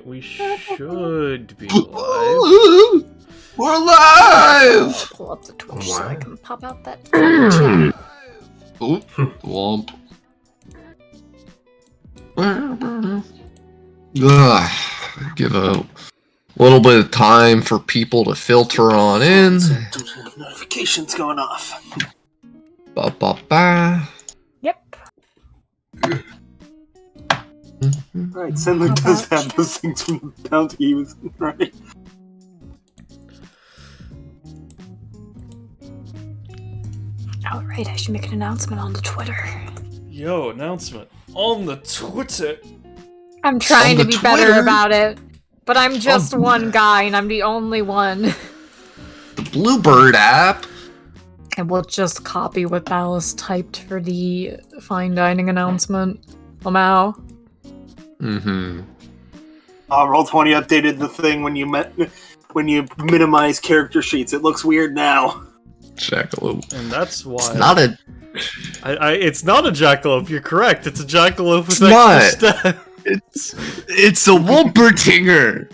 Alright, we should be live. We're live! I'll pull up the Twitch so I can pop out that chat. Oop, womp. Give a little bit of time for people to filter on in. Notifications going off. Ba ba ba. Yep. Right, Senlink does have those things from the bounty he was in, right? Alright, I should make an announcement on the Twitter. Yo, announcement on the Twitter. I'm trying to On be the better Twitter? about it, but I'm just one guy and I'm the only one. The Bluebird app. And we'll just copy what Ballas typed for the fine dining announcement. Lamau. Mm-hmm. Roll20 updated the thing when you minimize character sheets. It looks weird now. Jackalope. And that's why... It's not a... it's not a jackalope, you're correct. It's a jackalope with It's extra not. step. It's a Wumpertinger.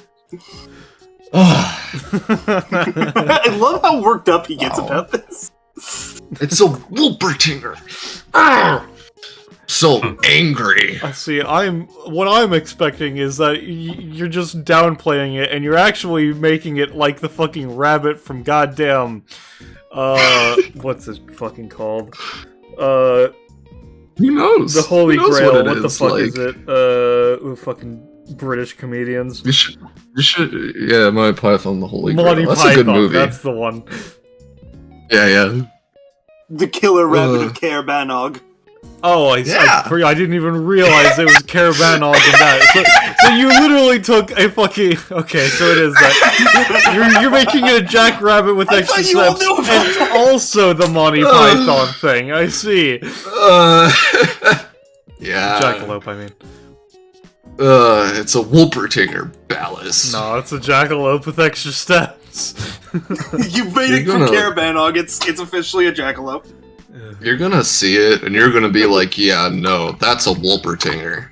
I love how worked up he gets about this. It's a Wumpertinger. So angry. I see. What I'm expecting is that you're just downplaying it, and you're actually making it like the fucking rabbit from goddamn, what's it fucking called? Who knows? The Holy Who knows Grail. What the fuck like? is it? Fucking British comedians. You should, yeah, Monty Python, the Holy Grail. Monty That's Python, a good movie. that's the one. Yeah. The killer rabbit of Carabanog. Oh, I didn't even realize it was Carabanog in that. So you literally took a fucking... Okay, so it is that. You're making it a jackrabbit with extra steps, and also the Monty Python thing. I see. Yeah. Jackalope, I mean. It's a Wumpertinger, Ballas. No, it's a jackalope with extra steps. You've made it from Carabanog. It's officially a jackalope. You're gonna see it, and you're gonna be like, yeah, no, that's a Wumpertinger.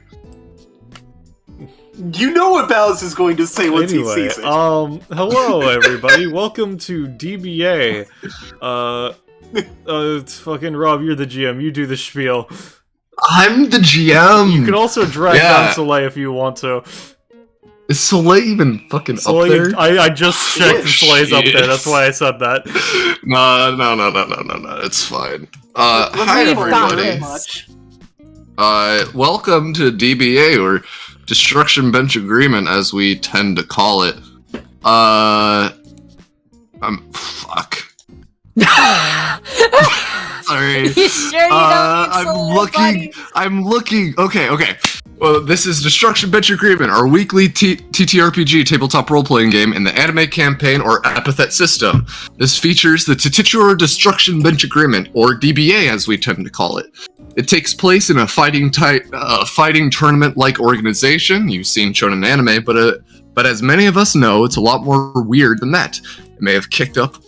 You know what Ballas is going to say once he sees it. Hello everybody, welcome to DBA. It's fucking Rob, you're the GM, you do the spiel. I'm the GM! You can also drag down Soleil if you want to. Is Soleil even fucking Soleil, up there? I just checked and Soleil's up there, that's why I said that. No, it's fine. Hi everybody. Welcome to DBA, or Destruction Bench Agreement, as we tend to call it. Fuck. Sorry. You sure you don't need I'm looking. Okay. Well, this is Destruction Bench Agreement, our weekly TTRPG tabletop role-playing game in the anime campaign, or Epithet System. This features the titular Destruction Bench Agreement, or DBA as we tend to call it. It takes place in a fighting tournament-like organization. You've seen shonen anime, but as many of us know, it's a lot more weird than that. It may have kicked off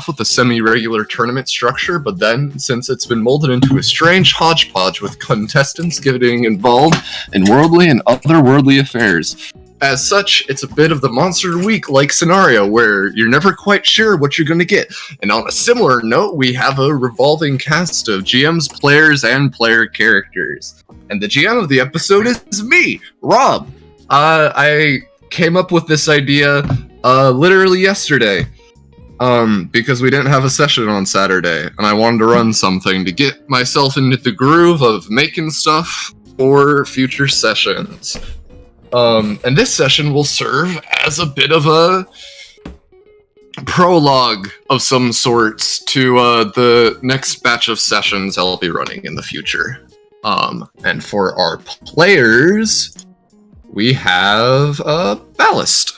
with a semi-regular tournament structure, but then, since it's been molded into a strange hodgepodge with contestants getting involved in worldly and otherworldly affairs. As such, it's a bit of the Monster Week-like scenario, where you're never quite sure what you're going to get. And on a similar note, we have a revolving cast of GMs, players, and player characters. And the GM of the episode is me, Rob. I came up with this idea literally yesterday. Because we didn't have a session on Saturday, and I wanted to run something to get myself into the groove of making stuff for future sessions. And this session will serve as a bit of a prologue of some sorts to the next batch of sessions I'll be running in the future. And for our players, we have Ballast.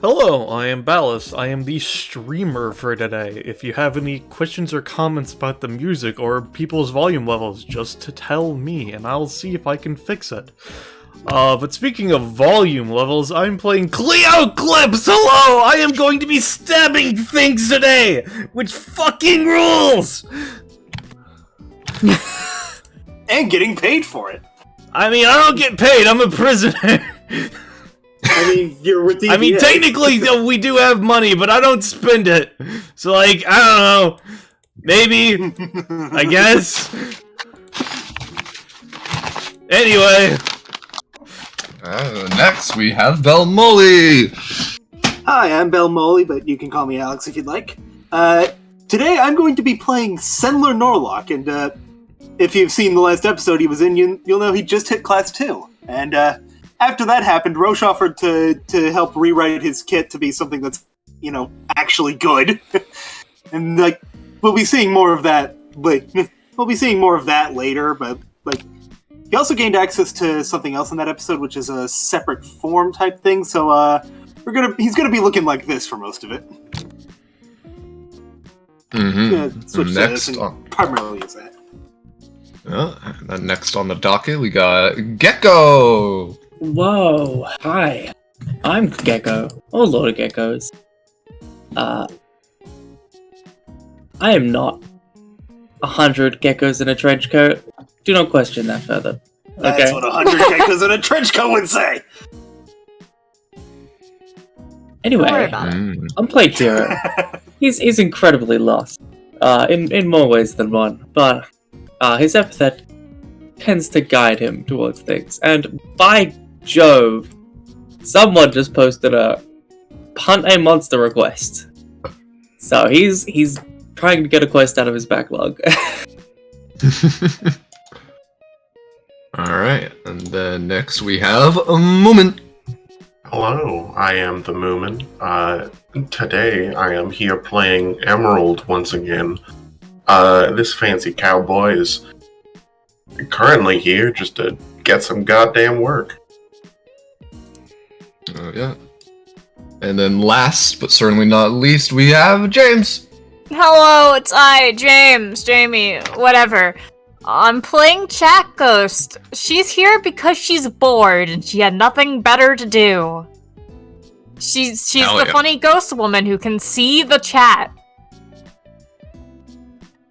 Hello, I am Ballas. I am the streamer for today. If you have any questions or comments about the music or people's volume levels, just to tell me, and I'll see if I can fix it. But speaking of volume levels, I'm playing Cleo Clips! Hello! I am going to be stabbing things today! Which fucking rules! And getting paid for it. I mean, I don't get paid, I'm a prisoner! I mean, you're with DBA. I mean, technically, we do have money, but I don't spend it. So, like, I don't know. Maybe. I guess. Anyway. Next, we have Belmoli. Hi, I'm Belmoli, but you can call me Alex if you'd like. Today, I'm going to be playing Sendler Norlock, and if you've seen the last episode he was in, you'll know he just hit Class 2. And after that happened, Roche offered to help rewrite his kit to be something that's, actually good. And, like, we'll be seeing more of that, later, but, like, he also gained access to something else in that episode, which is a separate form type thing, so, he's gonna be looking like this for most of it. Switch to this and primarily use that. And next on the docket, we got Gecko! Whoa, hi. I'm Gecko. Oh, Lord of Geckos. I am not 100 geckos in a trench coat. Do not question that further. That's Okay. what 100 geckos in a trench coat would say! Anyway, Don't worry about it. I'm playing Hero. He's incredibly lost. In more ways than one. But his epithet tends to guide him towards things. And by Jove, someone just posted a punt a monster request. So he's trying to get a quest out of his backlog. Alright, and then next we have a Moomin. Hello, I am the Moomin. Today I am here playing Emerald once again. This fancy cowboy is currently here just to get some goddamn work. Oh, yeah. And then last, but certainly not least, we have James. Hello, it's I, James, Jamie, whatever. I'm playing Chat Ghost. She's here because she's bored and she had nothing better to do. She's Hell the yeah. funny ghost woman who can see the chat.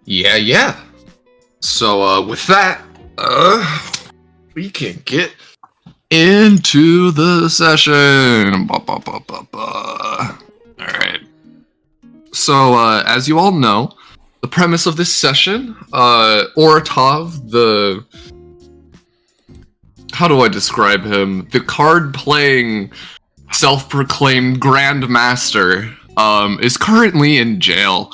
Yeah. So, with that, we can get into the session. Alright. So, as you all know, the premise of this session, Oritov, how do I describe him? The card-playing, self-proclaimed Grandmaster, is currently in jail.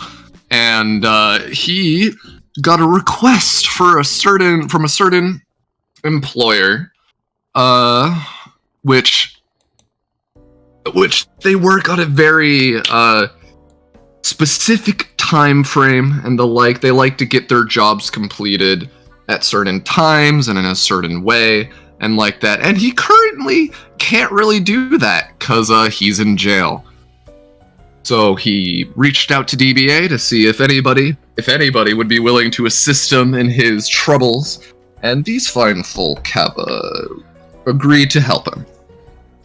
And, he got a request from a certain employer, which they work on a very, specific time frame and the like. They like to get their jobs completed at certain times and in a certain way and like that. And he currently can't really do that because he's in jail. So he reached out to DBA to see if anybody would be willing to assist him in his troubles. And these fine folk have agreed to help him.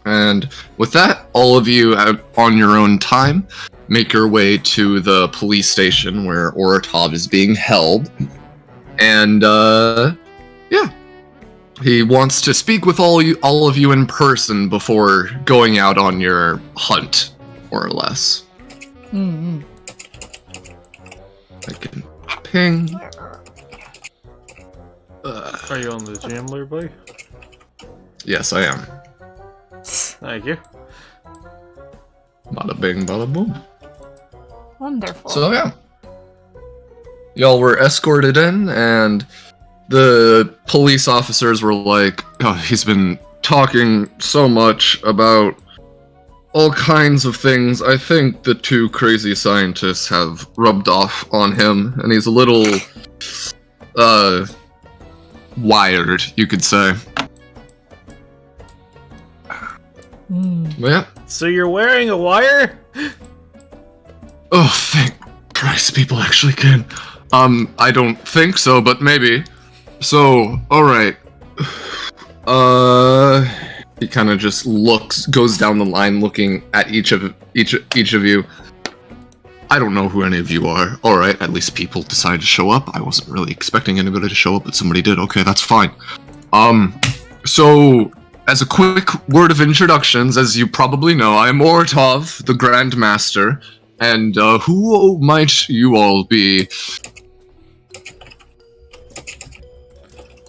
And with that, all of you on your own time make your way to the police station where Oritov is being held. And, yeah. He wants to speak with all of you in person before going out on your hunt, more or less. Mm-hmm. I can ping. Are you on the Jamler, boy? Yes, I am. Thank you. Bada bing, bada boom. Wonderful. So yeah, y'all were escorted in, and the police officers were like, "Oh, he's been talking so much about all kinds of things. I think the two crazy scientists have rubbed off on him, and he's a little, wired, you could say." Yeah. So you're wearing a wire? Oh, thank Christ, people actually can. I don't think so, but maybe. So, alright. He kind of just goes down the line looking at each of you. I don't know who any of you are. Alright, at least people decided to show up. I wasn't really expecting anybody to show up, but somebody did. Okay, that's fine. So, as a quick word of introductions, as you probably know, I am Oritov, the Grand Master, and who might you all be?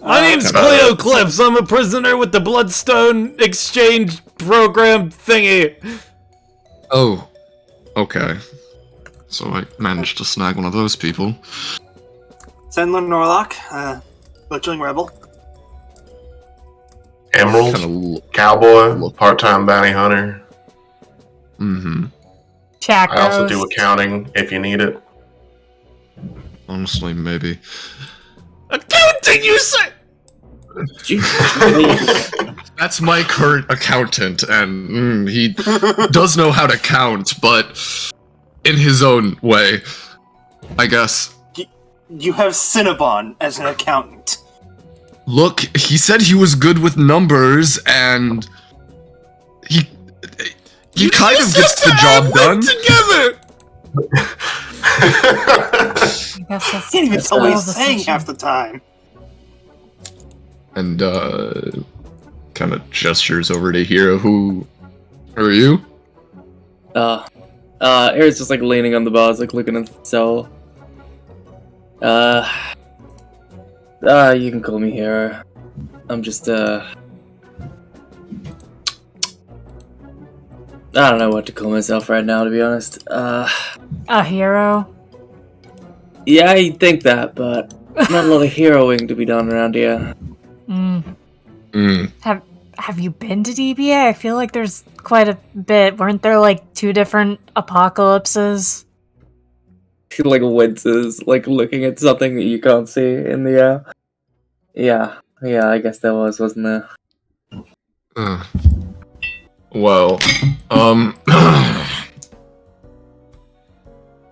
My name's Cleo Clips. I'm a prisoner with the Bloodstone Exchange Program thingy. Oh, okay. So I managed to snag one of those people. Sandler Norlock, Butchling Rebel. Emerald, Cowboy, part-time bounty hunter. Mm-hmm. Chat I also do Ghost. accounting if you need it. Honestly, maybe. Accounting, you say? That's my current accountant, and he does know how to count, but in his own way, I guess. You have Cinnabon as an accountant. Look, he said he was good with numbers, and he kind of gets the job done. Together. I guess that's, Can't even that's tell what all he's the saying situation. half the time. And kind of gestures over to Hero. Who are you? Eric's just like leaning on the bars, like looking at the cell. You can call me Hero. I'm just, I don't know what to call myself right now, to be honest. A hero? Yeah, you'd think that, but not a lot of heroing to be done around here. Have you been to DBA? I feel like there's quite a bit. Weren't there like 2 different apocalypses? He like winces, like looking at something that you can't see in the air. Yeah, I guess there was, wasn't there? Well,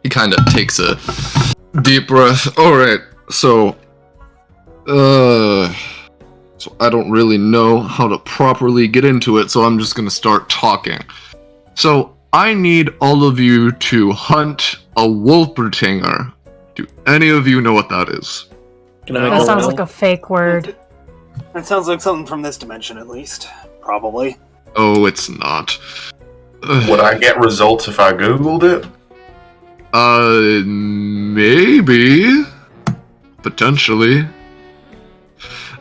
he kind of takes a deep breath. Alright, so I don't really know how to properly get into it, so I'm just gonna start talking. So, I need all of you to hunt a Wolpertinger. Do any of you know what that is? Can I make That a sounds roll? like a fake word. That sounds like something from this dimension, at least. Probably. Oh, it's not. Would I get results if I Googled it? Maybe. Potentially.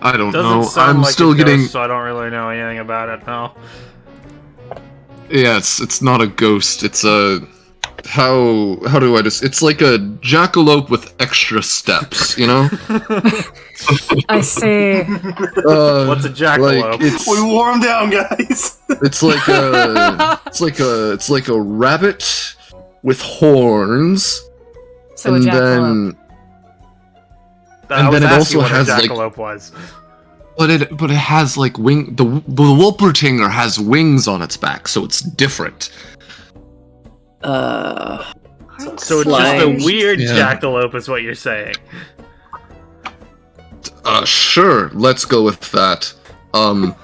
I don't Doesn't know. sound I'm like still a getting. ghost, so I don't really know anything about it now. Yeah, it's not a ghost. It's a. How do I just? It's like a jackalope with extra steps, you know? I see. What's a jackalope? Like, it's, We wore him down, guys! it's like a rabbit with horns, So a and jackalope. I and was then it asking also what has, a like- jackalope was. but it has like wing. The Wolpertinger has wings on its back, so it's different. So it's just a Flying. weird Yeah. jackalope, is what you're saying. Sure, let's go with that. You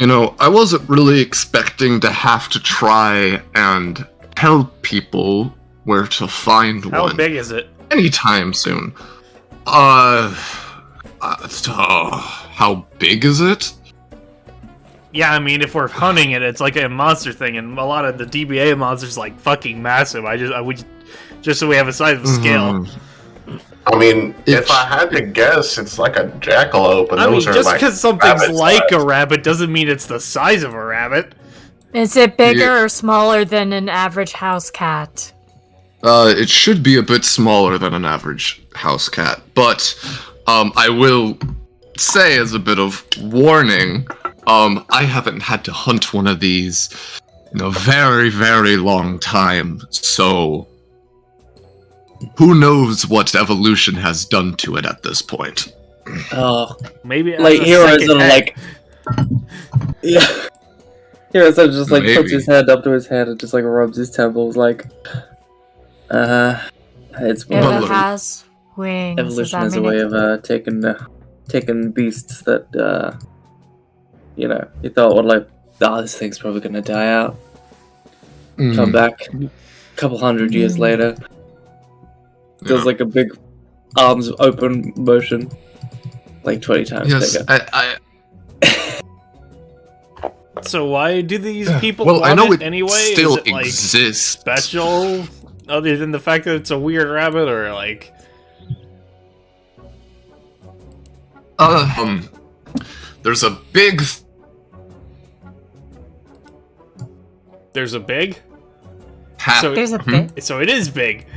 know, I wasn't really expecting to have to try and tell people where to find How one big is it? anytime soon. How big is it? Yeah, I mean, if we're hunting it, it's like a monster thing, and a lot of the DBA monsters like fucking massive. Just so we have a size of scale. Mhm. I mean, It's- if I had to guess, it's like a jackalope, and I mean, those are just like because something's rabbit like size. a rabbit doesn't mean it's the size of a rabbit. Is it bigger Yeah. or smaller than an average house cat? It should be a bit smaller than an average house cat, but I will say as a bit of warning, I haven't had to hunt one of these in a very, very long time, so who knows what evolution has done to it at this point. Oh, Maybe it has like a Hero second sort of head. like, yeah. Hero sort of just like puts Maybe. his hand up to his head and just like rubs his temples, like, it's If more it has wings, does evolution that is a mean way it- of taking beasts that you know you thought were like, this thing's probably gonna die out, come back a couple hundred years later. Does Yeah. like a big arms open motion, like 20 times Yes, bigger. So why do these people Well, want I know it it anyway? still Is it, like, exists. special, other than the fact that it's a weird rabbit, or like... There's a big... There's a big? So, There's a bit. So it is big.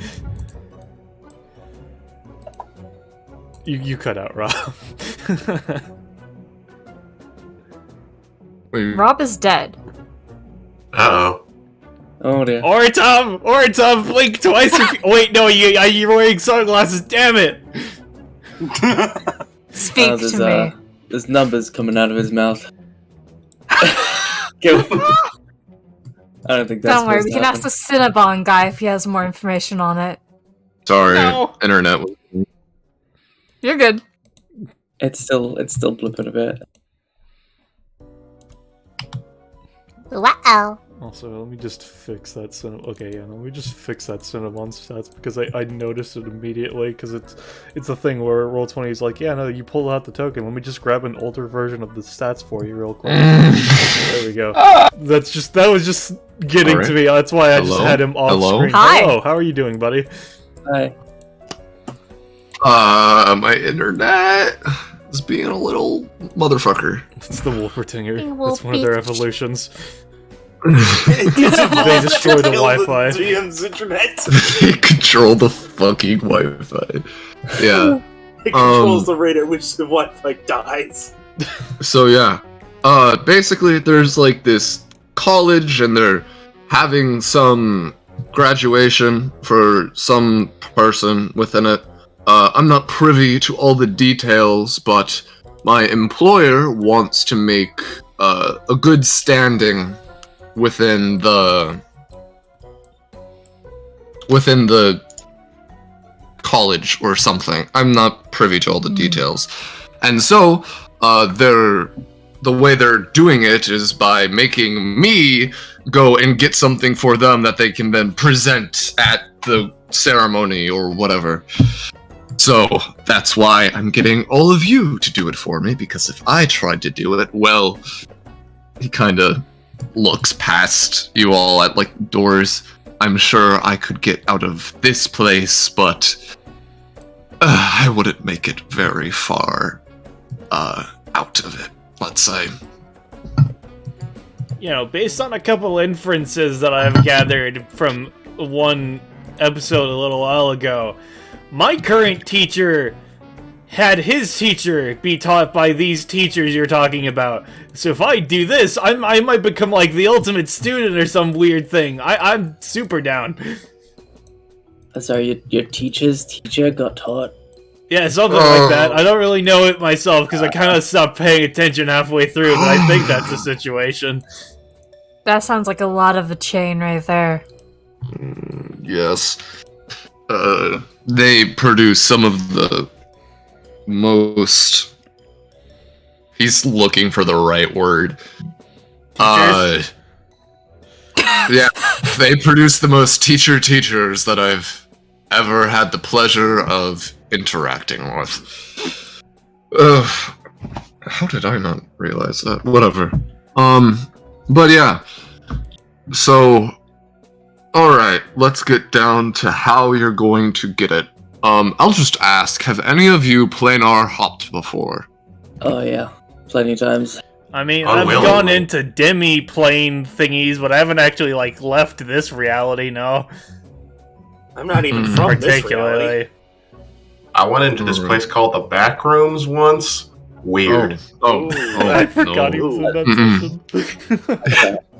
You cut out, Rob. Rob is dead. Uh-oh. Oh dear. Oritov, blink twice if you... Wait, no, you're wearing sunglasses, damn it! Speak to me. There's numbers coming out of his mouth. Go. I don't think that's Don't worry, supposed we to can ask happen. the Cinnabon guy if he has more information on it. Sorry, No. internet. You're good. It's still blipping a bit. Wow. Also, let me just fix that Okay, yeah, let me just fix that Cinnabon stats, because I noticed it immediately, because it's a thing where Roll20 is like, yeah, no, you pull out the token, let me just grab an older version of the stats for you real quick. There we go. That was just getting to me, that's why I just had him off screen. Hi. Hello, how are you doing, buddy? Hi. My internet is being a little motherfucker. It's the Wolpertinger. Hey, That's one of their Wolfie. evolutions. They destroy the Wi-Fi. GM's internet. They control the fucking Wi-Fi. Yeah. It controls the rate at which the Wi-Fi dies. So yeah. Basically there's like this college and they're having some graduation for some person within it. I'm not privy to all the details, but my employer wants to make a good standing within the college or something. I'm not privy to all the details. And so, the way they're doing it is by making me go and get something for them that they can then present at the ceremony or whatever. So, that's why I'm getting all of you to do it for me, because if I tried to do it, well, he kinda looks past you all at, like, doors. I'm sure I could get out of this place, but I wouldn't make it very far out of it, let's say. You know, based on a couple inferences that I've gathered from one episode a little while ago, my current teacher had his teacher be taught by these teachers you're talking about. So if I do this, I might become like the ultimate student or some weird thing. I'm super down. Sorry, your teacher's teacher got taught? Yeah, something like that. I don't really know it myself because I kind of stopped paying attention halfway through, but I think that's the situation. That sounds like a lot of a chain right there. Yes. They produce some of the most... He's looking for the right word. Yeah, they produce the most teachers that I've ever had the pleasure of interacting with. How did I not realize that? Whatever. But yeah. So, alright, let's get down to how you're going to get it. I'll just ask, have any of you planar hopped before? Oh yeah, plenty of times. I mean, Oh, I've well. gone into demi-plane thingies, but I haven't actually, like, left this reality, no. I'm not even from this reality. Particularly. I went into this place called the Backrooms once. Weird. I forgot he was in that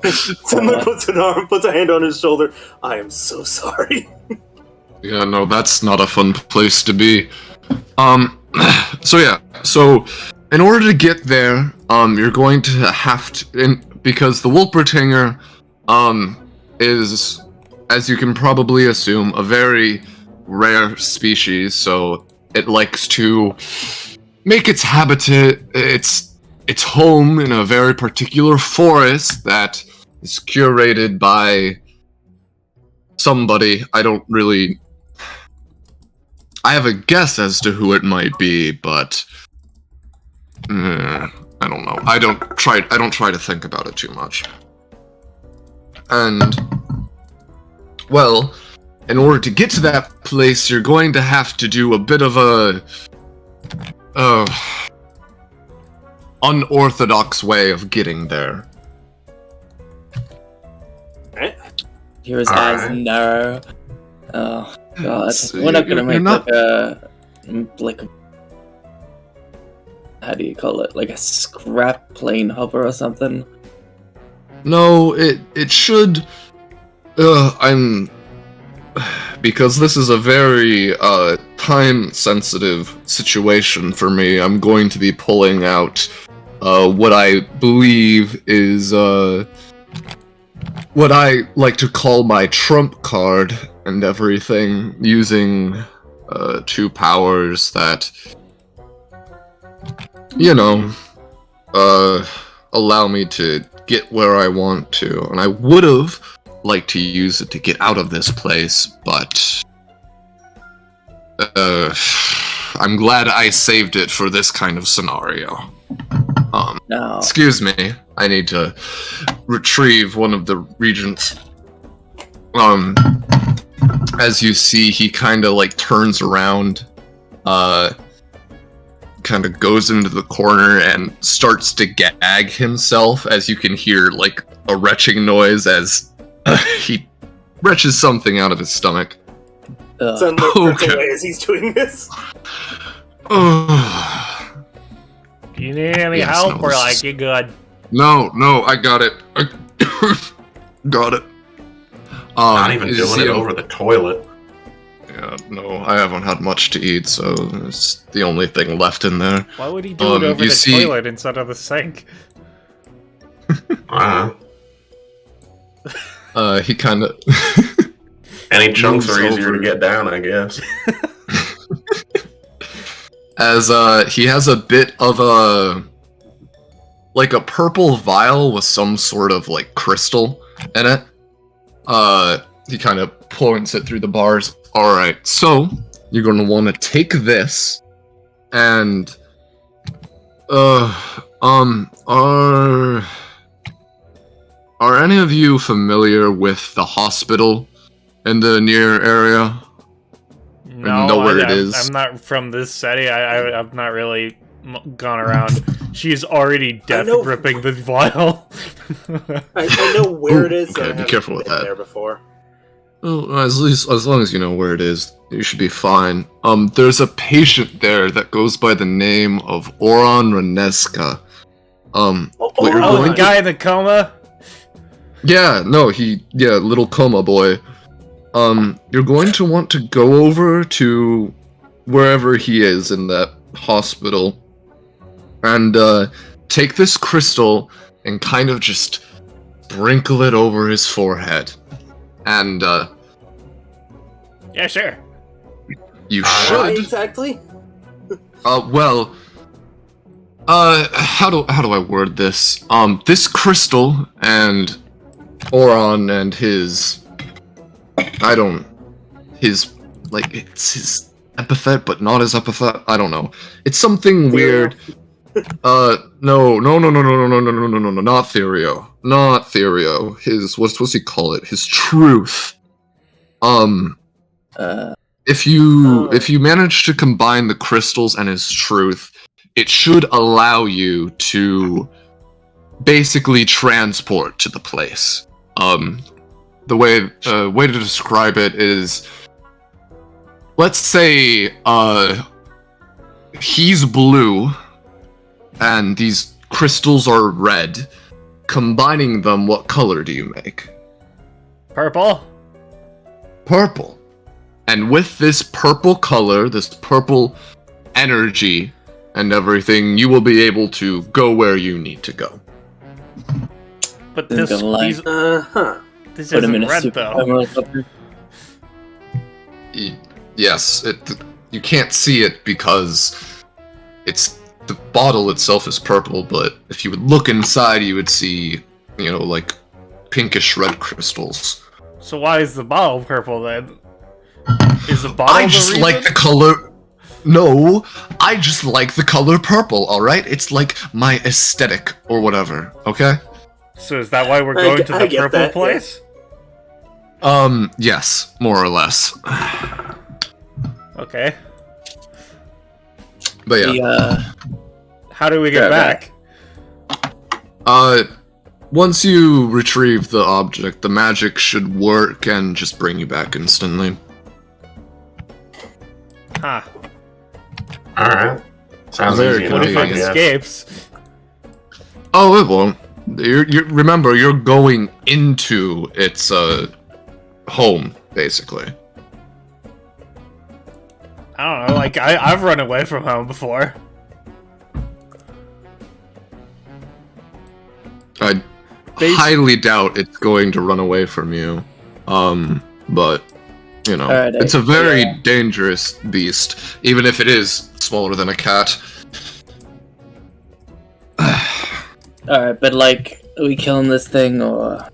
session. Someone puts a hand on his shoulder. I am so sorry. Yeah, no, that's not a fun place to be. So yeah, so in order to get there, you're going to have to, because the Wolpertinger, is, as you can probably assume, a very rare species, so it likes to make its habitat, its home in a very particular forest that is curated by somebody. I have a guess as to who it might be, but I don't know. I don't try to think about it too much. And well, in order to get to that place, you're going to have to do a bit of a unorthodox way of getting there. Your eyes Alright. narrow. Oh god, So we're not gonna you're make not- like a how do you call it? Like a scrap plane hover or something? No, it should. I'm because this is a very time-sensitive situation for me. I'm going to be pulling out what I believe is what I like to call my trump card and everything, using 2 powers that, you know, allow me to get where I want to. And I would have liked to use it to get out of this place, but I'm glad I saved it for this kind of scenario. No. Excuse me, I need to retrieve one of the regents. As you see, he kind of like turns around, kind of goes into the corner and starts to gag himself, as you can hear like a retching noise as he retches something out of his stomach. Sun looks Okay. away as he's doing this. Do you need any Yes, help, no, or this like is- you good? No, I got it. Got it. Not even you doing see it him- over the toilet. Yeah, no, I haven't had much to eat, so it's the only thing left in there. Why would he do it over you the see- toilet instead of the sink? He kind of. Any chunks Moves are easier over. to get down, I guess. As he has a bit of a like a purple vial with some sort of like crystal in it. He kind of points it through the bars. All right, so you're going to want to take this and are any of you familiar with the hospital in the near area? No, know where it I'm is. not from this city. I've not really gone around. She's already death know- gripping the vial. I know where it is. Okay, I be haven't careful with been that. there before. Well, as long as you know where it is, you should be fine. There's a patient there that goes by the name of Oron Reneska. What you're Oh, the going to- guy in the coma? Yeah, no, little coma boy. You're going to want to go over to wherever he is in that hospital and take this crystal and kind of just sprinkle it over his forehead. And Yeah, sure. you Why should. exactly? Well, how do I word this? This crystal and Oron and his, it's his epithet, but not his epithet. I don't know. It's something weird. No, not Therio. Not Therio. His, what's he call it? His truth. If you manage to combine the crystals and his truth, it should allow you to basically transport to the place. The way to describe it is, let's say he's blue and these crystals are red. Combining them, what color do you make? Purple? Purple. And with this purple color, this purple energy and everything, you will be able to go where you need to go. But Isn't this, gonna lie. this Put him in isn't a red, super though. emerald upper. Yes, you can't see it because the bottle itself is purple, but if you would look inside, you would see, like pinkish red crystals. So why is the bottle purple, then? Is the bottle I the just reason? like the color. No, I just like the color purple, alright? It's like my aesthetic or whatever, okay? So is that why we're going to I the get purple that, place? Yes, more or less. Okay. But yeah. How do we get back? Once you retrieve the object, the magic should work and just bring you back instantly. Huh. Alright. Sounds Very easy What if enough, it I guess. escapes? Oh, it won't. Remember, you're going into its home, basically. I don't know, like, I've run away from home before. I highly doubt it's going to run away from you. But, you know, Alright, it's a very dangerous beast, even if it is smaller than a cat. Alright, but like, are we killing this thing or?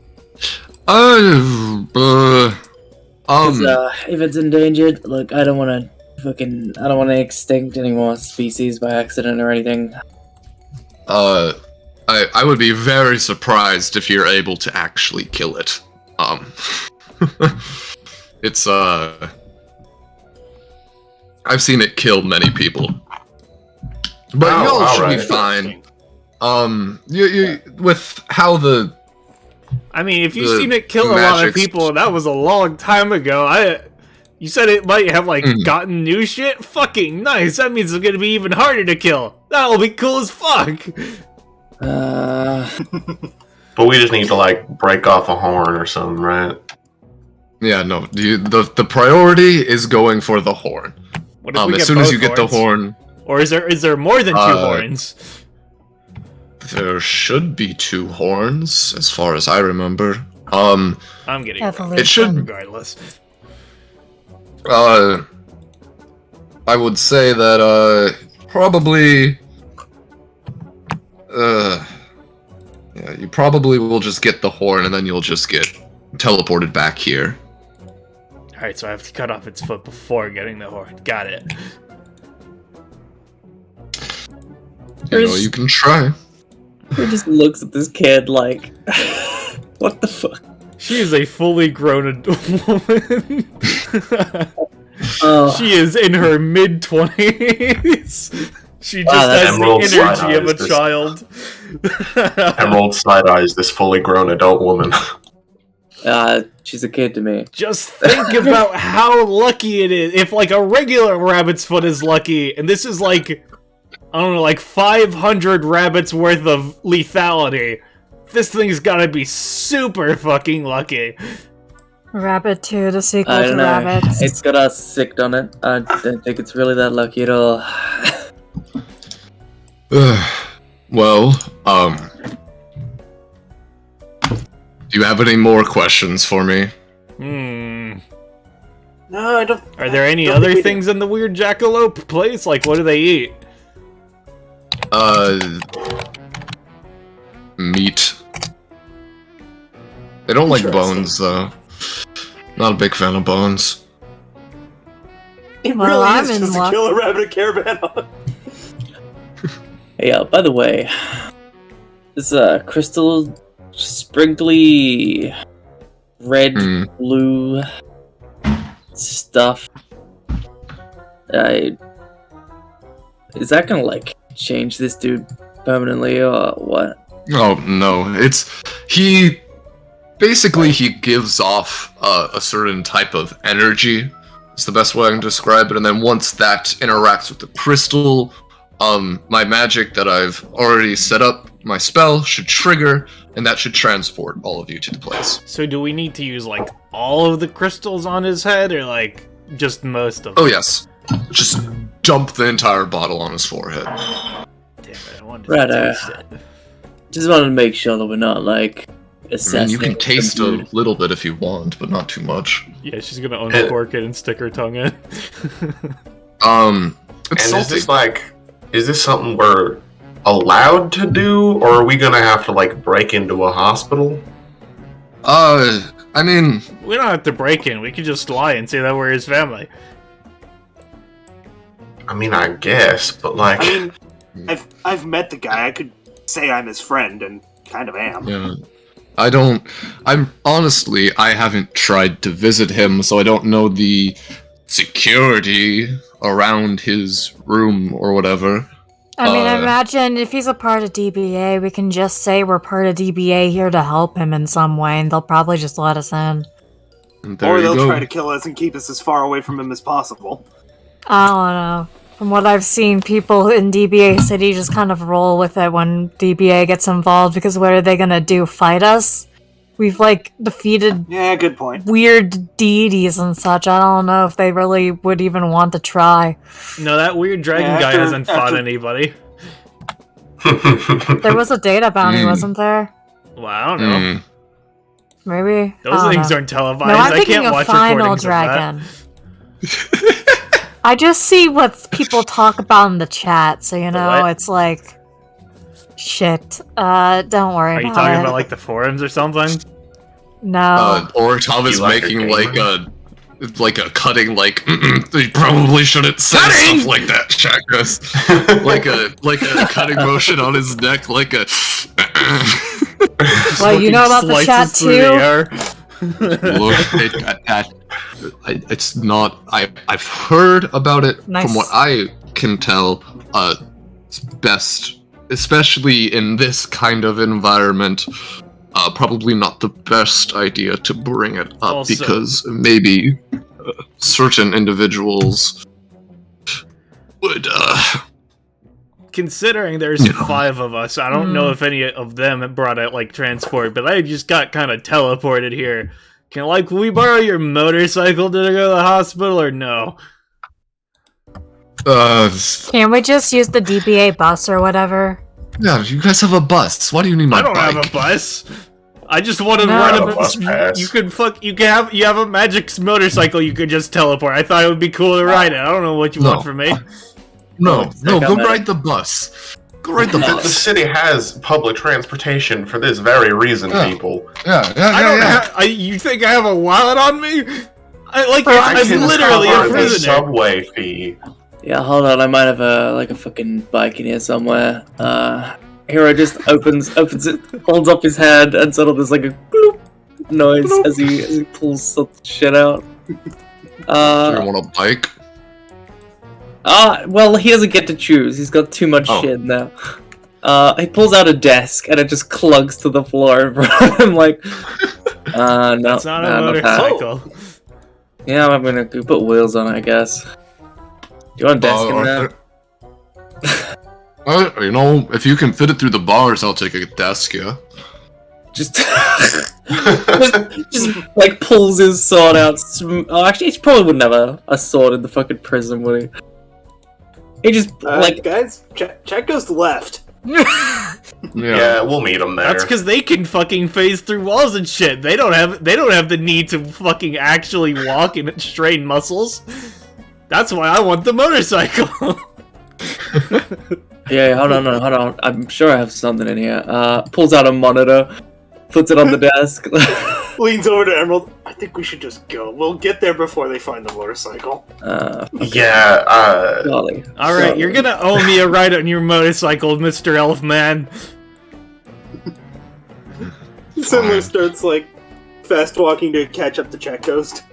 If it's endangered, look, I don't want to extinct any more species by accident or anything. I would be very surprised if you're able to actually kill it. It's I've seen it kill many people. But y'all should be fine. You with how the I mean, if you've The seen it kill a lot of magic's- people, that was a long time ago. You said it might have, like, gotten new shit? Fucking nice! That means it's gonna be even harder to kill! That'll be cool as fuck! But we just need to, like, break off a horn or something, right? yeah, no, the priority is going for the horn. What if we As get soon as both you get the horns? horn, Or is there more than two horns? there should be 2 horns, as far as I remember. I'm getting Evolution. It should regardless. I would say that, probably, yeah, you probably will just get the horn and then you'll just get teleported back here. Alright, so I have to cut off its foot before getting the horn. Got it. You know, you can try. He just looks at this kid like, what the fuck? She is a fully grown adult woman. Oh, She is in her mid-20s. She just Wow, that's has the Emerald energy of a side-eyes, child. Emerald side eyes this fully grown adult woman. she's a kid to me. Just think about how lucky it is. If, like, a regular rabbit's foot is lucky, and this is, like, I don't know, like 500 rabbits worth of lethality, this thing's gotta be super fucking lucky. Rabbit 2, the sequel I to don't know. Rabbits. It's got a sick on it. I don't think it's really that lucky at all. Well, do you have any more questions for me? No, I don't. Are there any don't think other we do. things in the weird jackalope place? Like, what do they eat? Meat. They don't like Interesting. bones, though. Not a big fan of bones. It Well, really I'm is in just luck. to kill a rabbit caravan on. Hey, by the way, this crystal sprinkly red, blue stuff. Is that gonna like change this dude permanently or what? Oh, no. He gives off a certain type of energy. It's the best way I can describe it. And then once that interacts with the crystal, my magic that I've already set up, my spell, should trigger, and that should transport all of you to the place. So do we need to use, like, all of the crystals on his head, or, like, just most of them? Oh, yes. Just dump the entire bottle on his forehead. Damn it, I wanted Right, to taste it. Just wanted to make sure that we're not like I mean, assessing. you can taste a the little bit if you want, but not too much. Yeah, she's gonna uncork it and stick her tongue in. It's And salty. is this something we're allowed to do, or are we gonna have to like break into a hospital? I mean, We don't have to break in, we could just lie and say that we're his family. I mean, I guess, but like, I mean, I've met the guy. I could say I'm his friend, and kind of am. Yeah. I haven't tried to visit him, so I don't know the security around his room or whatever. I mean, imagine if he's a part of DBA, we can just say we're part of DBA here to help him in some way, and they'll probably just let us in. Or they'll try to kill us and keep us as far away from him as possible. I don't know. From what I've seen, people in DBA City just kind of roll with it when DBA gets involved, because what are they gonna do, fight us? We've, defeated good point. weird deities and such. I don't know if they really would even want to try. No, that weird dragon guy hasn't fought anybody. There was a data bounty, wasn't there? Well, I don't know. Maybe? Those things aren't televised. No, I'm I thinking can't of watch Final recordings Dragon. of that. I just see what people talk about in the chat, so what? it's like... Shit. Don't worry Are you about talking it. about, the forums or something? No. Oritov is You like making, a a cutting, they probably shouldn't say stuff like that, Chakras. like a cutting motion on his neck, like a... Well, you know about the chat too? Look, it's not... I've heard about it. Nice. From what I can tell, it's best, especially in this kind of environment, probably not the best idea to bring it up, Also, because maybe certain individuals would, considering there's 5 of us, I don't know if any of them brought out, transport, but I just got kind of teleported here. Can, we borrow your motorcycle to go to the hospital, or no? Can't we just use the DBA bus or whatever? Yeah, you guys have a bus. Why do you need my I don't bike? have a bus. I just want to No, run but- a bus pass. You have a magic motorcycle you could just teleport. I thought it would be cool to ride it. I don't know what you want from me. No, go got it. ride the bus. Go ride the the bus. city has public transportation for this very reason, people. You think I have a wallet on me? I'm can literally cover a the prisoner. subway fee. Yeah, hold on, I might have a fucking bike in here somewhere. Hero just opens it, holds up his hand, and sort of there's a bloop noise as he pulls some shit out. Do you want a bike? Well, he doesn't get to choose. He's got too much shit now. He pulls out a desk, and it just clunks to the floor in front of him, no. It's not a motorcycle. Yeah, I'm gonna put wheels on it, I guess. Do you want a desk in there? If you can fit it through the bars, I'll take a desk, yeah? Just pulls his sword out. Actually, he probably wouldn't have a sword in the fucking prison, would he? He just, guys, check goes left. Yeah, we'll meet him there. That's because they can fucking phase through walls and shit. They don't have the need to fucking actually walk and strain muscles. That's why I want the motorcycle. Yeah, hold on. I'm sure I have something in here. Pulls out a monitor, puts it on the desk. Leans over to Emerald. I think we should just go. We'll get there before they find the motorcycle. Yeah, Golly. Alright, you're gonna owe me a ride on your motorcycle, Mr. Elfman. Similar starts fast walking to catch up to Check Ghost.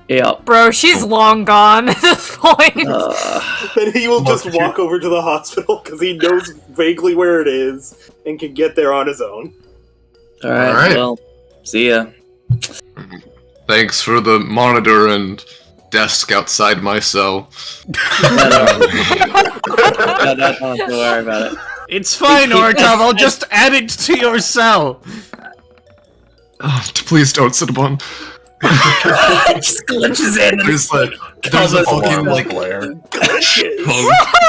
Yeah. Bro, she's long gone at this point. Then he will just walk over to the hospital because he knows vaguely where it is and can get there on his own. Alright, well, see ya. Thanks for the monitor and desk outside my cell. Don't worry about it. It's fine, Oritov, I'll just add it to your cell. Please don't, Cinnabon. Just glitches in. There's a fucking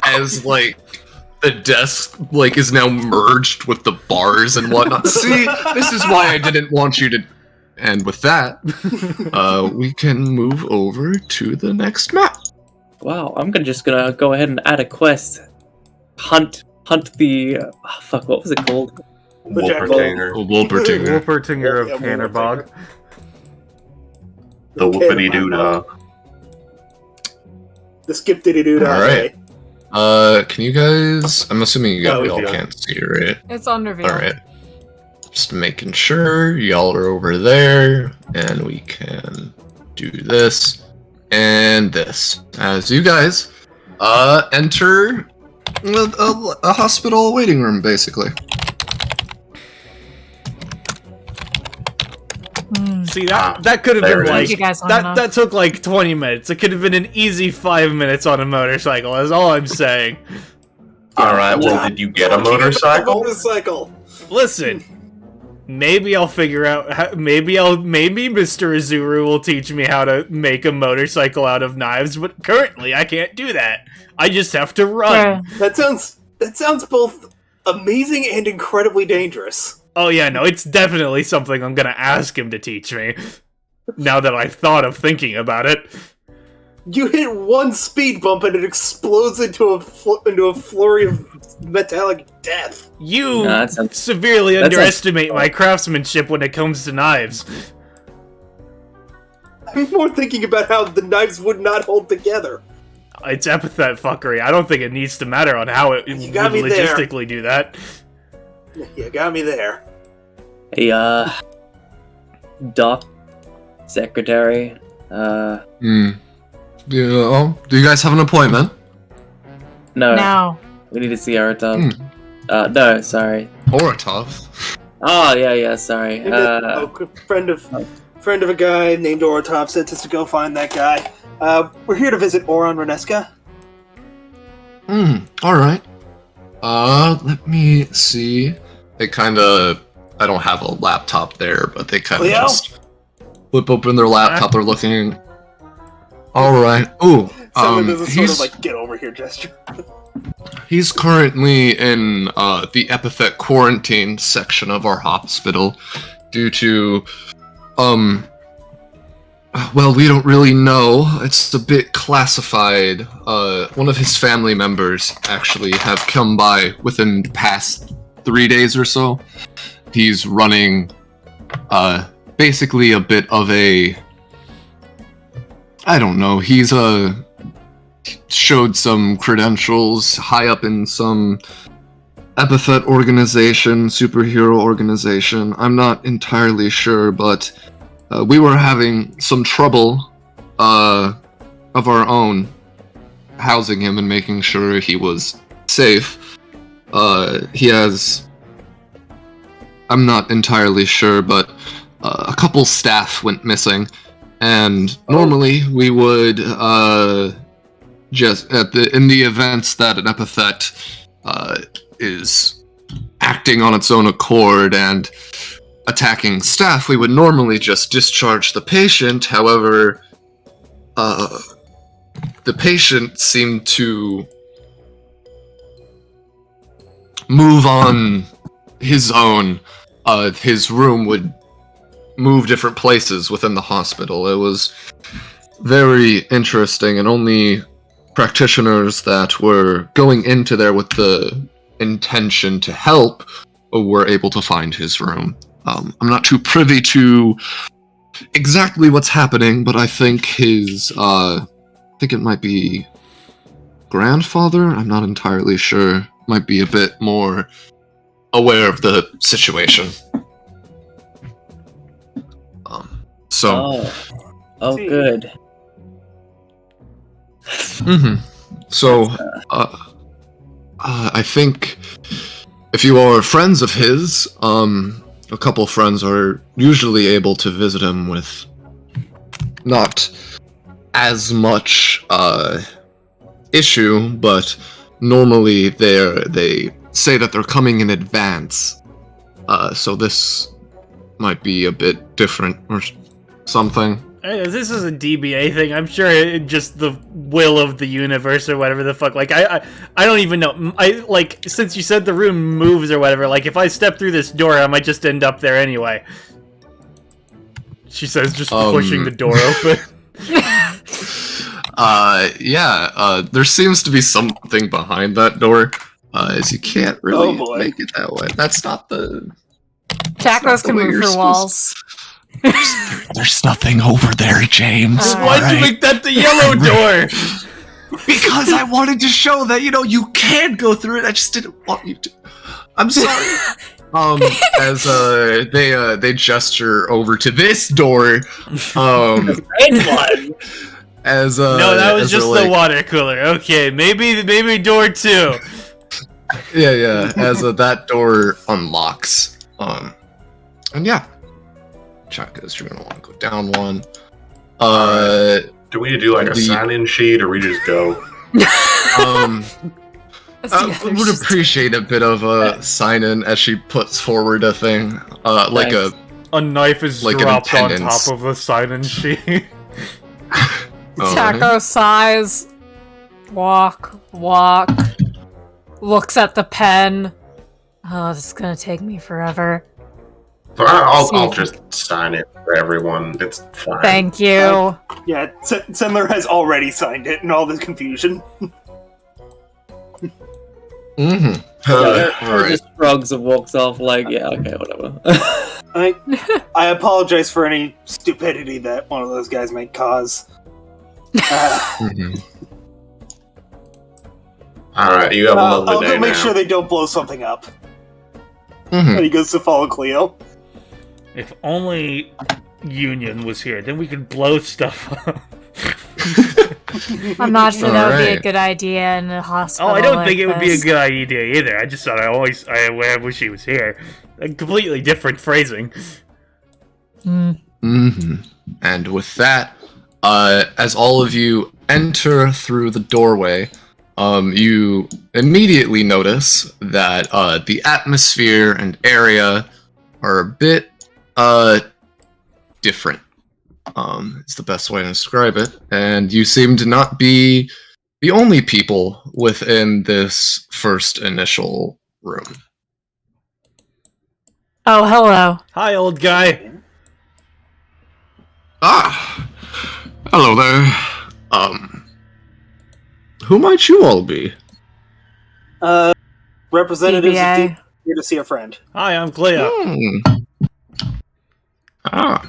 as the desk is now merged with the bars and whatnot. See, this is why I didn't want you to. And with that, we can move over to the next map. Wow, I'm just gonna go ahead and add a quest. Hunt the fuck. What was it called? Wolpertinger. Wolpertinger of Cannerbog. The whoopity doo dah. the skip diddy doo. All right. Can you guys? I'm assuming you Yeah, all we do. can't see, right? It's under All right. Just making sure y'all are over there, and we can do this and this as you guys enter a hospital waiting room, basically. See, that could have there been it like is. You guys long that. enough. That took like 20 minutes. It could have been an easy 5 minutes on a motorcycle. That's all I'm saying. All right. Well, did you get a motorcycle? Motorcycle. Listen, maybe I'll figure out. Maybe Mr. Azuru will teach me how to make a motorcycle out of knives. But currently, I can't do that. I just have to run. Yeah. That sounds both amazing and incredibly dangerous. Oh yeah, no, it's definitely something I'm gonna ask him to teach me. Now that I've thought of thinking about it. You hit one speed bump and it explodes into a flurry of metallic death. You No, that sounds- severely that sounds- underestimate my craftsmanship when it comes to knives. I'm more thinking about how the knives would not hold together. It's epithet fuckery. I don't think it needs to matter on how it You would got me there. logistically do that. You got me there. Hey, doc, secretary, Yeah. Do you guys have an appointment? no, Now. we need to see Oritov. No, sorry. Oritov. Oh, yeah, sorry. Friend of a guy named Oritov sent us to go find that guy. We're here to visit Oron Reneska. All right. Let me see. They kind of. I don't have a laptop there, but they kind of Leo? just flip open their laptop. They're looking. All right. Ooh. Someone does a sort of He's like get over here gesture. he's currently in the Epithet quarantine section of our hospital due to well, we don't really know. It's a bit classified. One of his family members actually have come by within the past 3 days or so. He's running basically a bit of a... I don't know. He's showed some credentials high up in some Epithet organization, superhero organization. I'm not entirely sure, but we were having some trouble of our own housing him and making sure he was safe. He has... I'm not entirely sure, but a couple staff went missing, and normally we would just in the events that an epithet is acting on its own accord and attacking staff, we would normally just discharge the patient. However, the patient seemed to move on his own. His room would move different places within the hospital. It was very interesting, and only practitioners that were going into there with the intention to help were able to find his room. I'm not too privy to exactly what's happening, but I think his, I think it might be grandfather? I'm not entirely sure. Might be a bit more aware of the situation. Oh, good. So, I think if you are friends of his, a couple friends are usually able to visit him with not as much issue, but normally they say that they're coming in advance. So this might be a bit different or something. This is a DBA thing. I'm sure it just the will of the universe or whatever the fuck. Like I don't even know. I like since you said the room moves or whatever. Like if I step through this door, I might just end up there anyway. She says, just pushing the door open. There seems to be something behind that door. As you can't really make it that way. That's not the. Tacos can move through walls. There's nothing over there, James. Why'd you make that the yellow door? Because I wanted to show that, you can go through it. I just didn't want you to. I'm sorry. As they gesture over to this door. As No, that was as just they're the water cooler. Okay, maybe door 2. Yeah. As that door unlocks. And yeah. Chakos, you're gonna want to go down one. Do we do like a sign-in sheet, or we just go? I would appreciate a bit of a sign-in as she puts forward a thing, like a knife is like dropped on attendance. top of the sign-in sheet. Taco sighs. Walk. Looks at the pen. Oh, this is gonna take me forever. So I'll just sign it for everyone. It's fine. Thank you. Yeah, Sendler has already signed it in all this confusion. Mm-hmm. Alright. Just shrugs and walks off like, yeah, okay, whatever. I apologize for any stupidity that one of those guys might cause. Alright, you have a lovely I'll day go make now. sure they don't blow something up. Mm-hmm. And he goes to follow Cleo. If only Union was here, then we could blow stuff up. I'm not sure that would be a Alright. good idea in a hospital. Oh, I don't like think it would be a this. good idea either. I just thought I wish he was here. A completely different phrasing. Mm-hmm. And with that, as all of you enter through the doorway, you immediately notice that the atmosphere and area are a bit different. It's the best way to describe it. And you seem to not be the only people within this first initial room. Oh, hello. Hi, old guy. Ah, hello there. Who might you all be? Representatives DBA. here to see a friend. Hi, I'm Cleo. Ah,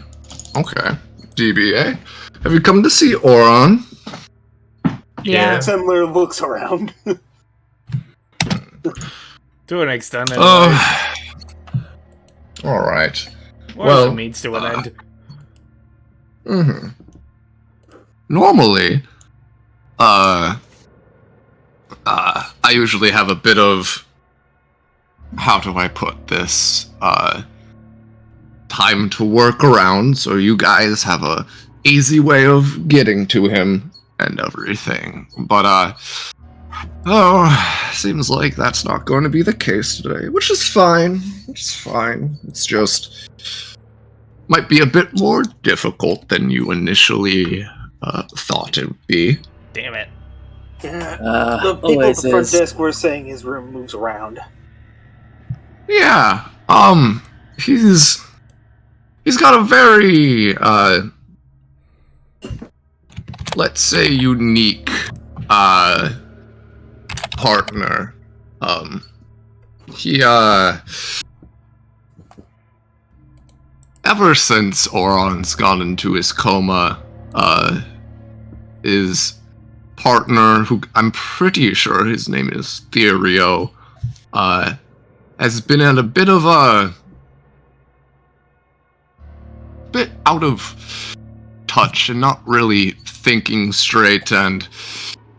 okay. DBA. Have you come to see Oron? Yeah. Sendler looks around. To an extent, anyway. Alright. Or well, as a means to an end. Normally, I usually have a bit of, how do I put this, time to work around, so you guys have a easy way of getting to him and everything. But, seems like that's not going to be the case today, which is fine. It's just, might be a bit more difficult than you initially thought it would be. Damn it. Yeah. The people at Always the front is. desk were saying his room moves around. Yeah, he's got a very, let's say unique, partner. He, ever since Oron's gone into his coma, his partner, who I'm pretty sure his name is Theorio, has been at a bit of a bit out of touch and not really thinking straight and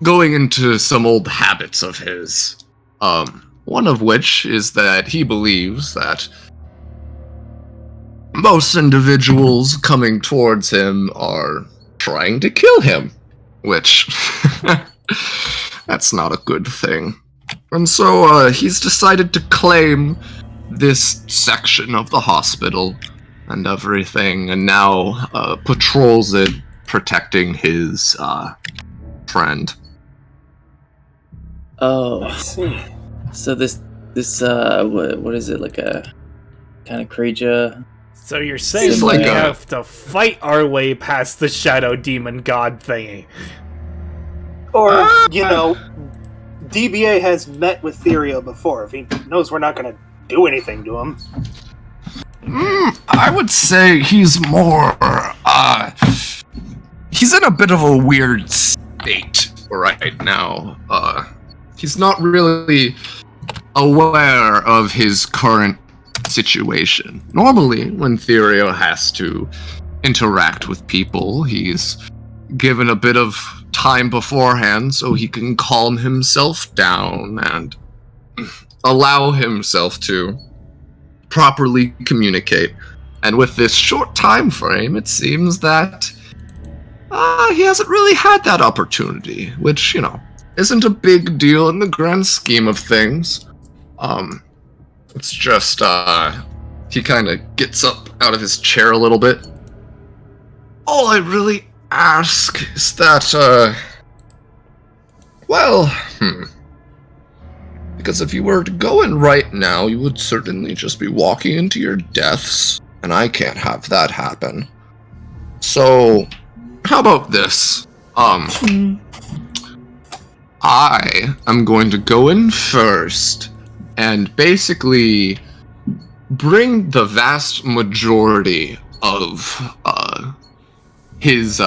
going into some old habits of his. One of which is that he believes that most individuals coming towards him are trying to kill him, which that's not a good thing. And so he's decided to claim this section of the hospital and everything, and now patrols it, protecting his friend. Oh, I see. so this what is it, like a kind of creature? So you're saying It's we like a- have to fight our way past the shadow demon god thingy? Or, DBA has met with Therio before. If he knows we're not going to do anything to him. I would say he's more, he's in a bit of a weird state right now. He's not really aware of his current situation. Normally, when Therio has to interact with people, he's given a bit of time beforehand so he can calm himself down and allow himself to properly communicate. And with this short time frame, it seems that he hasn't really had that opportunity, which, you know, isn't a big deal in the grand scheme of things. It's just, he kind of gets up out of his chair a little bit. All I really ask is that, because if you were to go in right now, you would certainly just be walking into your deaths, and I can't have that happen. So, how about this? I am going to go in first and basically bring the vast majority of his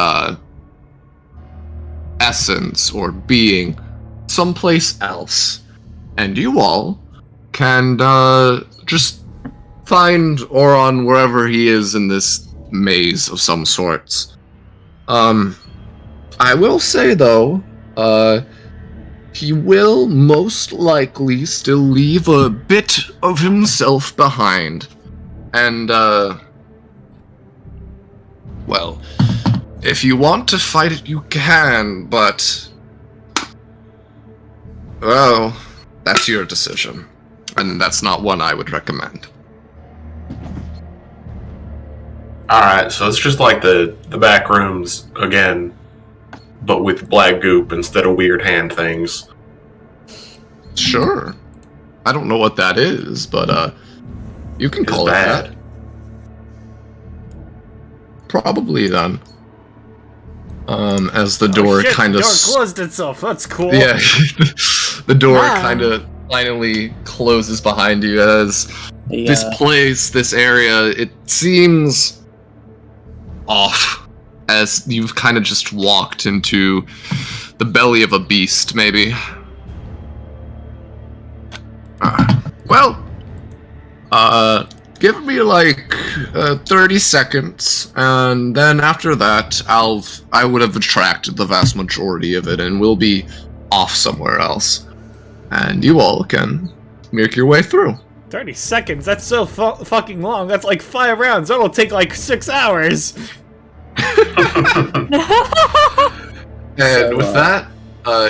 essence or being someplace else, and you all can just find Oron wherever he is in this maze of some sorts. I will say though, he will most likely still leave a bit of himself behind. And, well, if you want to fight it, you can, but, well, that's your decision. And that's not one I would recommend. Alright, so it's just like the back rooms again, but with black goop instead of weird hand things. Sure. I don't know what that is, but you can call it that. Probably then. As the door kind of... The door closed itself, that's cool. Yeah, the door kind of finally closes behind you as this place, this area, it seems off. As you've kind of just walked into the belly of a beast, maybe. Give me like 30 seconds, and then after that, I would have attracted the vast majority of it, and we'll be off somewhere else, and you all can make your way through. 30 seconds? That's so fucking long. That's like 5 rounds. That'll take like 6 hours. And with that,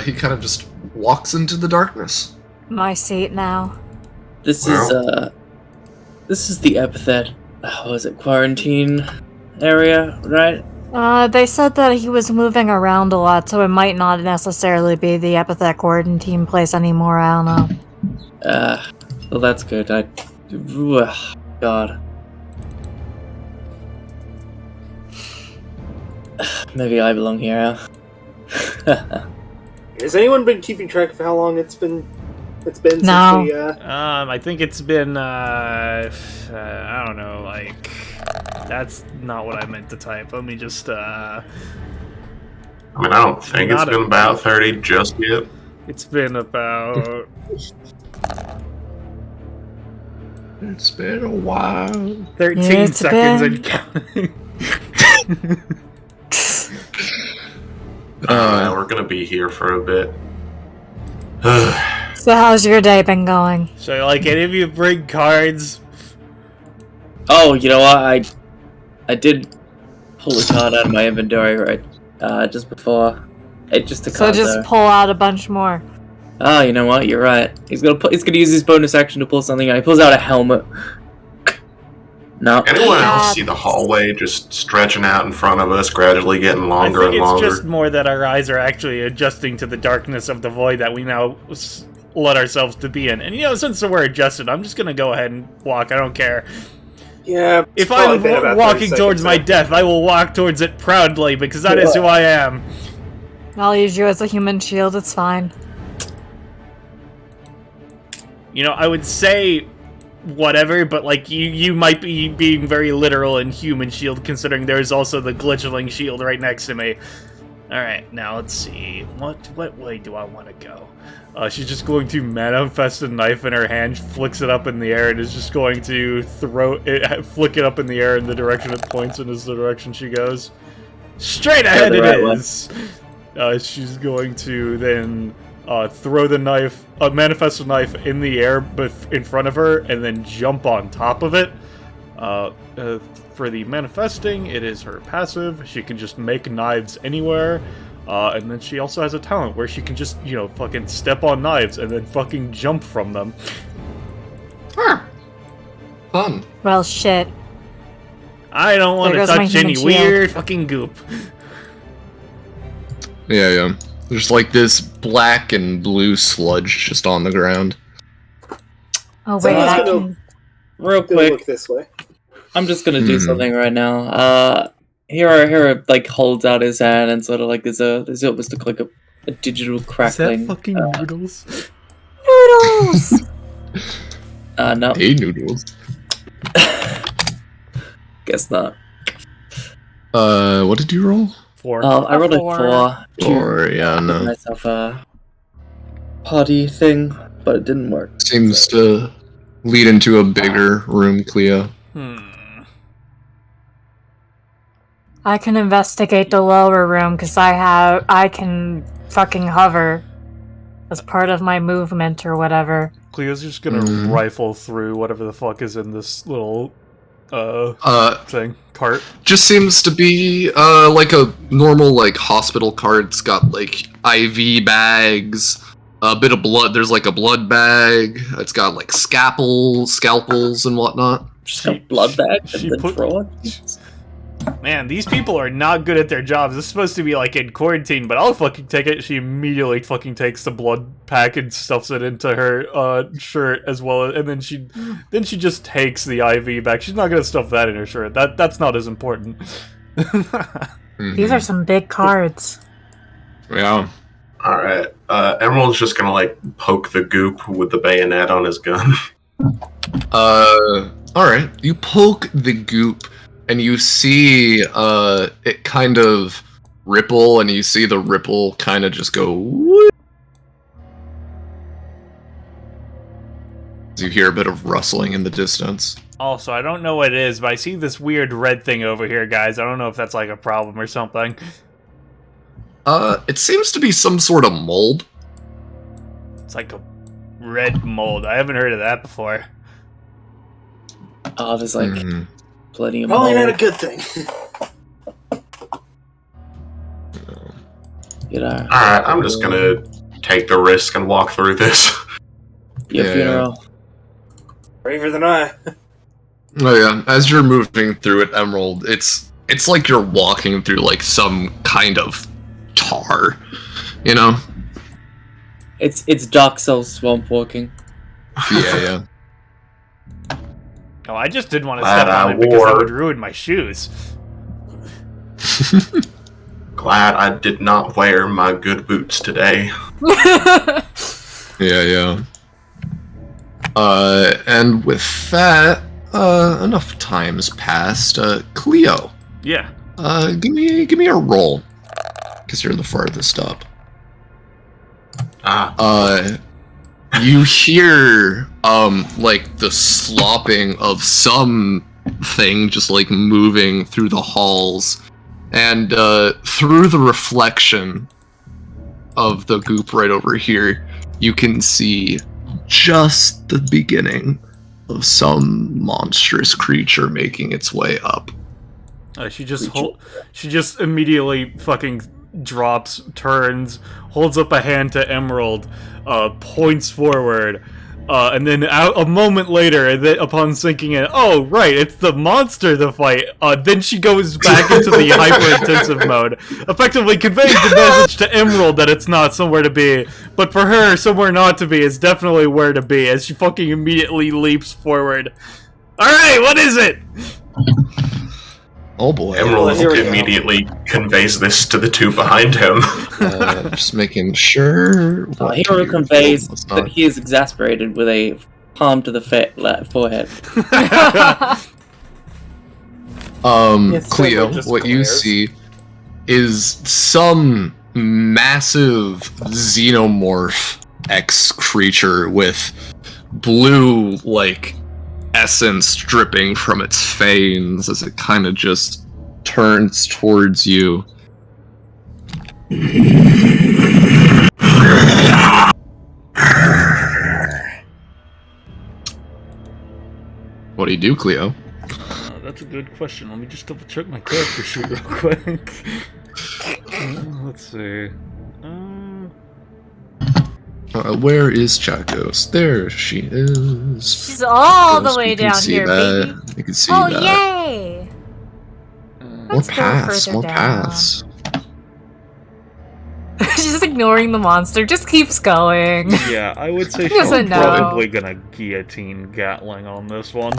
he kind of just walks into the darkness. My seat now. This is the Epithet, was it quarantine area, right? They said that he was moving around a lot, so it might not necessarily be the Epithet quarantine place anymore, I don't know. Well that's good, God. Maybe I belong here, huh? Has anyone been keeping track of how long it's been since we, I think it's been, I don't know, like, that's not what I meant to type. Let me just, I mean, I don't think it's been about 30 just yet. It's been about... It's been a while. 13 seconds and counting. We're gonna be here for a bit. So how's your day been going? So, like, any of you bring cards? Oh, you know what? I did pull a card out of my inventory right just before. Just a card. So just pull out a bunch more. Oh, you know what? You're right. He's gonna use his bonus action to pull something out. He pulls out a helmet. No. Anyone else see the hallway just stretching out in front of us, gradually getting longer and longer? It's just more that our eyes are actually adjusting to the darkness of the void that we now let ourselves to be in. And you know, since we're adjusted, I'm just gonna go ahead and walk. I don't care. Yeah. If I'm walking towards my death, I will walk towards it proudly because that is who I am. I'll use you as a human shield, it's fine. You know, I would say whatever, but like you might be being very literal in human shield considering there's also the glitchling shield right next to me. Alright, now let's see. What way do I want to go? She's just going to manifest a knife in her hand, flicks it up in the air, and is just going to flick it up in the air in the direction it points and is the direction she goes. Straight ahead it is! She's going to then throw the knife, manifest a knife in the air but in front of her, and then jump on top of it. For the manifesting, it is her passive. She can just make knives anywhere. And then she also has a talent where she can just, fucking step on knives and then fucking jump from them. Fun. Well, shit. I don't want There to goes my touch any human shield. weird fucking goop. Yeah. There's like this black and blue sludge just on the ground. Oh, So wait, I'm just I gonna- can... Real Gonna quick, look this way. I'm just gonna do something right now. Hero like holds out his hand and sort of like there's almost like a digital crackling. Is that fucking noodles? Noodles! No, Hey, noodles. guess not. What did you roll? 4. I rolled a four. 4 to Or yeah, give no. myself a party thing, but it didn't work. Seems to lead into a bigger room, Cleo. I can investigate the lower room because I can fucking hover as part of my movement or whatever. Cleo's just gonna rifle through whatever the fuck is in this little thing. Cart. Just seems to be like a normal like hospital cart. It's got like IV bags, a bit of blood. There's like a blood bag. It's got like scalpels and whatnot. Just a blood bag she and then put- throw it. Man, these people are not good at their jobs. This is supposed to be like in quarantine, but I'll fucking take it. She immediately fucking takes the blood pack and stuffs it into her shirt as well, and then she just takes the IV back. She's not gonna stuff that in her shirt. That's not as important. These are some big cards. Yeah. Alright. Emerald's just gonna like poke the goop with the bayonet on his gun. Alright. You poke the goop and you see it kind of ripple, and you see the ripple kind of just go whoop. You hear a bit of rustling in the distance. Also, I don't know what it is, but I see this weird red thing over here, guys. I don't know if that's like a problem or something. It seems to be some sort of mold. It's like a red mold. I haven't heard of that before. Oh, there's like plenty of Probably mold. not a good thing. Alright, I'm just gonna take the risk and walk through this. Your Yeah. funeral. Braver than I. Oh yeah, as you're moving through it, Emerald, it's like you're walking through like some kind of tar, you know? It's Dark Souls swamp walking. Yeah. No, I just didn't want to Glad step on I it because that wore- would ruin my shoes. Glad I did not wear my good boots today. Yeah. And with that, enough time's passed. Cleo, Yeah. give me a roll, because you're the farthest up. You hear, like, the slopping of something just, like, moving through the halls, and, through the reflection of the goop right over here, you can see just the beginning of some monstrous creature making its way up. She just immediately fucking drops, turns, holds up a hand to Emerald, points forward, and then a moment later, upon sinking in, oh right, it's the monster to fight. Then she goes back into the hyper-intensive mode, effectively conveying the message to Emerald that it's not somewhere to be, but for her, somewhere not to be is definitely where to be. As she fucking immediately leaps forward. All right, what is it? Oh boy. Emerald here we go. immediately conveys this to the two behind him. Just making sure. Hero conveys Let's that not- he is exasperated with a palm to the forehead. Yes, Cleo, certainly just what you glares. see is some massive xenomorph X creature with blue, like, essence dripping from its fangs as it kind of just turns towards you. What do you do, Cleo? That's a good question. Let me just double check my character sheet real quick. Let's see. Where is Chacos? There she is. She's all the Yes, way you can down see here, that. baby. You can see Oh, that. yay! More Let's go paths, further more down. paths. She's ignoring the monster, just keeps going. Yeah, I would say He doesn't she's know. probably gonna guillotine Gatling on this one.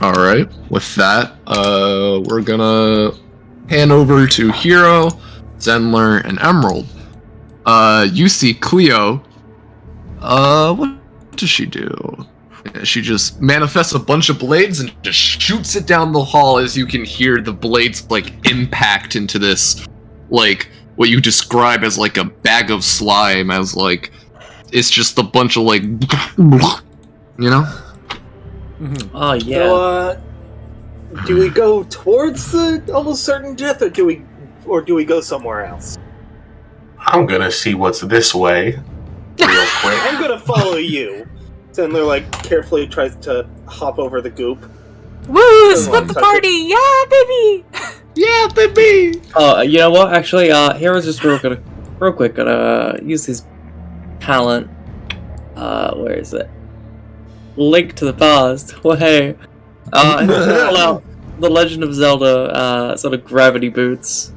Alright, with that, we're gonna hand over to Hero, Zenler, and Emerald. You see Cleo. What does she do? She just manifests a bunch of blades and just shoots it down the hall as you can hear the blades, like, impact into this, like, what you describe as, like, a bag of slime, as, like, it's just a bunch of, like, you know? Oh, yeah. So, do we go towards the almost certain death, or do we go somewhere else? I'm gonna see what's this way, real quick. I'm gonna follow you. Sandler, like, carefully tries to hop over the goop. Woo! Doesn't Split the touch party! Yeah, baby! Yeah, baby! Oh, you know what? Actually, Hero's just real quick gonna use his talent. Where is it? Link to the past. Well, hey. And pull out the Legend of Zelda, sort of gravity boots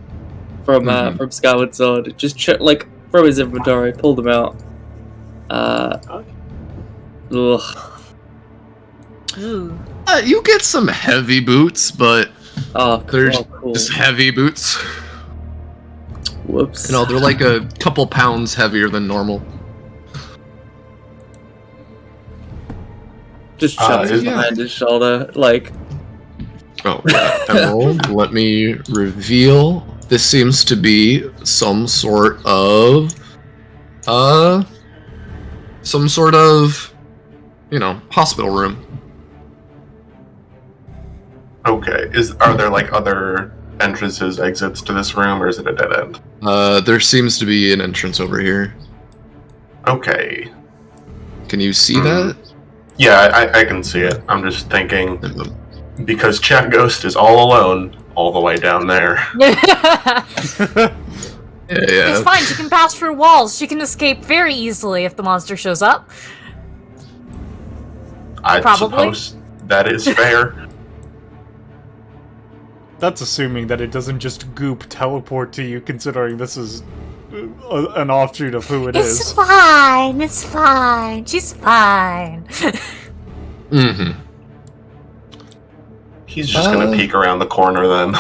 from Skyward Sword. Just like from his inventory, pulled them out. Ugh. Ooh. You get some heavy boots, but Oh, they're cool. just heavy boots. Whoops. You know, they're like a couple pounds heavier than normal. Just chucks is- behind his shoulder, like. Oh, Emerald, let me reveal. This seems to be some sort of, you know, hospital room. Okay, are there like other entrances, exits to this room, or is it a dead end? There seems to be an entrance over here. Okay. Can you see that? Yeah, I can see it. I'm just thinking, because Chat Ghost is all alone all the way down there. Yeah. It's fine, she can pass through walls. She can escape very easily if the monster shows up. I Probably. suppose that is fair. That's assuming that it doesn't just goop teleport to you, considering this is an offshoot of who it It's is. fine, it's fine. She's fine. He's just gonna peek around the corner then.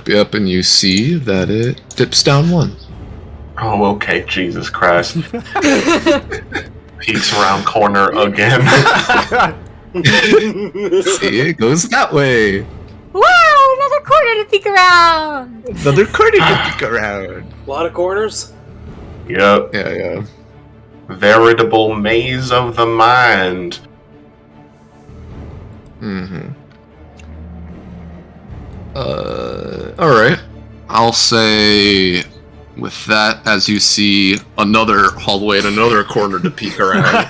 Yep, and you see that it dips down one. Oh, okay, Jesus Christ. Peeks around corner again. See, it goes that way. Wow, another corner to peek around. Another corner to peek around. A lot of corners. Yep. Yeah. Veritable maze of the mind. Alright. I'll say with that, as you see another hallway and another corner to peek around.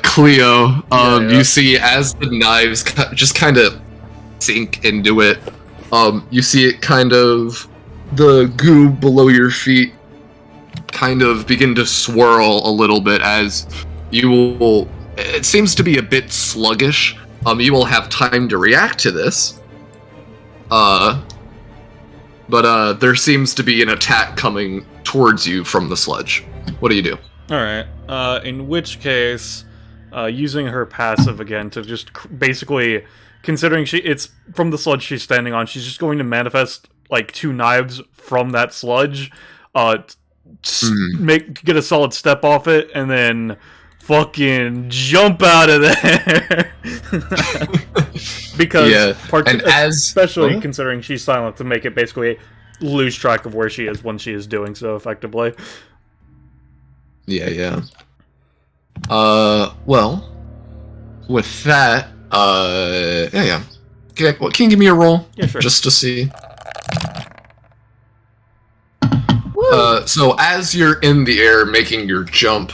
Cleo, you see as the knives just kind of sink into it, you see it kind of, the goo below your feet kind of begin to swirl a little bit as you will, it seems to be a bit sluggish. You will have time to react to this. But there seems to be an attack coming towards you from the sludge. What do you do? Alright, in which case, using her passive again to just basically, considering it's from the sludge she's standing on, she's just going to manifest, like, 2 knives from that sludge, get a solid step off it, and then fucking jump out of there! Because Yeah, and especially Huh? considering she's silent, to make it basically lose track of where she is when she is doing so effectively. Yeah. Well, with that, yeah. Okay, well, can you give me a roll? Yeah, sure. Just to see. So as you're in the air making your jump,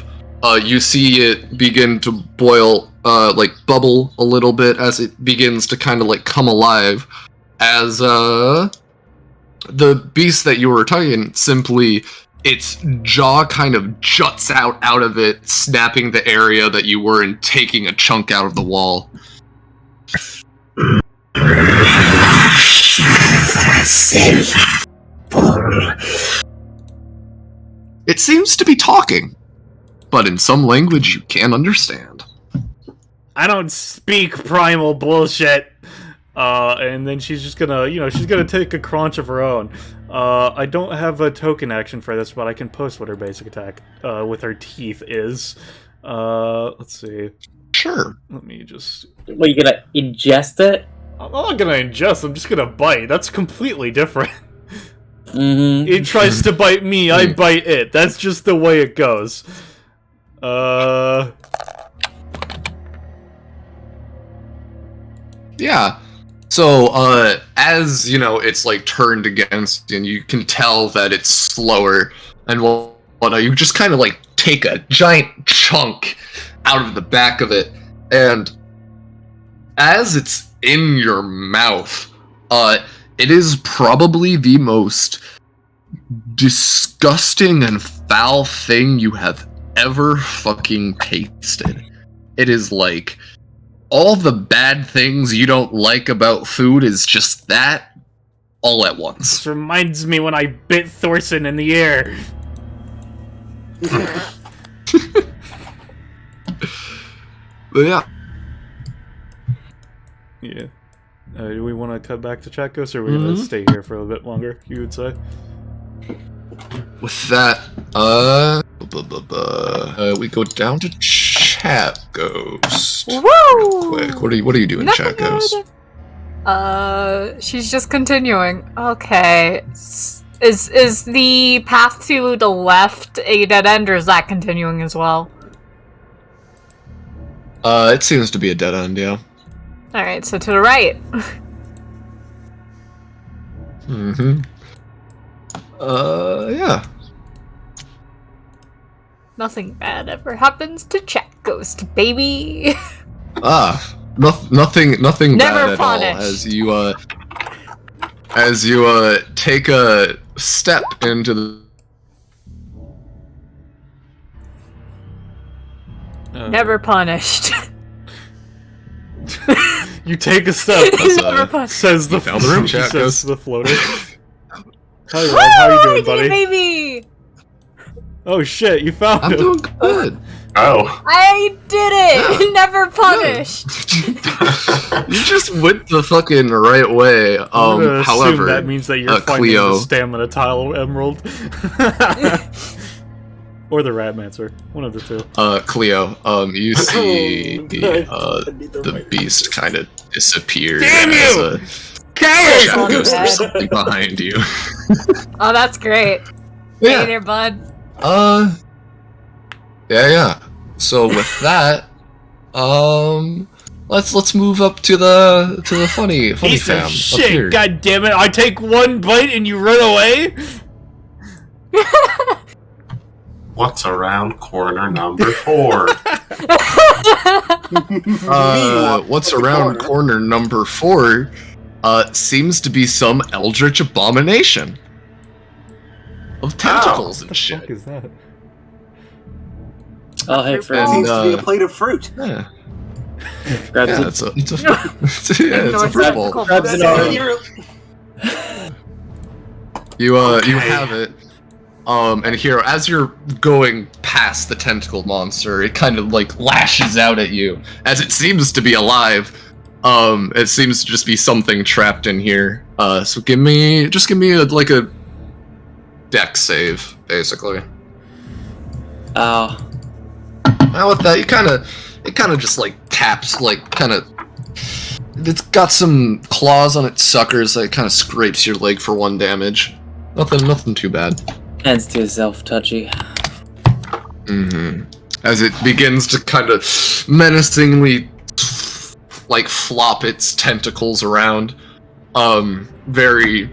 you see it begin to boil, like bubble a little bit as it begins to kind of like come alive. As the beast that you were talking, simply its jaw kind of juts out of it, snapping the area that you were in, taking a chunk out of the wall. It seems to be talking, but in some language you can't understand. I don't speak primal bullshit. And then she's just gonna, she's gonna take a crunch of her own. I don't have a token action for this, but I can post what her basic attack with her teeth is. Let's see. Sure. Let me just... Well, you gonna ingest it? I'm not gonna ingest, I'm just gonna bite. That's completely different. Mm-hmm. It tries to bite me, I bite it. That's just the way it goes. Yeah. So, as, it's, like, turned against, and you can tell that it's slower, and you just kind of, like, take a giant chunk out of the back of it, and as it's in your mouth, it is probably the most disgusting and foul thing you have ever fucking tasted. It is like... all the bad things you don't like about food is just that all at once. This reminds me when I bit Thorson in the ear. But yeah. Yeah. Do we want to cut back to chat ghost, or are we gonna stay here for a bit longer, you would say? With that, we go down to chat ghost. Woo! Real quick. What are you doing, chat ghost? She's just continuing. Okay. Is the path to the left a dead end, or is that continuing as well? It seems to be a dead end, yeah. Alright, so to the right. Mm-hmm. Yeah. Nothing bad ever happens to chat ghost, baby. Nothing Never bad at all. punished. As you take a step into the Never punished. You take a step, Never punished. says the found the room, chat says ghost. the floater. Hi Rob, how you doing, buddy? Baby! Oh shit, you found I'm him. doing good. Oh. I did it! Never punished! You just went the fucking right way. I'm gonna However, assume that means that you're finding Cleo. the stamina tile emerald. Or the Ratmancer. One of the two. Cleo, you see Oh, the beast kind of disappear. Damn you! As Coward! Shadow Ghost Dead. or something behind you. Oh, that's great. Hey Yeah. there, bud. Yeah. So with that, let's move up to the funny Piece fam of up shit, here. god damn it! I take one bite and you run away? What's around corner number 4? What's around corner number 4? Seems to be some eldritch abomination of tentacles and What the shit. fuck is that? Oh, hey, And, friend. Seems to be a plate of fruit. Yeah, Grabs yeah, it. it's a fruit bowl. Grabs it That's on. You Okay. you have it. And here, as you're going past the tentacle monster, it kind of like lashes out at you, as it seems to be alive. It seems to just be something trapped in here. So give me a dex save, basically. Oh. Now with that, it kind of just like taps, like kind of it's got some claws on its suckers that kind of scrapes your leg for 1 damage. Nothing too bad. Hands to yourself, Touchy. As it begins to kind of menacingly, like, flop its tentacles around. Very,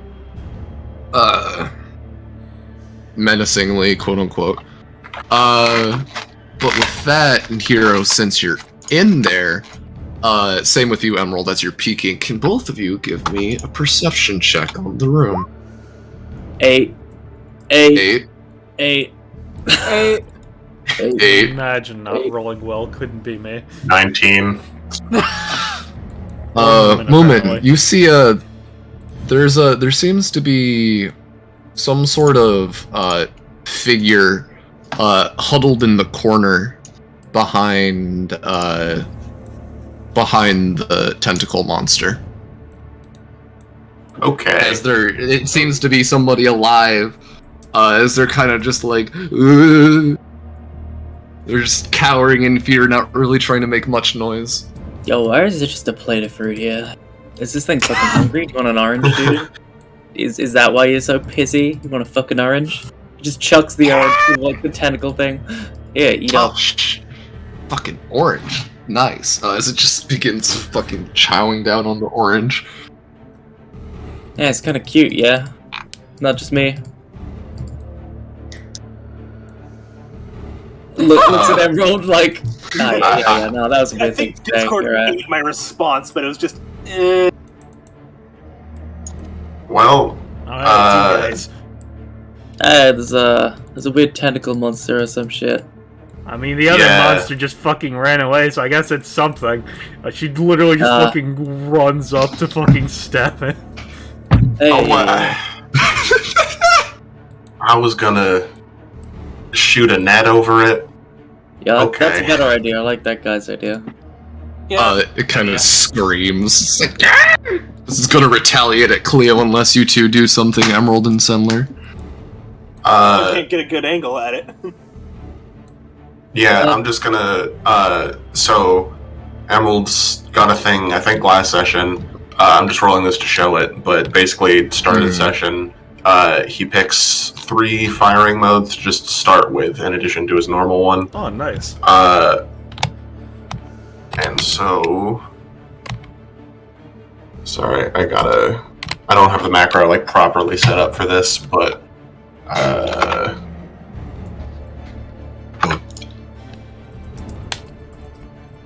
menacingly, quote unquote. But with that, Hero, since you're in there, same with you, Emerald, as you're peeking, can both of you give me a perception check on the room? 8. 8. 8. 8. 8. Imagine not rolling well, couldn't be me. 19. Moomin, you see there seems to be some sort of figure huddled in the corner behind the tentacle monster. Okay. It seems to be somebody alive. As they're kind of just like, they're just cowering in fear, not really trying to make much noise. Yo, why is there just a plate of fruit here? Is this thing fucking hungry? Do you want an orange, dude? Is that why you're so pissy? You want a fucking orange? He just chucks the orange to, like, the tentacle thing. Here, eat up. Fucking orange. Nice. As it just begins fucking chowing down on the orange. Yeah, it's kind of cute, yeah? Not just me. Looks at Emerald like, yeah, no, that was a I weird thing think to say. Discord You're right. hated my response, but it was just. Well, Alright, There's a weird tentacle monster or some shit. I mean, the other Yeah. monster just fucking ran away, so I guess it's something. She literally just fucking runs up to fucking step it. Hey, I was gonna shoot a net over it. yeah, okay. that's a better idea. I like that guy's idea. It kind of screams. It's like, "Ah!" This is gonna retaliate at Cleo unless you two do something, Emerald and Sendler. I can't get a good angle at it. Yeah, I'm just gonna, so, Emerald's got a thing, I think last session, I'm just rolling this to show it, but basically, start of the session, he picks 3 firing modes to just start with, in addition to his normal one. Oh, nice. And so... Sorry, I don't have the macro, like, properly set up for this, but,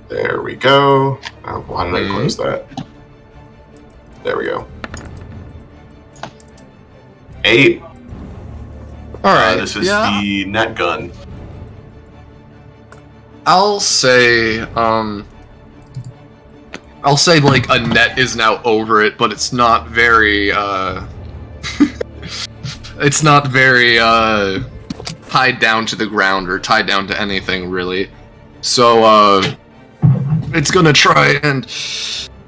there we go. Oh, why did I close that? There we go. 8. Alright, This is the net gun. I'll say like a net is now over it, but it's not very it's not very tied down to the ground or tied down to anything really. So it's gonna try and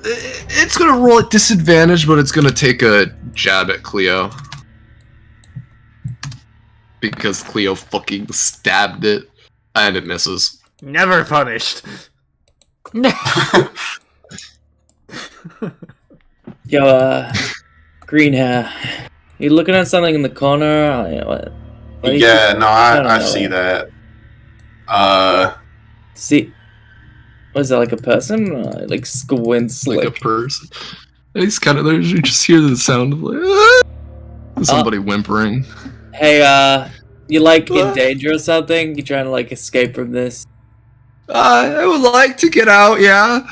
it's gonna roll at disadvantage, but it's gonna take a jab at Cleo. Because Cleo fucking stabbed it and it misses. Never punished. Yo, green hair. You looking at something in the corner? What Yeah, no, I I don't see know. that. See, what is that, like a person? Like squints, Like a person. And he's kind of there. You just hear the sound of like somebody whimpering. Hey, you like in danger or something? You trying to like escape from this? I would like to get out. Yeah.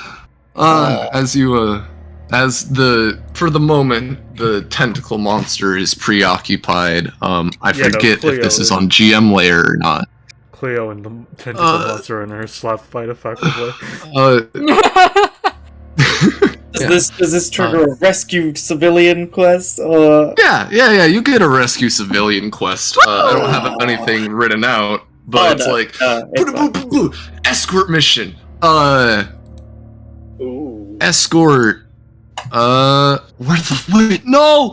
For the moment, the tentacle monster is preoccupied. I forget if this is on GM layer or not. Cleo and the tentacle monster in her slap fight effectively. Does this trigger a rescue civilian quest? Or Yeah. You get a rescue civilian quest. I don't have anything written out, but escort mission. Ooh. Escort. Wait, no!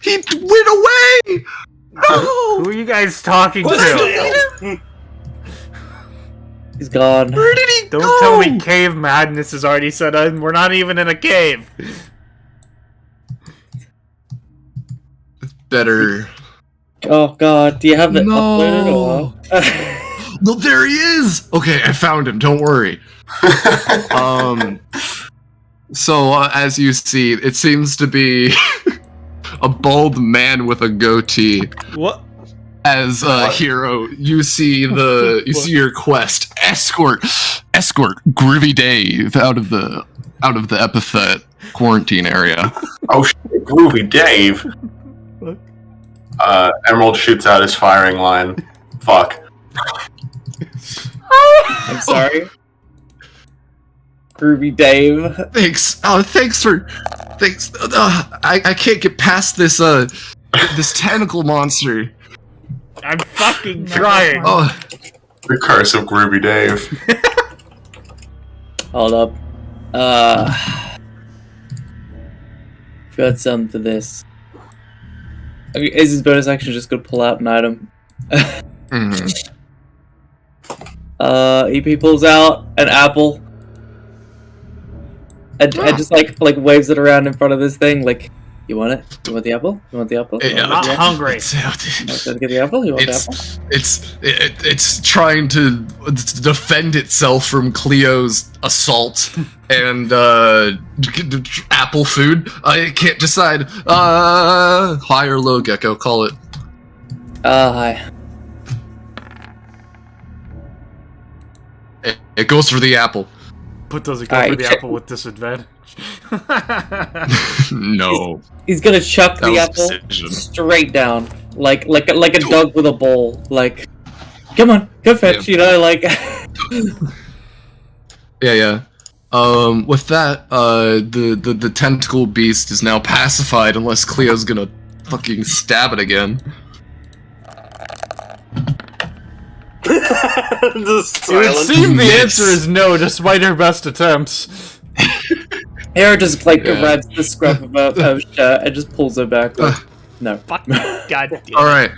He went away! No! Who are you guys talking to? He's gone. Where did he go? Don't tell me cave madness is already set in. We're not even in a cave. Better. Oh god, do you have it No. uploaded or what? No, there he is. Okay, I found him. Don't worry. So as you see, it seems to be a bald man with a goatee. What? As a hero, you see your quest. Escort Groovy Dave out of the Epithet quarantine area. Oh shit, Groovy Dave. Emerald shoots out his firing line. Fuck. I'm sorry. Groovy Dave. Thanks. Oh, thanks. I can't get past this this tentacle monster. I'm fucking trying. Oh, The curse of Groovy Dave. Hold up. Got some for this. Okay, is his bonus action just gonna pull out an item? He pulls out an apple and just like waves it around in front of this thing. Like, you want it? You want the apple? You want the apple? Yeah, I'm not hungry. Want to get the apple? You want the apple? It's trying to defend itself from Cleo's assault and apple food. I can't decide. High or low, Gecko? Call it. Hi. It goes for the apple. But does it go Alright, for the check- apple with disadvantage? No. He's gonna chuck That the was a apple decision. straight down, like a dog with a bowl. Like, come on, go fetch. Yeah. You know, like. Yeah. With that, the tentacle beast is now pacified unless Cleo's gonna fucking stab it again. The It would silence. seem the Miss. answer is no, despite her best attempts. Hera just like Yeah. grabs the scruff of her shirt and just pulls her back. Like, no. Fuck. God damn. Alright.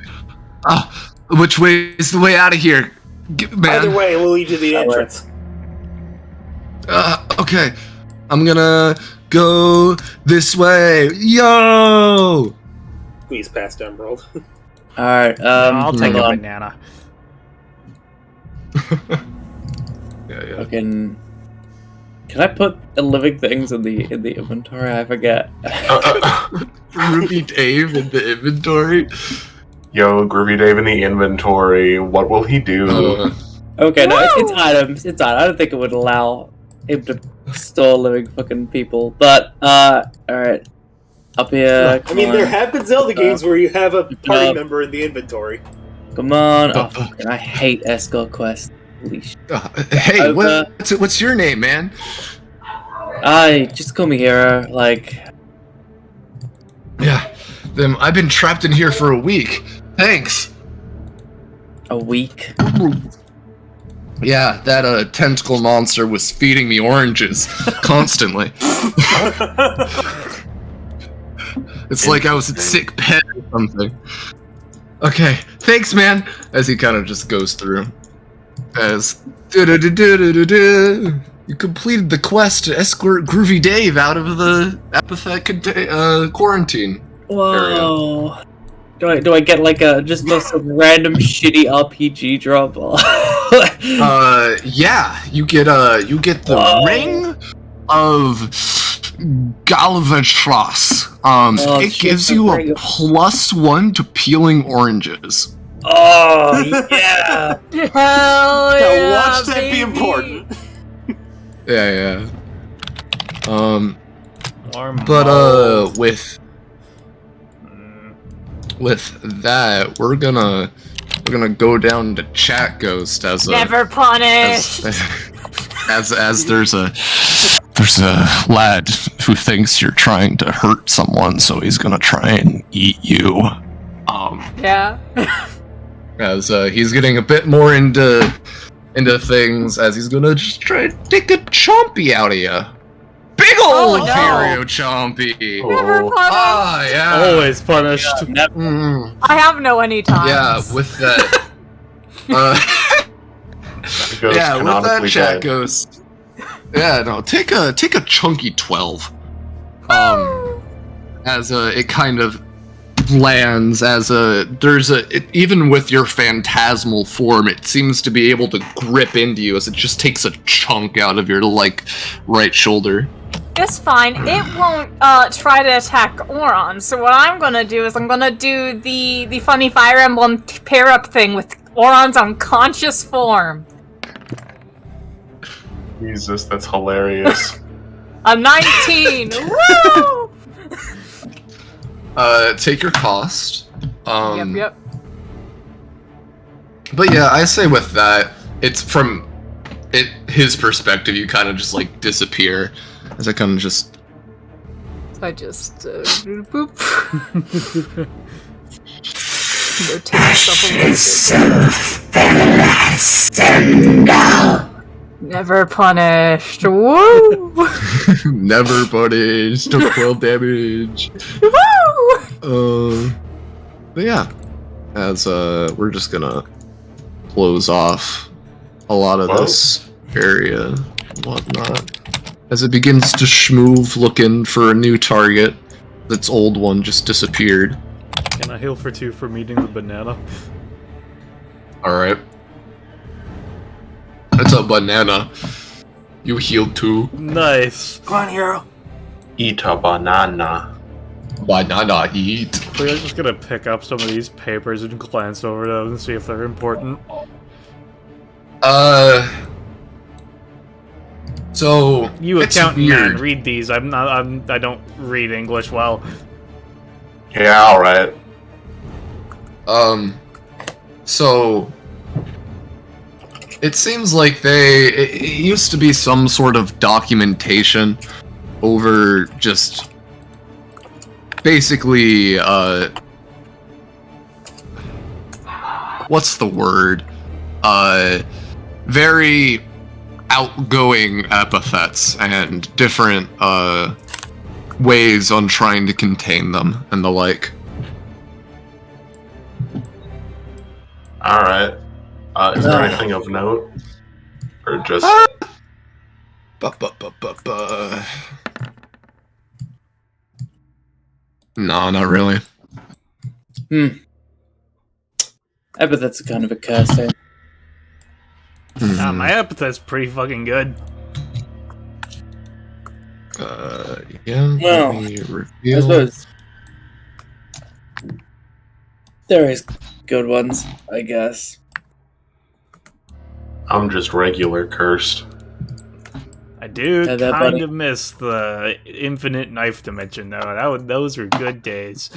Which way is the way out of here? Man. Either way, we'll lead to the That entrance. Okay. I'm gonna go this way. Yo! Squeeze past Emerald. All right. I'll take a hold on. banana. Yeah. Fucking. Can I put the living things in the inventory? I forget. Ruby Dave in the inventory. Yo, Groovy Dave in the inventory. What will he do? Okay, no, it's items. It's items. I don't think it would allow him to store living fucking people. But all right, up here. I mean, there have been Zelda games where you have a party Uh, member in the inventory. Come on. Oh, fucking, I hate escort quests. Holy shit. Hey, Over. what's your name, man? Just call me Hero. Like, Yeah. Then I've been trapped in here for a week. Thanks. a week. Yeah, that tentacle monster was feeding me oranges constantly. It's like I was a sick pet or something. Okay, thanks, man. As he kind of just goes through. As you completed the quest to escort Groovy Dave out of the Epithet quarantine. Whoa. Do I get like just some random shitty RPG drop? Yeah, you get the Whoa. ring of Galvatros. It shit, gives the you ring a of- +1 to peeling oranges. Oh yeah. Hell Now yeah, watch that be baby. important. Yeah. Or But mold. with that, we're gonna go down to Chat Ghost as a Never punished. as there's a lad who thinks you're trying to hurt someone, so he's gonna try and eat you. Yeah. As he's getting a bit more into things, as he's gonna just try to take a chompy out of you. Big Oh, old no. Imperio chompy. Never Oh. punished. Ah, yeah. Always punished. Mm, I have no any time. yeah, with that. ghost Yeah, with that canonically chat dead. ghost. Yeah, no, take a chunky 12. As it kind of lands even with your phantasmal form, it seems to be able to grip into you as it just takes a chunk out of your right shoulder. It's fine. It won't try to attack Oron. So what I'm gonna do is I'm gonna do the funny Fire Emblem pair up thing with Oron's unconscious form. Jesus, that's hilarious. A 19. Woo! Take your cost. Yep. But yeah, I say with that, it's from his perspective, you kind of just like disappear as I kind of just. I just boop. Rotate myself a Never punished. Woo! Never punished. Took 12 damage. Woo! But yeah, as we're just gonna close off a lot of this area and whatnot. As it begins to schmoove looking for a new target, its old one just disappeared. Can I heal for 2 for meeting the banana? Alright. That's a banana. You healed too. Nice. Come on, hero. Eat a banana. Banana eat. We're just gonna pick up some of these papers and glance over them and see if they're important. So You it's accountant weird. man, read these. I don't read English well. Yeah, alright. So it seems like it used to be some sort of documentation over just basically what's the word? Very outgoing epithets and different ways on trying to contain them and the like. Alright. Is there anything of note? Or just... No, not really. Epithet's kind of a curse, eh? My epithet's pretty fucking good. Yeah. Well, let me I reveal. suppose there is good ones, I guess. I'm just regular cursed. I do Yeah, that kind buddy. of miss the infinite knife dimension, though. Those were good days.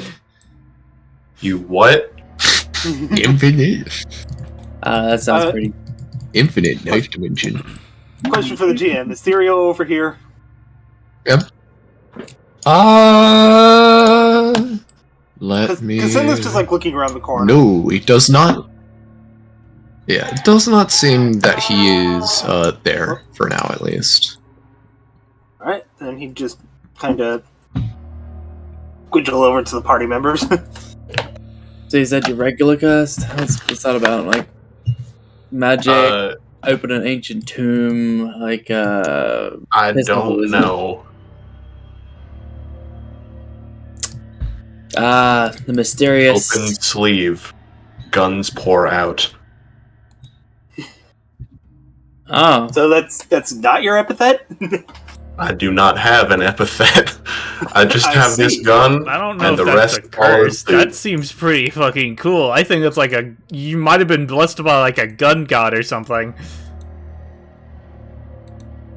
You what? Infinite. That sounds pretty. Infinite knife dimension. Question for the GM. Is Therio over here? Yep. Let me. Cassandra's just like looking around the corner. No, it does not. Yeah, it does not seem that he is there for now, at least. Alright, then he just kind of squidgle over to the party members. So you said you're regular cursed? What's that about? Like magic, open an ancient tomb, like I don't know. The mysterious. Open sleeve. Guns pour out. Oh, So that's not your epithet? I do not have an epithet. I just I have this see. gun, I don't know and if the that's rest a curse. all That seems pretty fucking cool. I think that's like you might have been blessed by like a gun god or something.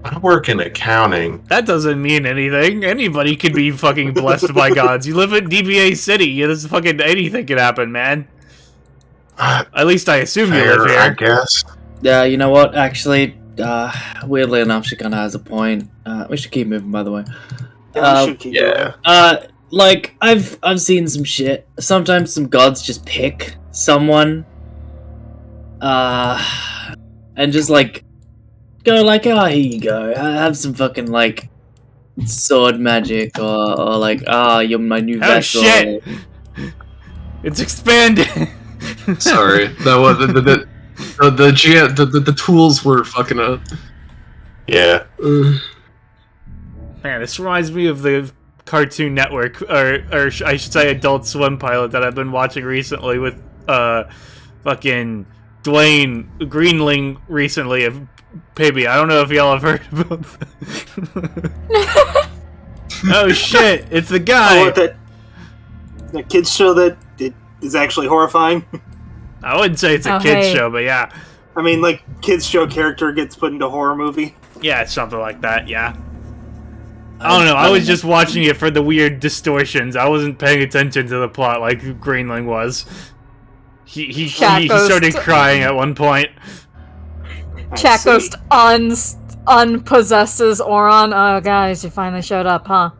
I work in accounting. That doesn't mean anything. Anybody could be fucking blessed by gods. You live in DBA City. There's fucking anything can happen, man. At least I assume you live Fair, I here. guess. yeah. You know what? Actually, weirdly enough, she kind of has a point. We should keep moving, by the way. Yeah, we should keep going. Like I've seen some shit. Sometimes some gods just pick someone, and just like go like, oh, here you go. Have some fucking like sword magic or like, you're my new Oh, vessel. shit! It's expanding! Sorry, that was the tools were fucking up. Yeah. Man, this reminds me of the Cartoon Network, or I should say Adult Swim pilot that I've been watching recently with fucking Dwayne Greenling recently of Pibby. I don't know if y'all have heard about that. Oh shit, it's the guy! Oh, that kids show that it is actually horrifying. I wouldn't say it's a kid's show, but yeah. I mean, like, kids show character gets put into horror movie. Yeah, it's something like that, yeah. I don't know, I was just watching it for the weird distortions. I wasn't paying attention to the plot like Greenling was. He started crying at one point. Chakos unpossesses Oron. Oh, guys, you finally showed up, huh?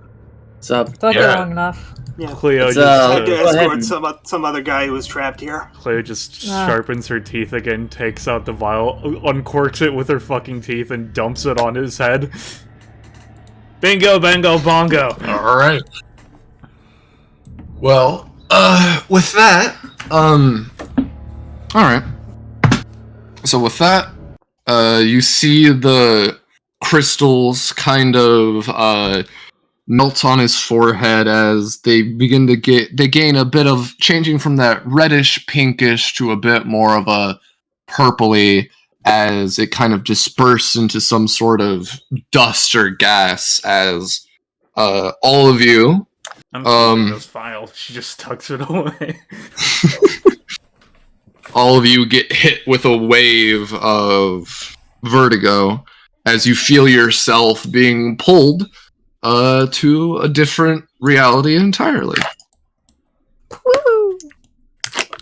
What's up? Took you long enough. Yeah. Cleo I had to escort some other guy who was trapped here. Cleo just sharpens her teeth again, takes out the vial, uncorks it with her fucking teeth, and dumps it on his head. Bingo, bango, bongo. Alright. Well, with that, alright. So with that, you see the crystals kind of, melt on his forehead as they begin to gain a bit of, changing from that reddish pinkish to a bit more of a purpley, as it kind of disperses into some sort of dust or gas as all of you I'm keeping those files. She just tucks it away. all of you get hit with a wave of vertigo as you feel yourself being pulled to a different reality entirely. Woo!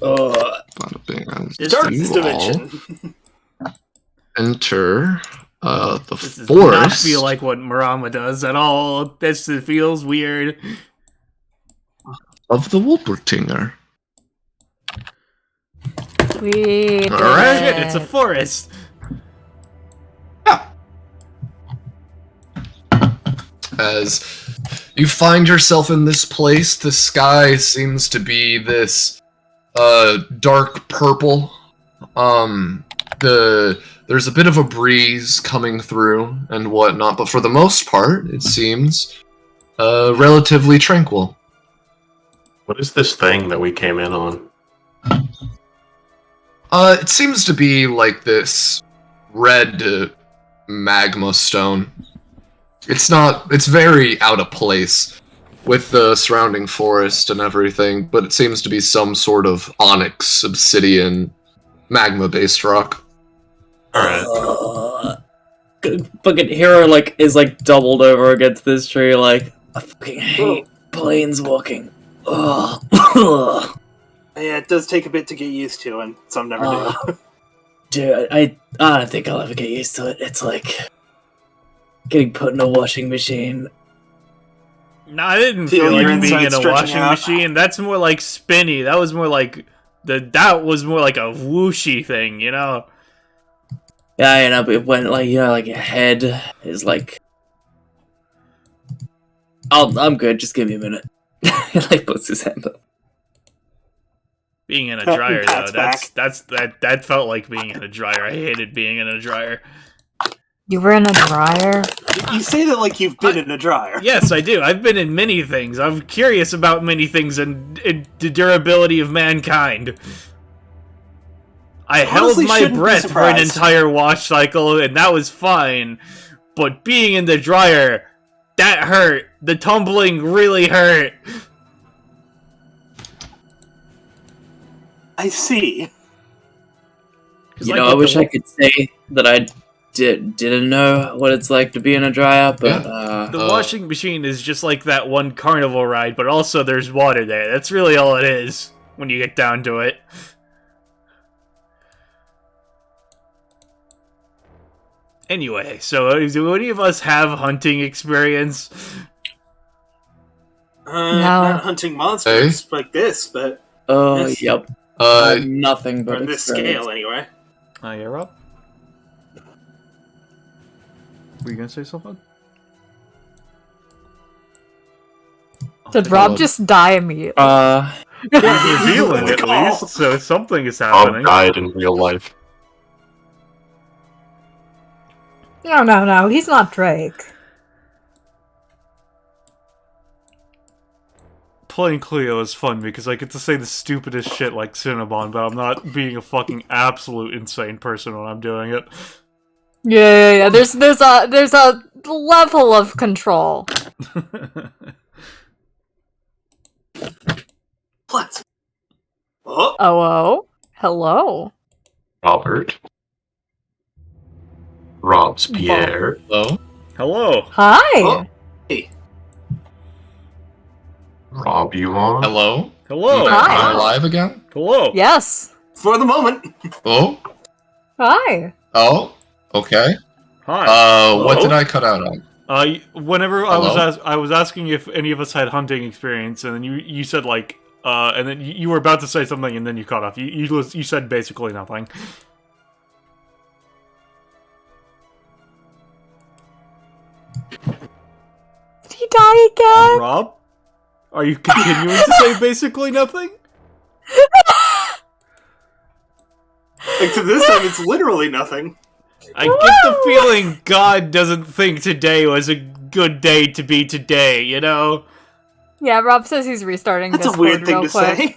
Dark dimension. Enter the This does forest. not feel like what Marama does at all. This feels weird. Of the Wolpertinger. We did Alright. Shit, it's a forest. Yeah. As you find yourself in this place, the sky seems to be this dark purple. There's a bit of a breeze coming through and whatnot, but for the most part, it seems relatively tranquil. What is this thing that we came in on? It seems to be like this red magma stone. It's very out of place with the surrounding forest and everything, but it seems to be some sort of onyx, obsidian, magma-based rock. Alright. Fucking hero is doubled over against this tree. I fucking hate planeswalking. Ugh. Yeah, it does take a bit to get used to, and some never do. Dude, I don't think I'll ever get used to it. It's like getting put in a washing machine. No, I didn't Feel feel your like being in insides a stretching washing out. machine. That's more like spinny. That was more like that was more like a whooshy thing, you know? Yeah, but when your head is I'm good. Just give me a minute. Puts his hand up. Being in a dryer though, Pat's that felt like being in a dryer. I hated being in a dryer. You were in a dryer? You say that like you've been in a dryer. Yes, I do. I've been in many things. I'm curious about many things and the durability of mankind. I Honestly, held my shouldn't be breath for an surprised. entire wash cycle, and that was fine. But being in the dryer, that hurt. The tumbling really hurt. I see. I wish I could say that I didn't know what it's like to be in a dryer, but The washing machine is just like that one carnival ride, but also there's water there. That's really all it is when you get down to it. Anyway, so do any of us have hunting experience? Not hunting monsters like this, but yes. Yep. Nothing but on this experience. scale anyway. You're up. Were you gonna say something? Did Rob just die immediately? You're feeling at least, so something is Bob happening. died in real life. No, he's not Drake. Playing Cleo is fun because I get to say the stupidest shit like Cinnabon, but I'm not being a fucking absolute insane person when I'm doing it. Yeah. There's a level of control. What? Oh, Oh, hello. Robert. Robespierre. Hello? Hello. Hi. oh. Hey. Rob you on? Hello? Hello. Am Hi. I alive again? Hello. Yes. For the moment. Oh? Hi. Oh? Okay. Hi. What did I cut out on? Whenever Hello? I was asking if any of us had hunting experience, and then you said like, and then you were about to say something, and then you cut off. You said basically nothing. Did he die again? Rob, are you continuing to say basically nothing? Except this time it's literally nothing. I get the feeling God doesn't think today was a good day to be today, you know? Yeah, Rob says he's restarting That's a Discord weird thing real to quick. say.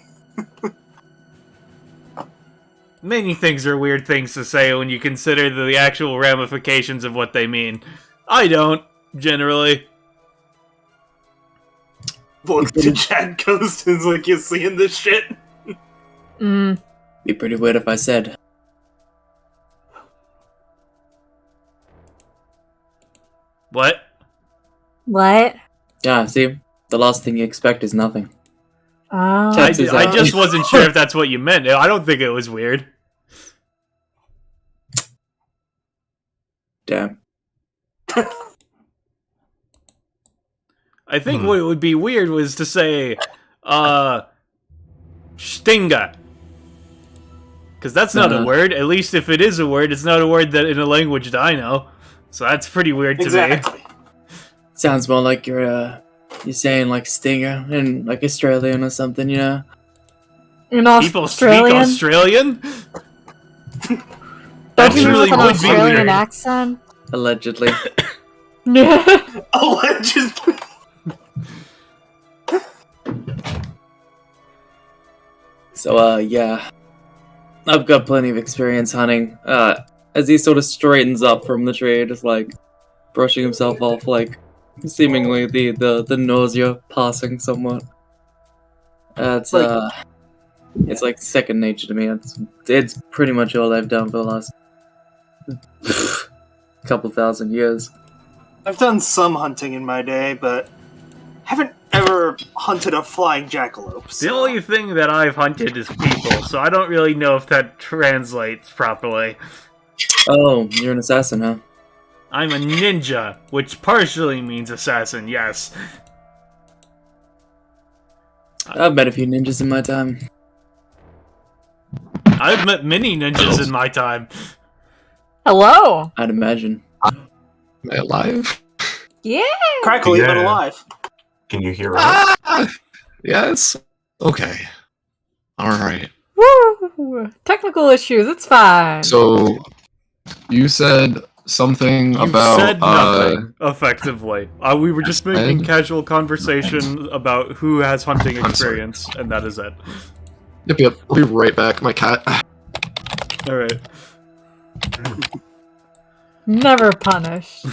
Many things are weird things to say when you consider the actual ramifications of what they mean. I don't, generally. Look to chat Ghost and is like, you seeing this shit? Be pretty weird if I said. What? What? Yeah, see? The last thing you expect is nothing. Oh. Chances I are- just wasn't sure if that's what you meant. I don't think it was weird. Damn. I think what would be weird was to say, Stinga. Because that's not a word. At least if it is a word, it's not a word that in a language that I know. So that's pretty weird to me. Exactly. Sounds more like you're saying like stinger in like Australian or something, you know? In People Australian? speak Australian? Don't you really with an would be Australian weird. accent? Allegedly. Allegedly. So, yeah. I've got plenty of experience hunting. As he sort of straightens up from the tree, just like brushing himself off, like seemingly the nausea passing somewhat. It's like second nature to me. It's pretty much all I've done for the last couple thousand years. I've done some hunting in my day, but haven't ever hunted a flying jackalope. The So. only thing that I've hunted is people, so I don't really know if that translates properly. Oh, you're an assassin, huh? I'm a ninja, which partially means assassin, yes. I've met a few ninjas in my time. I've met many ninjas in my time. Hello. I'd imagine. Am I alive? Yeah. Crackly but Yeah. alive. Can you hear us? Yes. Okay. Alright. Woo. Technical issues. It's fine. So, you said something You about, said nothing, effectively. We were just making and- casual conversation about who has hunting I'm sorry. experience, and that is it. Yep, I'll be right back, my cat. Alright. Never punished.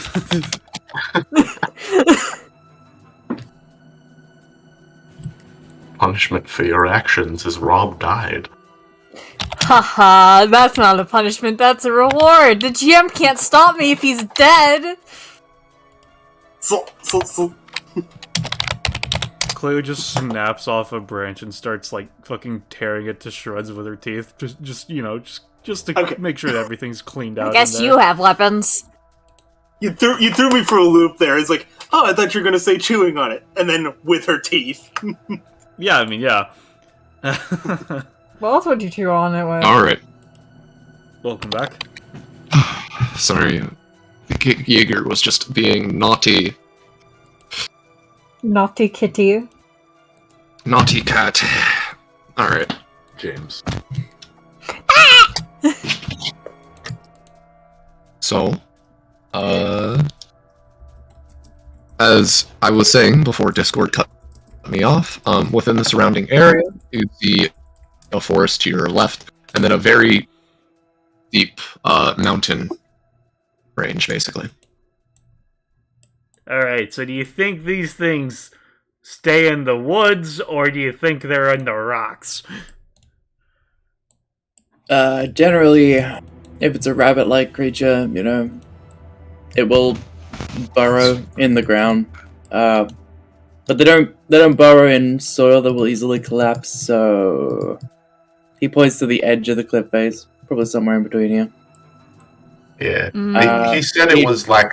Punishment for your actions is Rob died. Haha, that's not a punishment, that's a reward. The GM can't stop me if he's dead. So. Cleo just snaps off a branch and starts, like, fucking tearing it to shreds with her teeth. Just to Okay. make sure that everything's cleaned out. I guess in there. you have weapons. You threw me for a loop there. It's like, oh, I thought you were gonna say chewing on it, and then with her teeth. Yeah, I mean, yeah. What else would you chew on it with? Alright. Welcome back. Sorry. Jaeger was just being naughty. Naughty kitty. Naughty cat. Alright. James. So, As I was saying before Discord cut me off, within the surrounding area, you see a forest to your left, and then a very deep mountain range, basically. Alright, so do you think these things stay in the woods, or do you think they're in the rocks? Generally, if it's a rabbit-like creature, you know, it will burrow in the ground. But they don't burrow in soil that will easily collapse, so he points to the edge of the cliff face, probably somewhere in between here. Yeah. He said it was like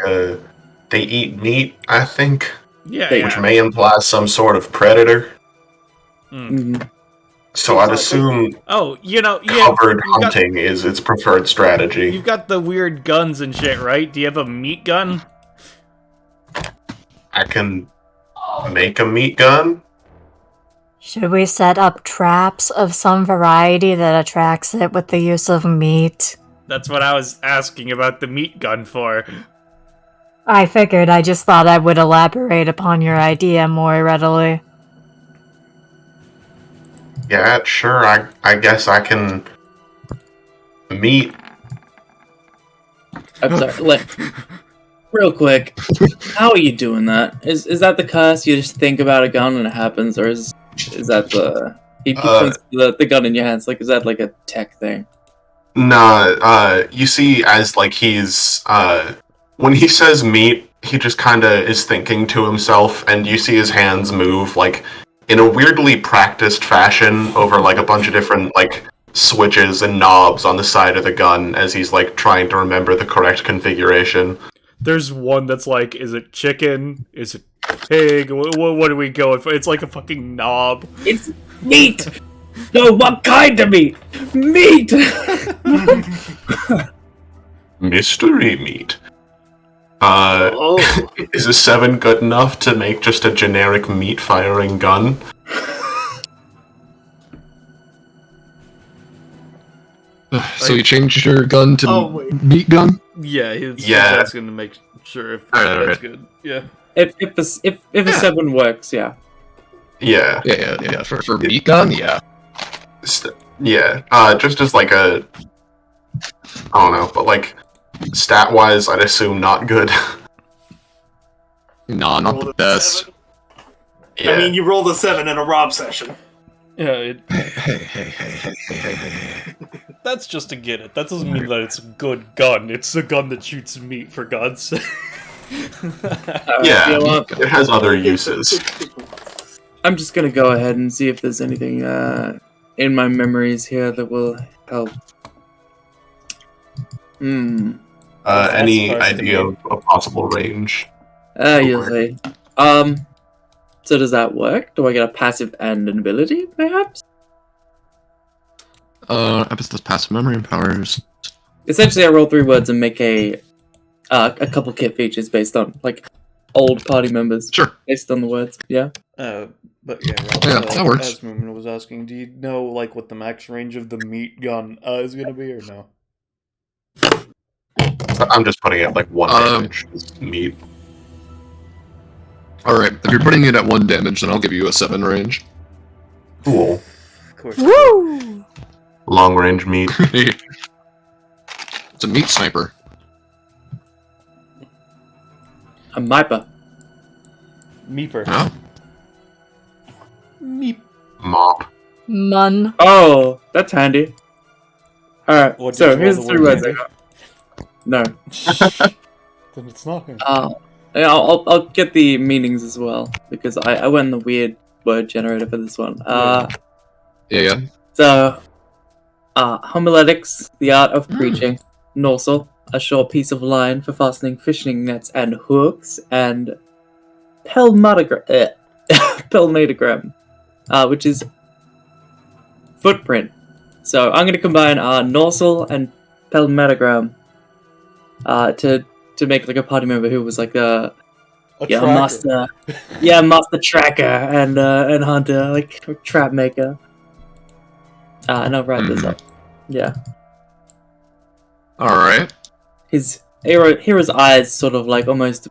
they eat meat, I think. Yeah, Which may imply some sort of predator. Mhm. So I'd assume Oh, covered hunting is its preferred strategy. You've got the weird guns and shit, right? Do you have a meat gun? I can make a meat gun. Should we set up traps of some variety that attracts it with the use of meat? That's what I was asking about the meat gun for. I figured, I just thought I would elaborate upon your idea more readily. Yeah, sure. I guess I can meat. I'm sorry, real quick, how are you doing that? Is that the curse? You just think about a gun and it happens, or is that the he puts the gun in your hands? Like, is that like a tech thing? Nah, you see, as like he's when he says meat, he just kind of is thinking to himself, and you see his hands move like in a weirdly practiced fashion over like a bunch of different like switches and knobs on the side of the gun as he's like trying to remember the correct configuration. There's one that's like, is it chicken? Is it pig? What are we going for? It's like a fucking knob. It's meat! No, what kind of meat? Meat! Mystery meat. Oh. Is a 7 good enough to make just a generic meat-firing gun? So you changed your gun to Oh, wait. meat gun? Yeah, he's Yeah. asking to make sure if Alright. that's good. Yeah. If a 7 works, yeah. Yeah. Yeah. For meat gun, yeah. Yeah. Just as like a... I don't know, but like, stat-wise, I'd assume not good. Nah, not the best. Yeah. I mean, you rolled a 7 in a Rob session. Yeah, Hey. that's just to get it. That doesn't mean that it's a good gun. It's a gun that shoots meat, for God's sake. Yeah, You know what? it has other uses. I'm just gonna go ahead and see if there's anything in my memories here that will help. Any idea of a possible range? Usually. So does that work? Do I get a passive and an ability, perhaps? Epithet's passive memory and powers. Essentially, I roll 3 words and make a couple kit features based on like old party members. Sure. Based on the words. Yeah. But yeah, Rob, Yeah, that works. As Moomin was asking, do you know like what the max range of the meat gun is gonna be, or no? I'm just putting it like 1 damage. Meat. Alright, if you're putting it at 1 damage, then I'll give you a 7 range. Cool. Of course. Woo! Long range meat. It's a meat sniper. A Miper. Meeper. Yeah. Meep. Mop. Mun. Oh, that's handy. Alright, What, so just roll here's the the 3 word words I handy? got. No. Then it's not him. Yeah, I'll get the meanings as well, because I went in the weird word generator for this one. Yeah. So, homiletics, the art of preaching. Norsal, a short piece of line for fastening fishing nets and hooks. And pelmatogram, which is footprint. So I'm going to combine Norsal and pelmatogram to make like a party member who was like a tracker. master, master tracker and hunter, like a trap maker. And I'll write this up. Yeah, Alright. his Hero's eyes sort of like almost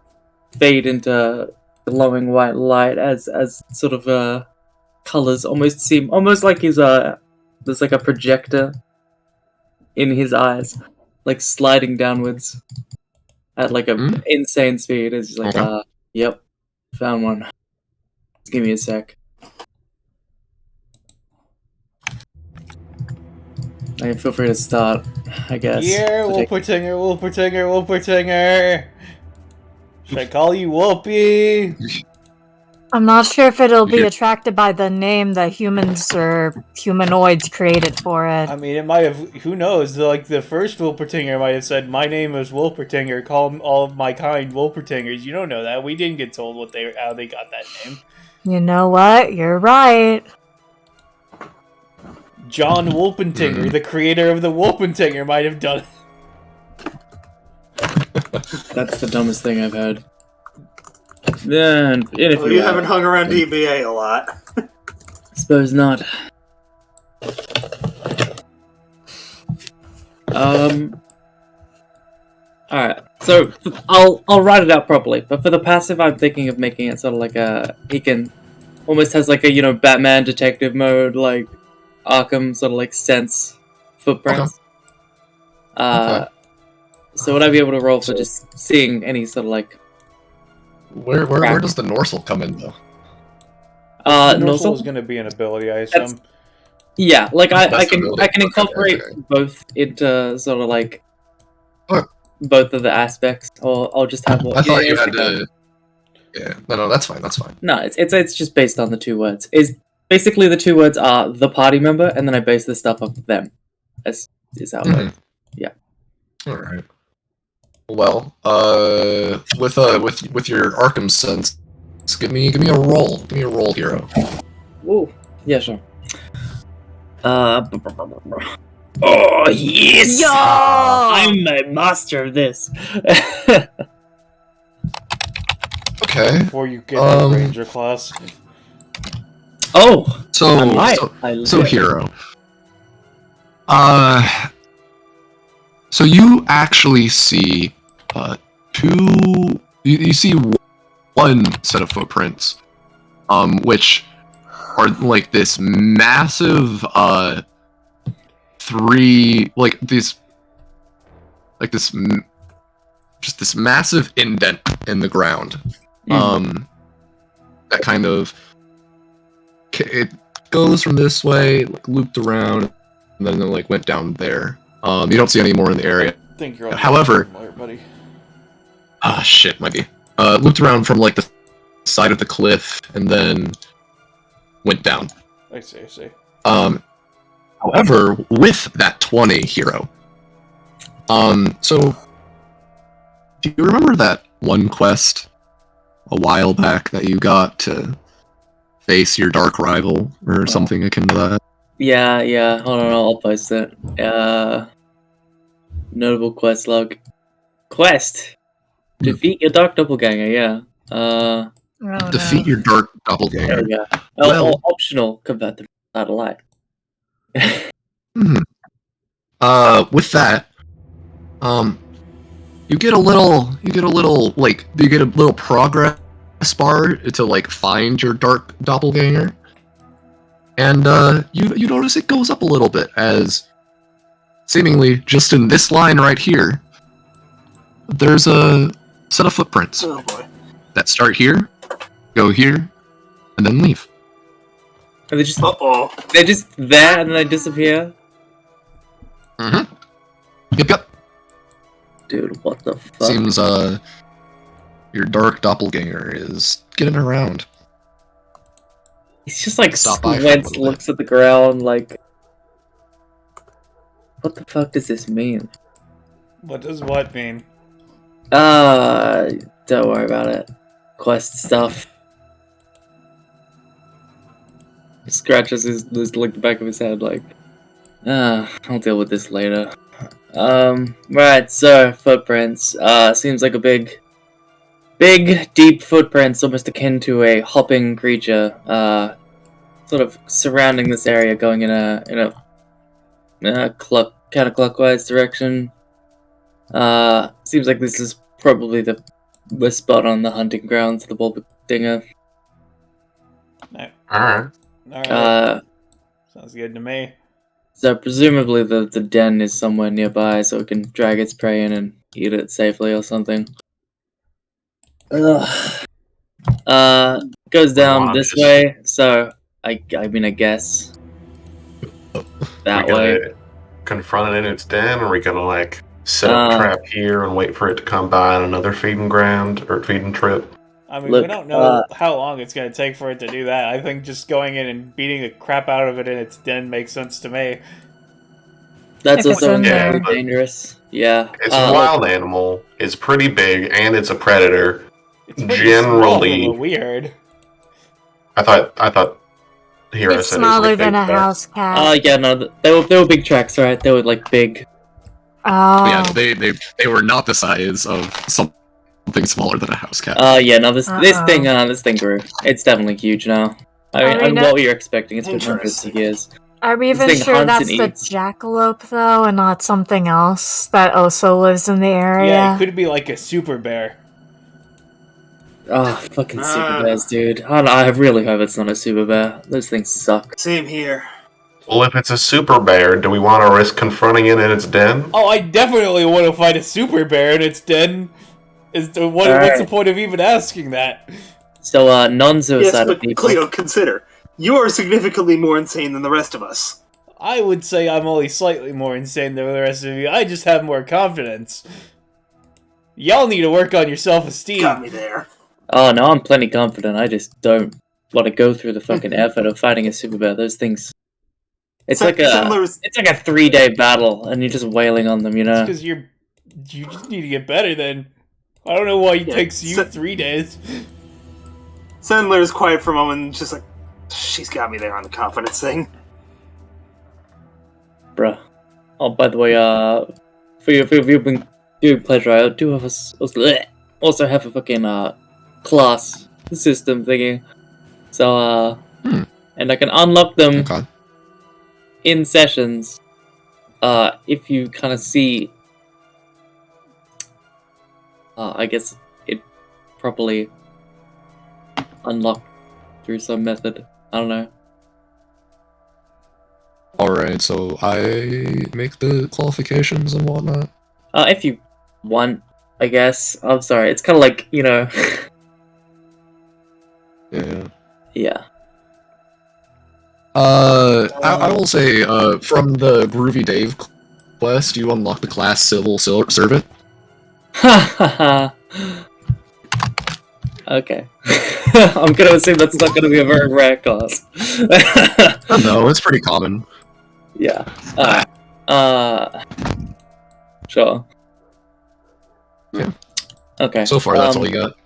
fade into glowing white light as sort of colors almost like he's there's like a projector in his eyes, like sliding downwards at like a insane speed. It's just like yep, found one. Just give me a sec. Feel free to start, I guess. Yeah, Wolpertinger. Should I call you Whoopi? I'm not sure if it'll be attracted by the name that humans or humanoids created for it. I mean, it might have. Who knows? Like the first Wolpertinger might have said, "My name is Wolpertinger. Call all of my kind Wolpertingers." You don't know that. We didn't get told how they got that name. You know what? You're right. John Wolpertinger, the creator of the Wolpertinger, might have done it. That's the dumbest thing I've heard. Then, if you haven't hung around DBA a lot. Suppose not. Alright, so I'll write it out properly, but for the passive I'm thinking of making it sort of like he can almost has like a, Batman detective mode, like Arkham sort of like sense footprints. Okay. So would I be able to roll for just seeing any sort of like Where does the Norsel come in though? Norsel is going to be an ability, I assume. Yeah, like I can ability. incorporate Okay. both into sort of like Okay. both of the aspects, or I'll just have one. I thought you had to. Yeah, no, that's fine. That's fine. No, it's just based on the two words. Is basically the two words are the party member, and then I base the stuff off of them. Is how. Yeah. All right. Well, with your Arkham sense, give me a roll. Give me a roll, hero. Ooh, yeah, sure. Oh yes! Yo! I'm a master of this. Okay. Before you get the Ranger class. Oh, So hero. So you actually see you see one set of footprints, which are like this massive this massive indent in the ground. That kind of it goes from this way, like looped around, and then like went down there. You don't see any more in the area. I think you're on However, the buddy. Shit, might be. Looped around from like the side of the cliff and then went down. I see. However, with that 20 hero, so do you remember that one quest a while back that you got to face your dark rival or something akin to that? Yeah. Hold on, I'll post it. Notable quest log. Quest. Defeat your dark doppelganger. Yeah. Defeat your dark doppelganger. There we go. Well- Optional. Convert the out of light. With that, you get a little progress bar to like find your dark doppelganger, and you notice it goes up a little bit as seemingly just in this line right here, there's a set of footprints Oh boy. that start here, go here, and then leave. Are they just Uh-oh. they're just there and then they disappear? Mm-hmm. Yep. Dude, what the fuck? Seems your dark doppelganger is getting around. He's just like Stop by for a squints, little bit. looks at the ground like, what the fuck does this mean? What does what mean? Don't worry about it. Quest stuff. Scratches his like the back of his head like, I'll deal with this later. Right, so footprints. Seems like a big, deep footprints, almost akin to a hopping creature. Sort of surrounding this area, going in a counterclockwise direction. Seems like this is probably the spot on the hunting grounds of the Wolpertinger. Alright. Alright. Sounds good to me. So presumably the den is somewhere nearby, so it can drag its prey in and eat it safely or something. Goes down this way, so I guess that way. Confront it in its den, or are we gonna like set up trap here and wait for it to come by on another feeding ground or feeding trip? I mean, we don't know how long it's going to take for it to do that. I think just going in and beating the crap out of it in its den makes sense to me. That's If also it's in very there. dangerous. Yeah. It's a wild animal, it's pretty big, and it's a predator. It's pretty Generally, small from what we heard. I thought Hero It's said smaller it was like than a big cat. house cat. Yeah, no, they were big tracks, right? They were like big. Oh. Yeah, no, they were not the size of something smaller than a house cat. Yeah, no, this thing grew. It's definitely huge now. I mean, what were you expecting? It's been hundreds of years. Are we This even thing sure hunts that's and the eats. jackalope, though, and not something else that also lives in the area? Yeah, it could be like a super bear. Oh, fucking super bears, dude. I really hope it's not a super bear. Those things suck. Same here. Well, if it's a super bear, do we want to risk confronting it in its den? Oh, I definitely want to fight a super bear in its den. What's the point of even asking that? So, Yes, non-suicidal but people. Cleo, consider. You are significantly more insane than the rest of us. I would say I'm only slightly more insane than the rest of you. I just have more confidence. Y'all need to work on your self-esteem. Got me there. Oh, no, I'm plenty confident. I just don't want to go through the fucking effort of fighting a super bear. Those things... It's like a 3-day battle, and you're just wailing on them, you know? Because you just need to get better then. I don't know why it takes you 3 days. Sandler is quiet for a moment and just like, she's got me there on the confidence thing. Bruh. Oh, by the way, for you've been doing pleasure, I do have also have a fucking, class system thingy. So, and I can unlock them in sessions, if you kind of see, I guess it properly unlocked through some method. I don't know. Alright, so I make the qualifications and whatnot. If you want, I guess. I'm sorry, it's kind of like, you know... Yeah. Yeah. I will say, from the Groovy Dave quest, you unlock the class Civil Servant. Ha ha ha. Okay. I'm gonna assume that's not gonna be a very rare class. No, it's pretty common. Yeah. Sure. Yeah. Okay. So far, that's all you got.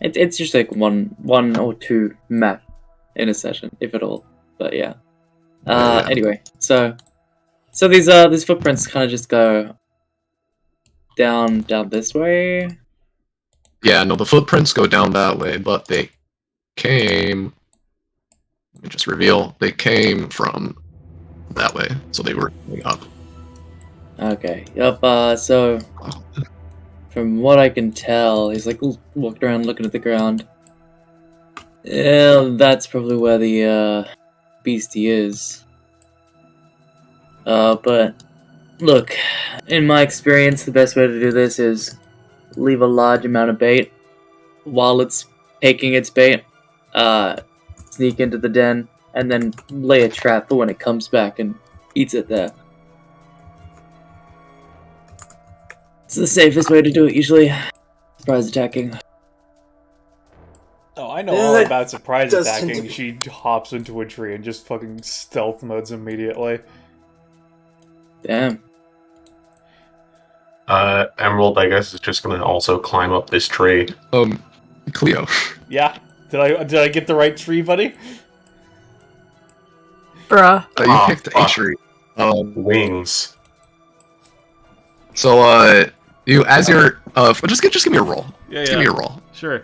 It's just like one or two map in a session, if at all. But yeah. Anyway, so these footprints kind of just go down this way. Yeah, no, the footprints go down that way, but they came... Let me just reveal, they came from that way, so they were going up. Okay, yep, so... From what I can tell, he's like walked around looking at the ground. Yeah, that's probably where the, beastie is. But... Look, in my experience, the best way to do this is leave a large amount of bait while it's taking its bait, sneak into the den, and then lay a trap for when it comes back and eats it there. It's the safest way to do it, usually. Surprise attacking. Oh, I know all about surprise does attacking. She hops into a tree and just fucking stealth modes immediately. Damn. Emerald, I guess, is just gonna also climb up this tree. Cleo. Yeah? Did I get the right tree, buddy? Bruh. You picked a tree. Wings. So, you, as your, just give me a roll. Yeah, Give me a roll. Sure.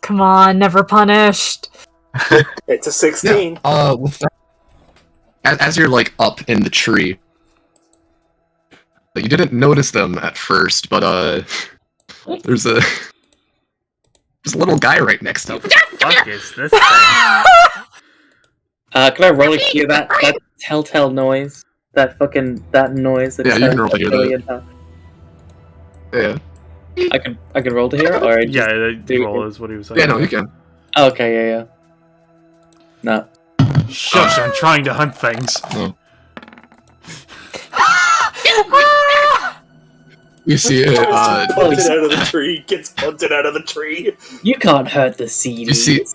come on, never punished. It's a 16. With that, as you're like up in the tree, you didn't notice them at first, but there's a little guy right next to him. Fuck is this thing? Can I roll to hear that telltale noise? That noise that Yeah, it's you can heard roll to a hear billion times? Yeah. I can roll to hear, or Yeah, just the roll is what he was saying. Yeah, no, you can. Okay, yeah. No. Shush, I'm trying to hunt things. Oh. You see it. Punted out of the tree. Gets punted out of the tree. You can't hurt the seed. You see.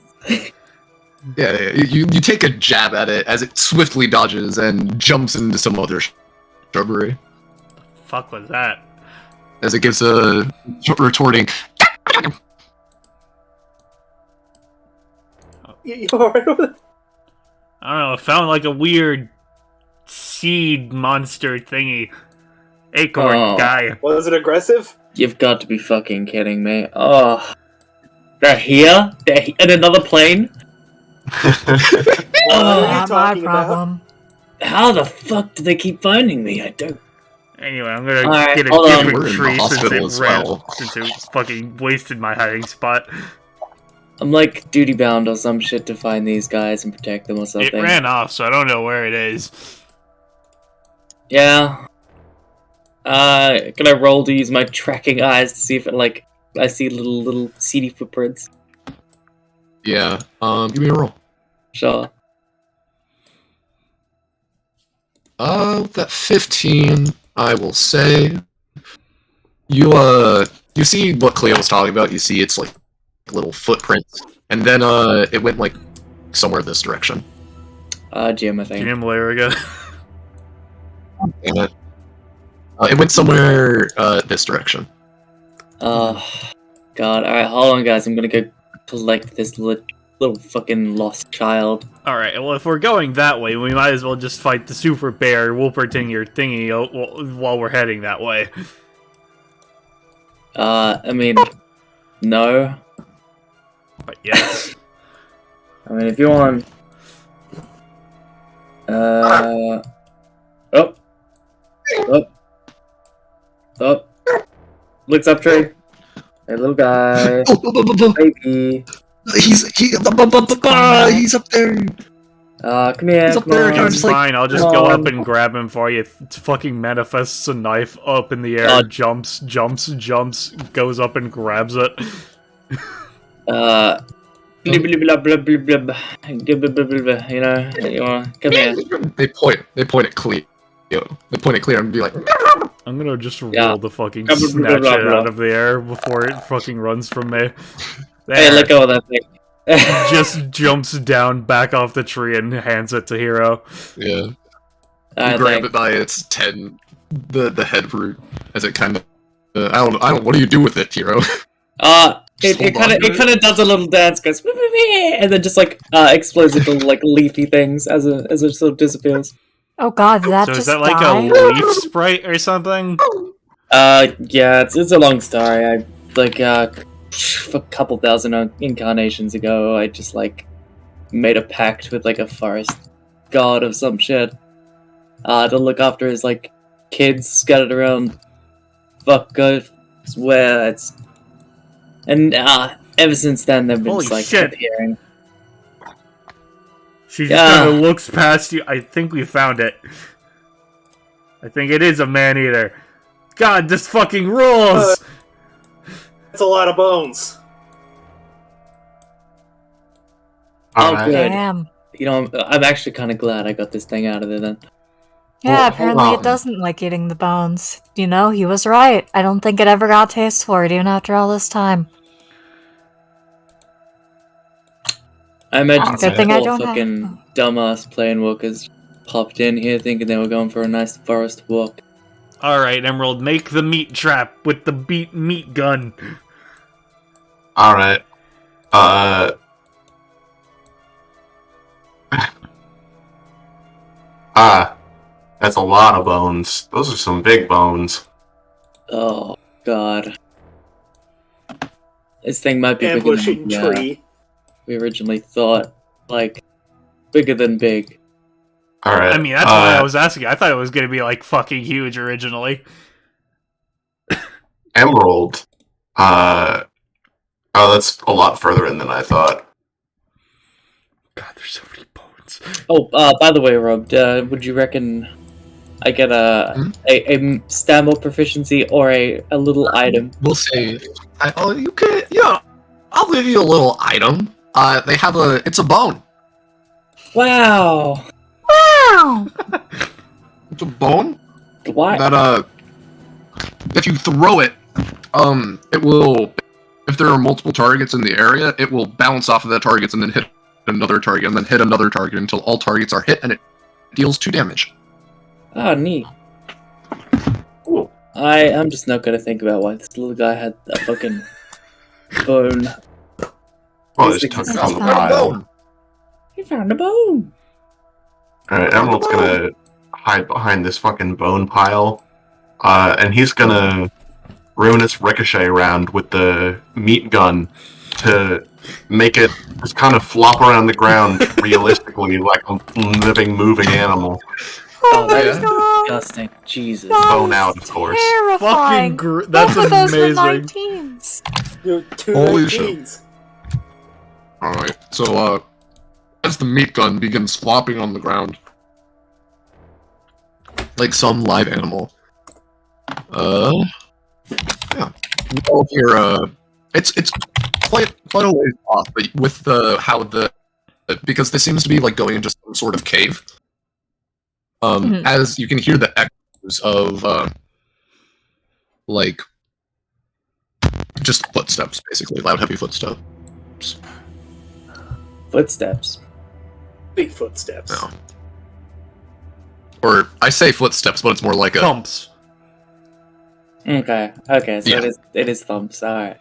Yeah, you take a jab at it as it swiftly dodges and jumps into some other shrubbery. Fuck was that? As it gives a retorting. You alright over there? I don't know, it found like a weird seed monster thingy. Acorn guy. Was it aggressive? You've got to be fucking kidding me. Oh. They're here? They're in another plane? What are you Not my talking about? problem. How the fuck do they keep finding me? I don't... Anyway, I'm gonna Alright, get a hold on. different We're in the tree hospital since as well. since it fucking wasted my hiding spot. I'm like duty bound or some shit to find these guys and protect them or It something. ran off, so I don't know where it is. Yeah. Can I roll to use my tracking eyes to see if it, like, I see little seedy footprints? Yeah. Give me a roll. Sure. That 15, I will say. You see what Cleo was talking about. You see it's like little footprints, and then it went like somewhere this direction. Jim, I think. Jim, where again? And it went somewhere this direction. God. Alright, hold on, guys. I'm gonna go collect this little fucking lost child. Alright, well, if we're going that way, we might as well just fight the super bear Wolpertinger thingy while we're heading that way. I mean, no. But yes. I mean, if you want... Oh. Looks up, Trey. Hey, little guy. Baby. He's up there. Come here. He's up come there, on. kind of It's just like- fine, I'll just go up and grab him for you. It fucking manifests a knife up in the air, jumps, goes up and grabs it. Blah, blah, blah, blah, blah, blah. You know, you wanna come here. They point at Cleo. They point at Cleo and be like, I'm gonna just roll Yeah. the fucking Blah, blah, snatch blah, it blah. out of the air before it fucking runs from me. Hey, There. let go of that thing. Just jumps down, back off the tree, and hands it to Hero. yeah. You Alright, grab thanks. it by its the head root as it kind of. I don't. What do you do with it, Hero? It hold kind on. of does a little dance, goes and then just like explodes into like leafy things as it sort of disappears. Oh god, did that So just is that like die? a leaf sprite or something? Yeah, it's a long story. I like a couple thousand incarnations ago, I just like made a pact with like a forest god of some shit to look after his like kids scattered around. Fuck, I swear it's. And ever since then, they've been Holy just, like shit. appearing. She just Yeah. kind of looks past you. I think we found it. I think it is a man-eater. God, this fucking rules! That's a lot of bones. Oh, Alright. good. Damn. You know, I'm actually kind of glad I got this thing out of there then. Yeah, Well, hold apparently on. it doesn't like eating the bones. You know, he was right. I don't think it ever got taste for it, even after all this time. I imagine Good some thing I poor don't have- fucking dumbass Planeswalkers popped in here thinking they were going for a nice forest walk. Alright, Emerald, make the meat trap with the meat gun. Alright. That's a lot of bones. Those are some big bones. Oh, God. This thing might be bigger Ambushing than tree. we originally thought. Like, bigger than big. Alright. I mean, that's why I was asking. I thought it was gonna be like fucking huge originally. Emerald. Oh, that's a lot further in than I thought. God, there's so many bones. Oh, by the way, Rob, would you reckon I get a stamina proficiency or a little item? We'll say, you can, yeah, I'll give you a little item. They have it's a bone. Wow! Wow! It's a bone Why? that, if you throw it, it will, if there are multiple targets in the area, it will bounce off of the targets and then hit another target and then hit another target until all targets are hit and it deals 2 damage. Oh, neat. Cool. I'm just not gonna think about why this little guy had a fucking bone. Well, These just took things- it on the That's pile. He found a bone! Alright, Emerald's gonna hide behind this fucking bone pile. And he's gonna ruinous ricochet around with the meat gun to make it just kind of flop around the ground realistically like a living, moving animal. Oh, that is Yeah. disgusting. Jesus. Bone out, of course. Terrifying. That's Both of those were amazing. 19s. You're two Holy shit. 19s. Alright, so, as the meat gun begins flopping on the ground, like some live animal, yeah. You hear, it's quite a ways off, but with because this seems to be like going into some sort of cave. Mhm. As you can hear the echoes of like just footsteps, basically loud, heavy footsteps. Footsteps. Big footsteps. No. Or I say footsteps, but it's more like a Thumps. Okay, so Yeah. it is thumps, alright.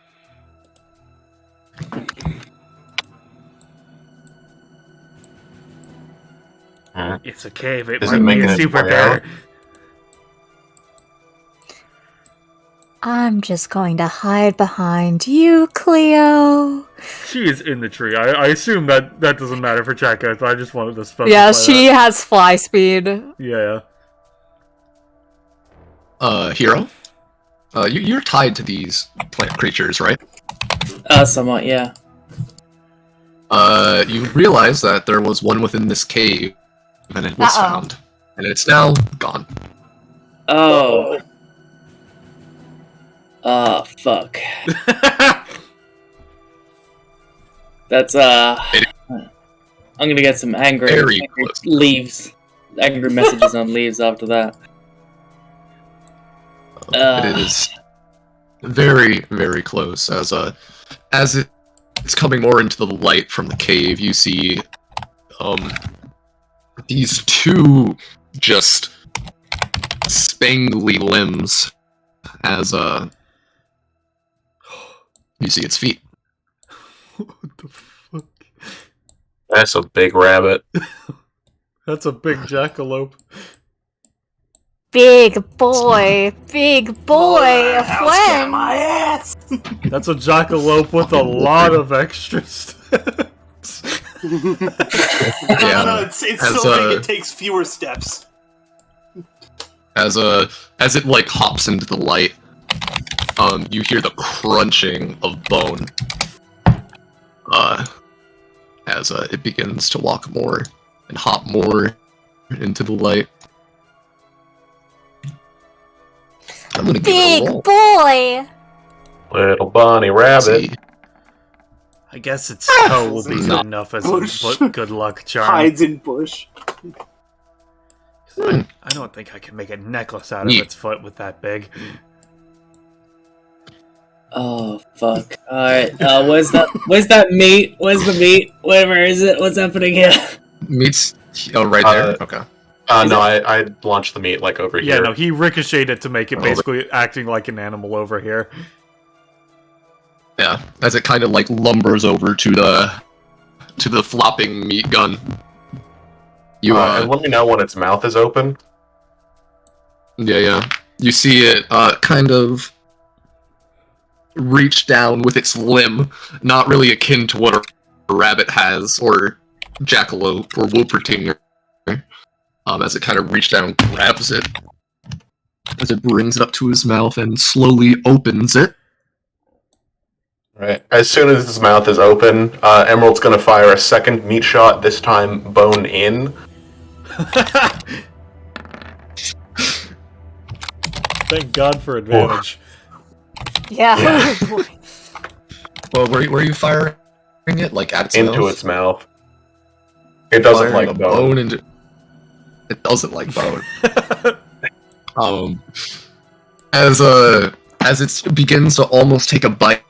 It's a cave. It Is might it be making a its super way bear. out? I'm just going to hide behind you, Cleo. She is in the tree. I assume that doesn't matter for chat guys, but I just wanted to specify Yeah, she has fly speed. that. Yeah. hero. You're tied to these plant creatures, right? Somewhat, yeah. You realize that there was one within this cave, and it was Uh-oh. found, and it's now gone. Oh. Fuck. That's, I'm gonna get some angry Very close. leaves. Angry messages on leaves after that. It is very, very close. As it's coming more into the light from the cave, you see these two just spangly limbs as you see its feet. What the fuck? That's a big rabbit. That's a big jackalope. Big boy, a House cat friend. my ass. That's a jackalope with a lot of extra steps. No, it's As, so big it takes fewer steps. As it like hops into the light, you hear the crunching of bone. As it begins to walk more and hop more into the light. I'm gonna give it a Big roll. boy. Little bunny rabbit. See. I guess its toe will be good Not enough as bush. a good luck charm. Hides in bush. I don't think I can make a necklace out of Neat. its foot with that big. Oh fuck. Alright, where's that meat? Where's the meat? Where is it? What's happening here? Meets right there. Okay. No, I launched the meat like over Yeah, here. no, he ricocheted it to make it Oh, basically acting like an animal over here. Yeah. As it kind of like lumbers over to the flopping meat gun. You and let me know when its mouth is open. yeah. You see it kind of reach down with its limb, not really akin to what a rabbit has, or jackalope, or wolpertinger, as it kind of reaches down and grabs it, as it brings it up to his mouth and slowly opens it. Right. As soon as his mouth is open, Emerald's gonna fire a second meat shot, this time bone in. Thank God for advantage. Yeah. Well, where are you firing it? Like at its Into mouth? its mouth. It doesn't Firing like a bone. into... It doesn't like bone. As it begins to almost take a bite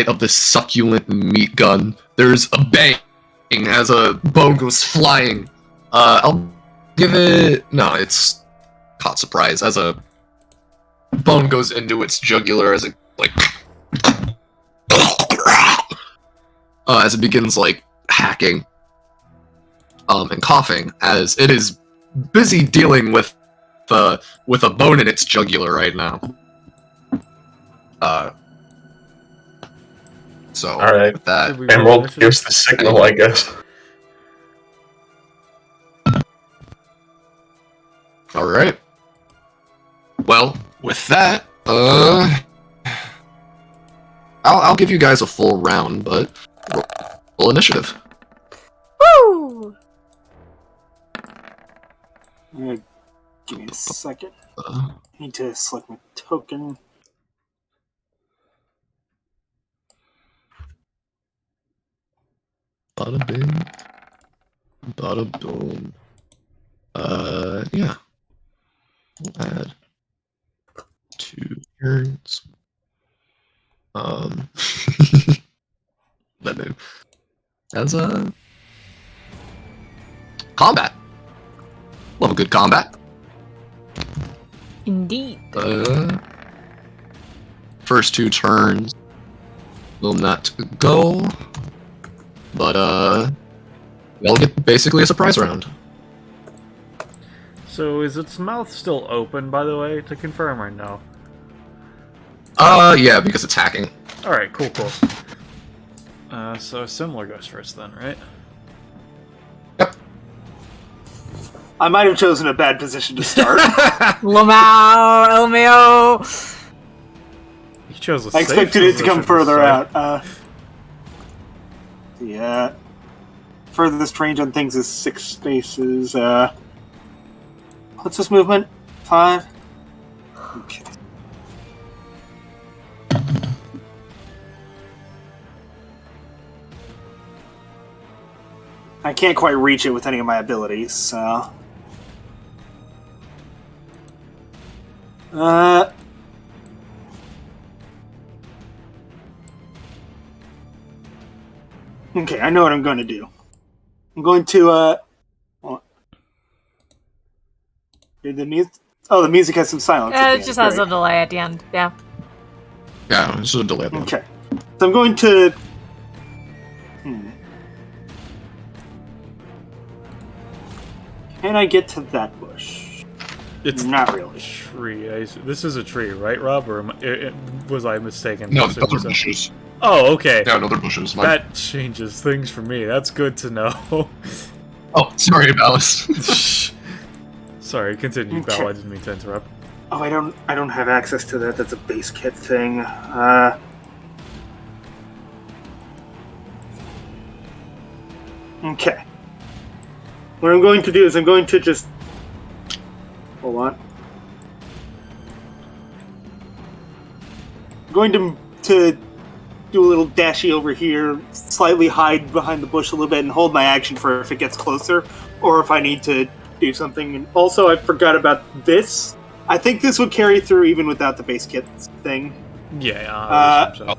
of this succulent meat gun, there's a bang as a bone goes flying. I'll give it... No, it's caught surprise as a bone goes into its jugular as it, like... as it begins, like, hacking. And coughing, as it is busy dealing with a bone in its jugular right now. So, Alright. with that... Did we roll Emerald initiative? gives the signal, I guess. Alright. Well, with that, I'll give you guys a full round, but roll initiative. Woo! Give me a second. Uh, Need to select my token. Bada bing. Bada boom. Yeah. We'll add 2 turns. That move. As a combat. Love a good combat. Indeed. First 2 turns will not go, but they'll get basically a surprise round. So is its mouth still open, by the way, to confirm or no? Yeah, because it's hacking. Alright, cool. So similar goes first then, right? I might have chosen a bad position to start. Lamau, Elmeo. You chose a I safe expected it to position come further start. out. Yeah. Furthest range on things is 6 spaces. What's this movement? 5? Okay. I can't quite reach it with any of my abilities, so... Okay, I know what I'm going to do. I'm going to, Did the music... Oh, the music has some silence. at the It end, just has a right? delay at the end. Yeah. Yeah, it's a delay. Okay. So I'm going to... Can I get to that bush? It's Not really. tree. This is a tree, right, Rob? Or was I mistaken? No, This those are is a- bushes. Oh, okay. Yeah, no, they're bushes. That changes things for me. That's good to know. Oh, sorry, Alice. Sorry, continue, Okay. Belle. I didn't mean to interrupt. Oh, I don't have access to that. That's a base kit thing. Okay. What I'm going to do is I'm going to just... Hold on. I'm going to do a little dashy over here, slightly hide behind the bush a little bit, and hold my action for if it gets closer, or if I need to do something. And also, I forgot about this. I think this would carry through even without the base kit thing. Yeah, I assume so.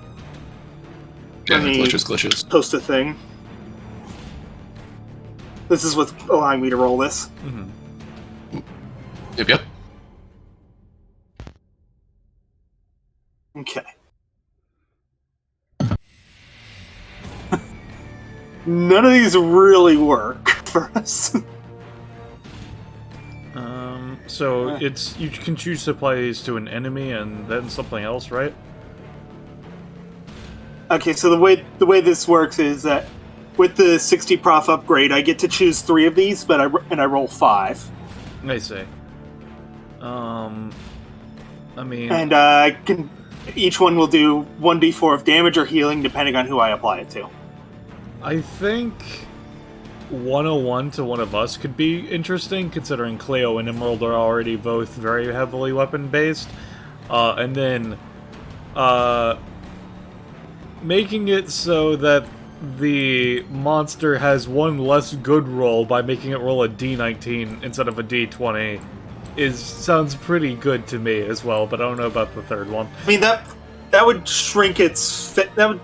Yeah, Let me- glitches. Post a thing. This is what's allowing me to roll this. Mhm. Yep. Okay. None of these really work for us. So it's you can choose to apply these to an enemy and then something else, right? Okay, so the way this works is that with the 60 prof upgrade, I get to choose 3 of these, but I roll 5. I see. I mean, And I can each one will do 1d4 of damage or healing depending on who I apply it to. I think 101 to one of us could be interesting, considering Cleo and Emerald are already both very heavily weapon-based. And then, making it so that the monster has one less good roll by making it roll a d19 instead of a d20 sounds pretty good to me as well, but I don't know about the third one. I mean, that would shrink its... that would...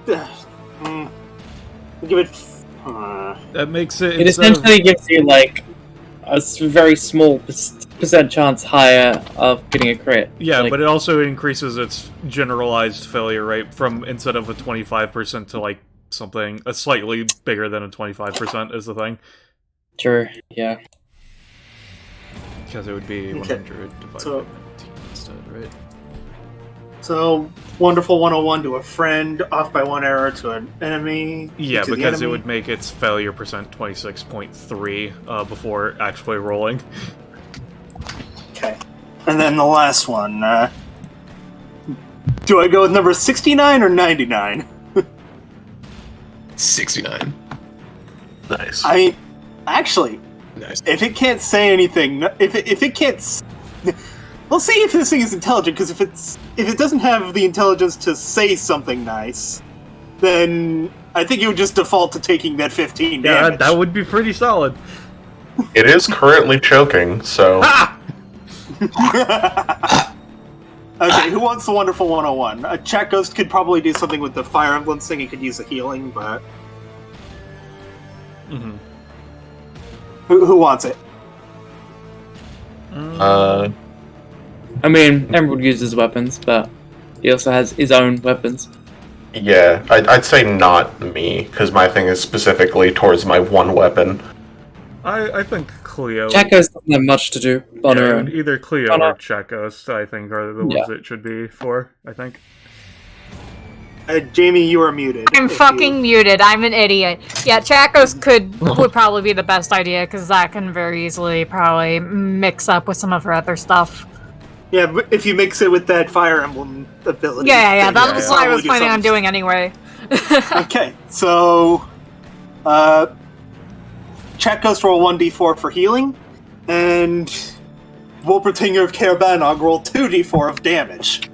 give it... That makes it... It essentially gives you, like, a very small percent chance higher of getting a crit. Yeah, like, but it also increases its generalized failure rate from, instead of a 25% to, like, something a slightly bigger than a 25% is the thing. Sure, yeah. Because it would be 100 divided by 19 instead, right? So, Wonderful 101 to a friend, off by 1 arrow to an enemy. Yeah, to the because it enemy. would make its failure percent 26.3 before actually rolling. Okay. And then the last one. Do I go with number 69 or 99? 69. Nice. I mean, actually, Nice. if it can't say anything, if it can't, we'll see if this thing is intelligent. Because if it doesn't have the intelligence to say something nice, then I think it would just default to taking that 15 Yeah, damage. that would be pretty solid. It is currently choking, so Okay, who wants the Wonderful 101? A Chat Ghost could probably do something with the Fire Emblem thing. He could use the healing, but Mm-hmm. who wants it? I mean, Emerald uses weapons, but he also has his own weapons. yeah, I'd say not me, because my thing is specifically towards my one weapon. I think Cleo... Chakos doesn't have much to do on her Yeah, own. either Cleo Oh, no. or Chakos, I think, are the ones it should be for, I think. Jamie, you are muted. I'm If fucking muted. I'm an idiot. Yeah, Chakos would probably be the best idea because that can very easily probably mix up with some of her other stuff. Yeah, but if you mix it with that Fire Emblem ability. Yeah. then That you was can what I was probably do planning on something. doing anyway. Okay, so Chat Ghost roll 1d4 for healing, and Wolpertinger of Karabanog roll 2d4 of damage.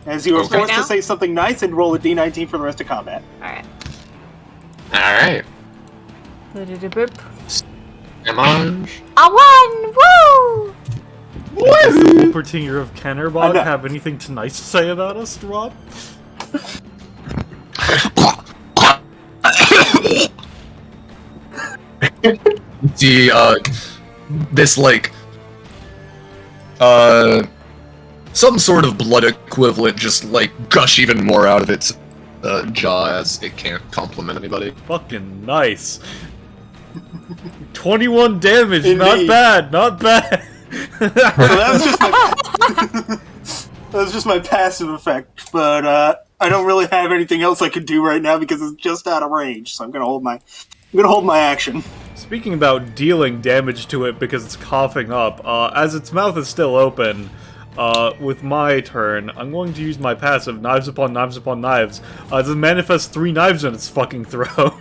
As you are Okay. forced Right to now? say something nice and roll a d19 for the rest of combat. Alright. Alright. Boop. Damage. I won! Woo! Does the Wolpertinger of Kennerbog know. have anything nice to say about us, Rob? See, this, like, some sort of blood equivalent just, like, gush even more out of its jaw as it can't compliment anybody. Fucking nice. 21 damage, Indeed. not bad, not bad. So that was just my that was just my passive effect, but I don't really have anything else I could do right now because it's just out of range. So I'm gonna hold my action. Speaking about dealing damage to it because it's coughing up, as its mouth is still open, with my turn, I'm going to use my passive, Knives Upon Knives Upon Knives, to manifest 3 knives in its fucking throat.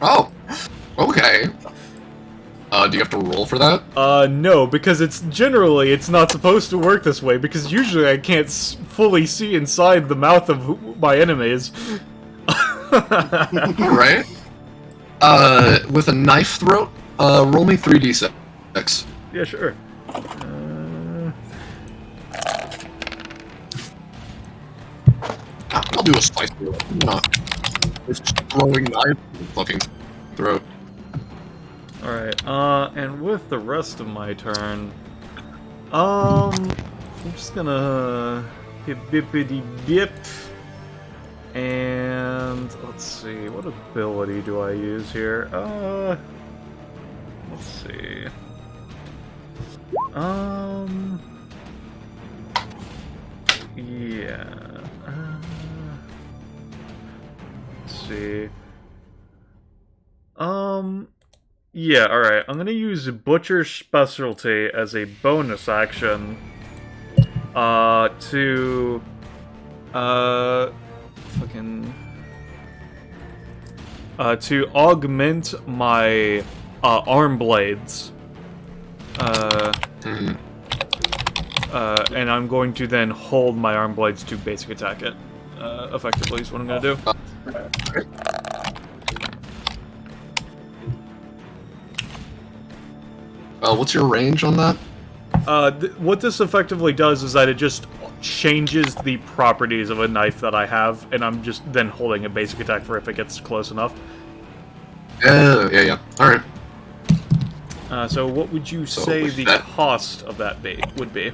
Oh, okay. Do you have to roll for that? No, because it's not supposed to work this way, because usually I can't fully see inside the mouth of my enemies. Right. With a knife throat, roll me 3d6. Yeah, sure. I'll do a slice roll. Not just throwing knife in the fucking throat. Alright, and with the rest of my turn, I'm just gonna hit bippity dip, and let's see, what ability do I use here? Let's see. Yeah. Yeah, alright. I'm gonna use Butcher's Specialty as a bonus action. To... to augment my, arm blades. And I'm going to then hold my arm blades to basic attack it. Effectively is what I'm gonna do. What's your range on that? What this effectively does is that it just changes the properties of a knife that I have, and I'm just then holding a basic attack for if it gets close enough. Yeah. Alright. So what would you say the cost of that would be?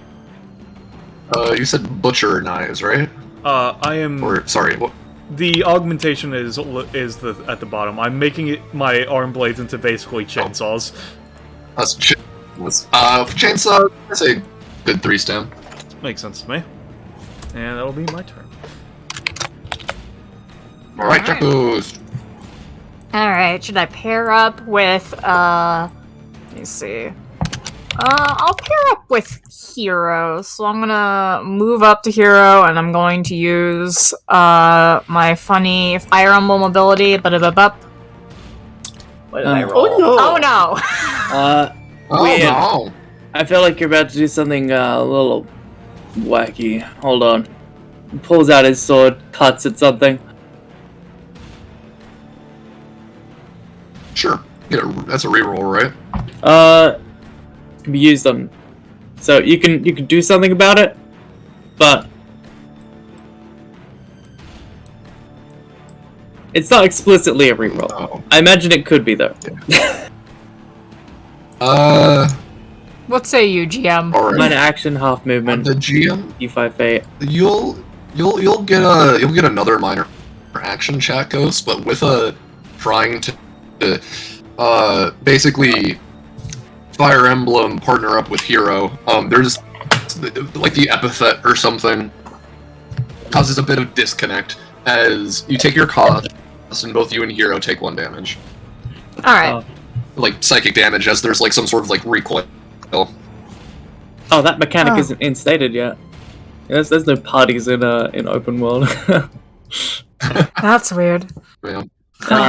You said butcher knives, right? I am... Sorry, what? The augmentation is at the bottom. I'm making my arm blades into basically chainsaws. That's chainsaw, I say good 3 stem. Makes sense to me. And that'll be my turn. Alright, Jackoos. Alright, should I pair up with, let me see. I'll pair up with Hero, so I'm gonna move up to Hero, and I'm going to use, my funny Fire Emblem ability, What did I roll? Oh no! No. I feel like you're about to do something a little wacky. Hold on. He pulls out his sword, cuts at something. Sure. That's a reroll, right? Can be used on. So you can do something about it, but it's not explicitly a reroll. Oh. I imagine it could be though. What say you, GM? Alright. Minor action, half movement. The GM, D5 fate. you'll get another minor action, chat ghost, but with trying to basically Fire Emblem partner up with Hero. There's like the epithet or something causes a bit of disconnect as you take your cost and both you and Hero take 1 damage. Alright. Like psychic damage, as there's like some sort of like recoil. Oh, that mechanic isn't instated yet. There's no parties in open world. That's weird. Yeah.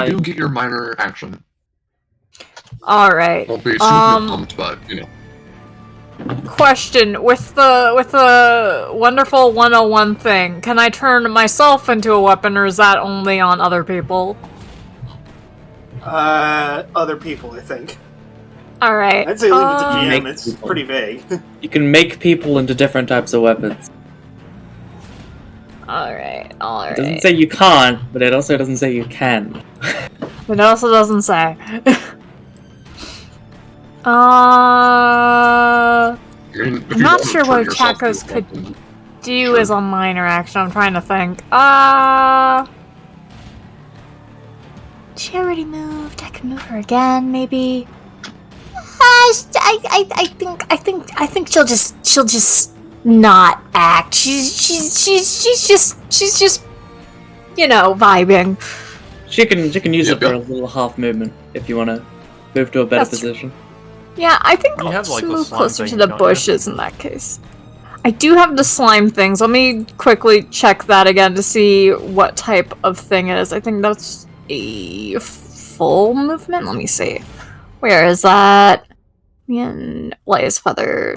You do get your minor action. Alright. Won't be super pumped, but you know. Question, with the wonderful 101 thing, can I turn myself into a weapon, or is that only on other people? Other people, I think. Alright. I'd say leave it to GM, Make it's people. pretty vague. You can make people into different types of weapons. Alright. It doesn't say you can't, but it also doesn't say you can. It also doesn't say. If I'm you not want to sure turn what yourself Chacos into a could weapon. do as a minor action. I'm trying to think. She already moved. I can move her again, maybe. I think she'll just not act. She's just vibing. She can use it for Yep. a little half movement if you want to move to a better That's position. Yeah, I think You I'll have, just like, the move slime closer thing, to the don't you? bushes in that case. I do have the slime things. Let me quickly check that again to see what type of thing it is. I think that's a full movement. Let me see. Where is that? Blaze feather.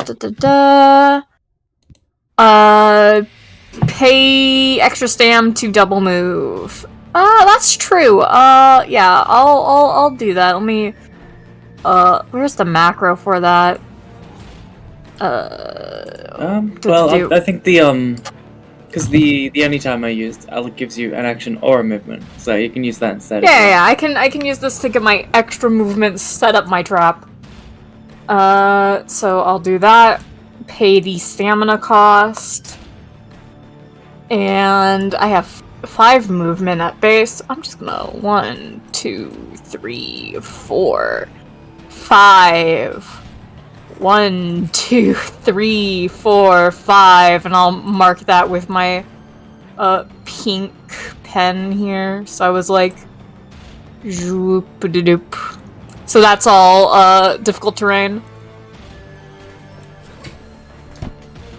Pay extra stam to double move. That's true. Yeah, I'll do that. Let me. Where's the macro for that? Well, I think because the anytime I used, it gives you an action or a movement, so you can use that instead. Yeah, I can use this to get my extra movement, set up my trap. So I'll do that. Pay the stamina cost, and I have 5 movement at base. I'm just gonna 1, 2, 3, 4, 5. 1, 2, 3, 4, 5, and I'll mark that with my pink pen here. So I was like, zoop-a-doop. So that's all difficult terrain.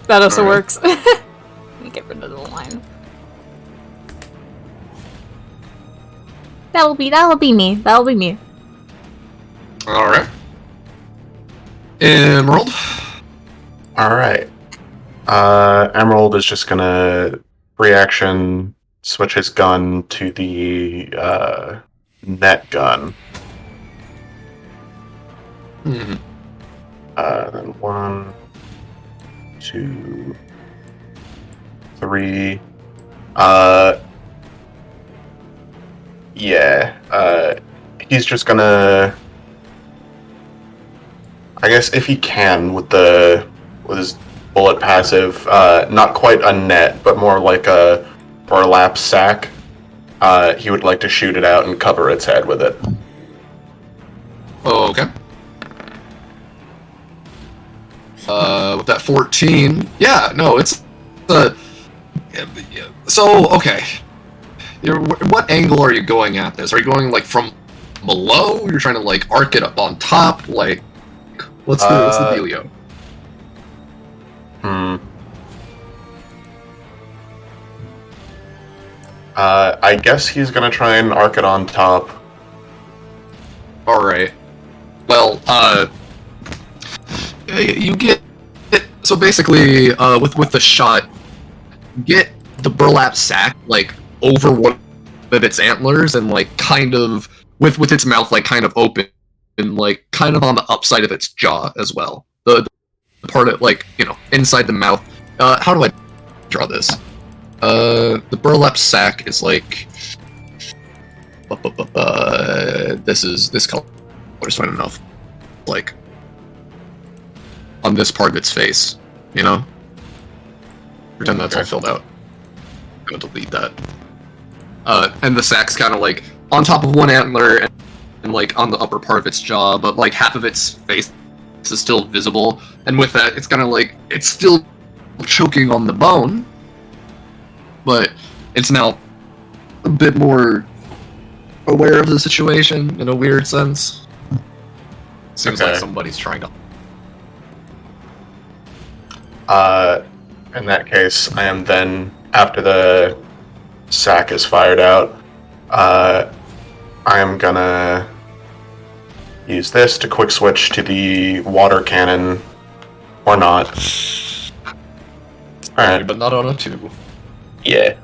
That also Alright. works. Let me get rid of the line. That'll be me. That'll be me. All right. Emerald. Alright. Emerald is just gonna reaction switch his gun to the net gun. Mhm. Then 1, 2, 3. He's just gonna. I guess if he can with his bullet passive, not quite a net, but more like a burlap sack. He would like to shoot it out and cover its head with it. Oh, okay. With that 14, yeah, no, it's so okay. What angle are you going at this? Are you going like from below? You're trying to like arc it up on top? Like, what's the dealio? I guess he's gonna try and arc it on top. All right. Well, you get so basically with the shot, get the burlap sack like over one of its antlers and like kind of with its mouth like kind of open and like kind of on the upside of its jaw as well. The part of like inside the mouth. How do I draw this? The burlap sack is like this color is fine enough. Like on this part of its face, Pretend that's all filled out. I'm gonna delete that. And the sack's kind of like on top of one antler and like on the upper part of its jaw, but like half of its face is still visible. And with that, it's kind of like it's still choking on the bone, but it's now a bit more aware of the situation in a weird sense. Seems like somebody's trying to. In that case, I am then, after the sack is fired out, I am gonna use this to quick switch to the water cannon, or not. Alright. But not on a 2. Yeah.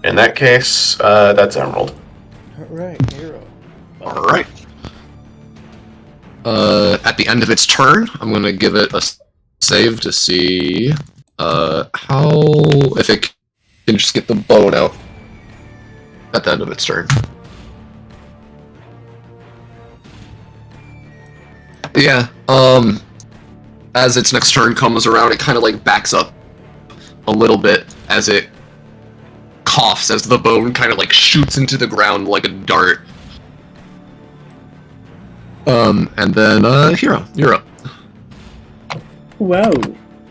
In that case, that's Emerald. Alright, hero. Alright. At the end of its turn, I'm gonna give it a save to see if it can just get the bone out at the end of its turn. Yeah, as its next turn comes around, it kind of like backs up a little bit as it coughs as the bone kind of like shoots into the ground like a dart. And then, Hero, you're up. Whoa.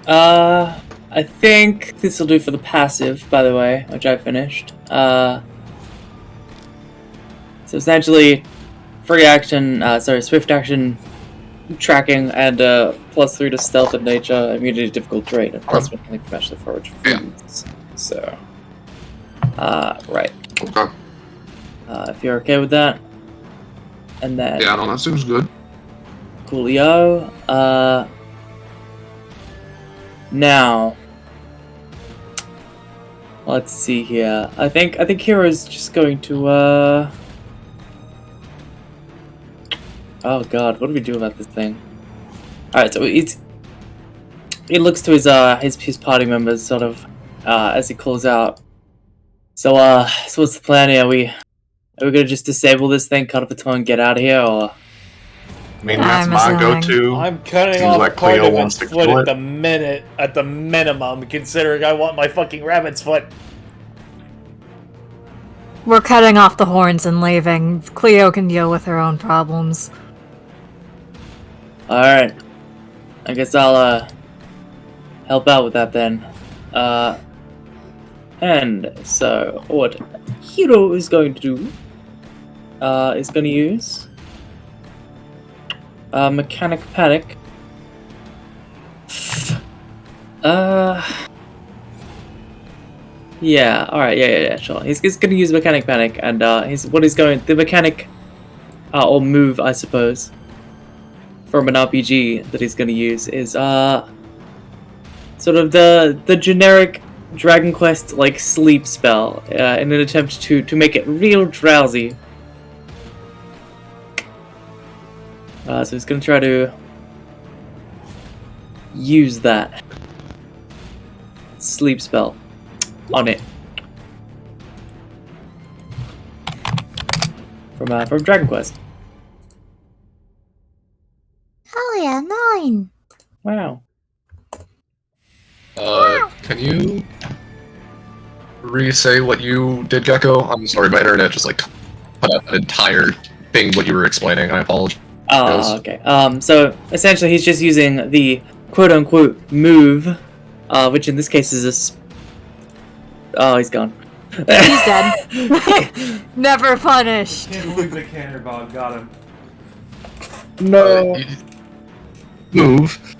I think this will do for the passive, by the way, which I finished. So essentially, free action, swift action, tracking, and +3 to stealth and nature, immunity to difficult terrain, and +1 can especially forage for foods. So, right. Okay. If you're okay with that. And then... Yeah, no, that seems good. Coolio. Now, let's see here. I think Hero's just going to oh god, what do we do about this thing? Alright, so he looks to his party members sort of as he calls out. So what's the plan here? Are we gonna just disable this thing, cut off the tongue, and get out of here, or? I mean, that's my go-to. I'm cutting Seems off like part Cleo of wants its to foot kill at the minimum, considering I want my fucking rabbit's foot. We're cutting off the horns and leaving. Cleo can deal with her own problems. Alright. I guess I'll help out with that then. And so what Hero is going to do is going to use Mechanic Panic. Yeah, alright, yeah, sure. He's going to use Mechanic Panic, and the mechanic, or move, I suppose, from an RPG that he's going to use is, sort of the generic Dragon Quest, like, sleep spell, in an attempt to make it real drowsy. So he's going to try to use that sleep spell on it from Dragon Quest. Hell yeah, 9. Wow. Can you re-say what you did, Gecko? I'm sorry, my internet just like put out an entire thing what you were explaining. I apologize. Oh, okay. So essentially, he's just using the quote-unquote move, which in this case is oh, he's gone. He's dead. Never punished. Can't believe the Canterbog got him. No. Move.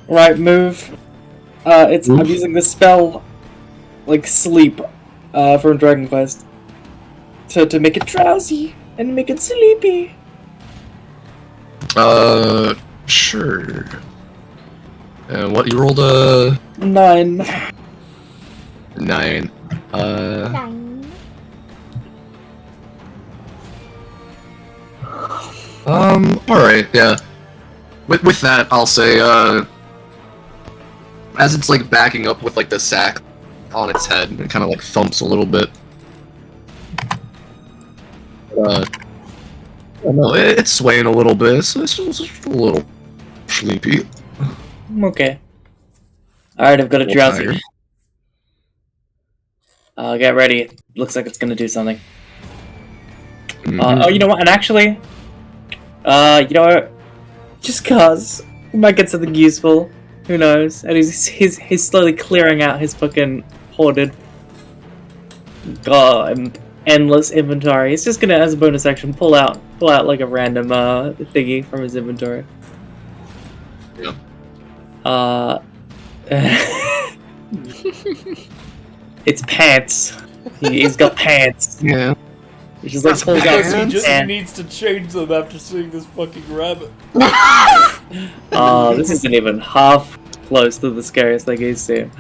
Right, move. I'm using the spell, like sleep, from Dragon Quest, to make it drowsy and make it sleepy. Sure. And what you rolled 9. 9. Alright, yeah. With that, I'll say, as it's like backing up with like the sack on its head, it kind of like thumps a little bit. I don't know, it's swaying a little bit, so it's just a little sleepy. Okay. Alright, I've got a drowsy. Get ready. Looks like it's gonna do something. Oh, you know what? And actually, you know what? Just cause we might get something useful. Who knows? And he's slowly clearing out his fucking hoarded, endless inventory. He's just gonna, as a bonus action, pull out like a random thingy from his inventory. Yeah. It's pants. He's got pants. Yeah. He just like pulls out He some just pants. needs to change them after seeing this fucking rabbit. This isn't even half close to the scariest thing he's seen.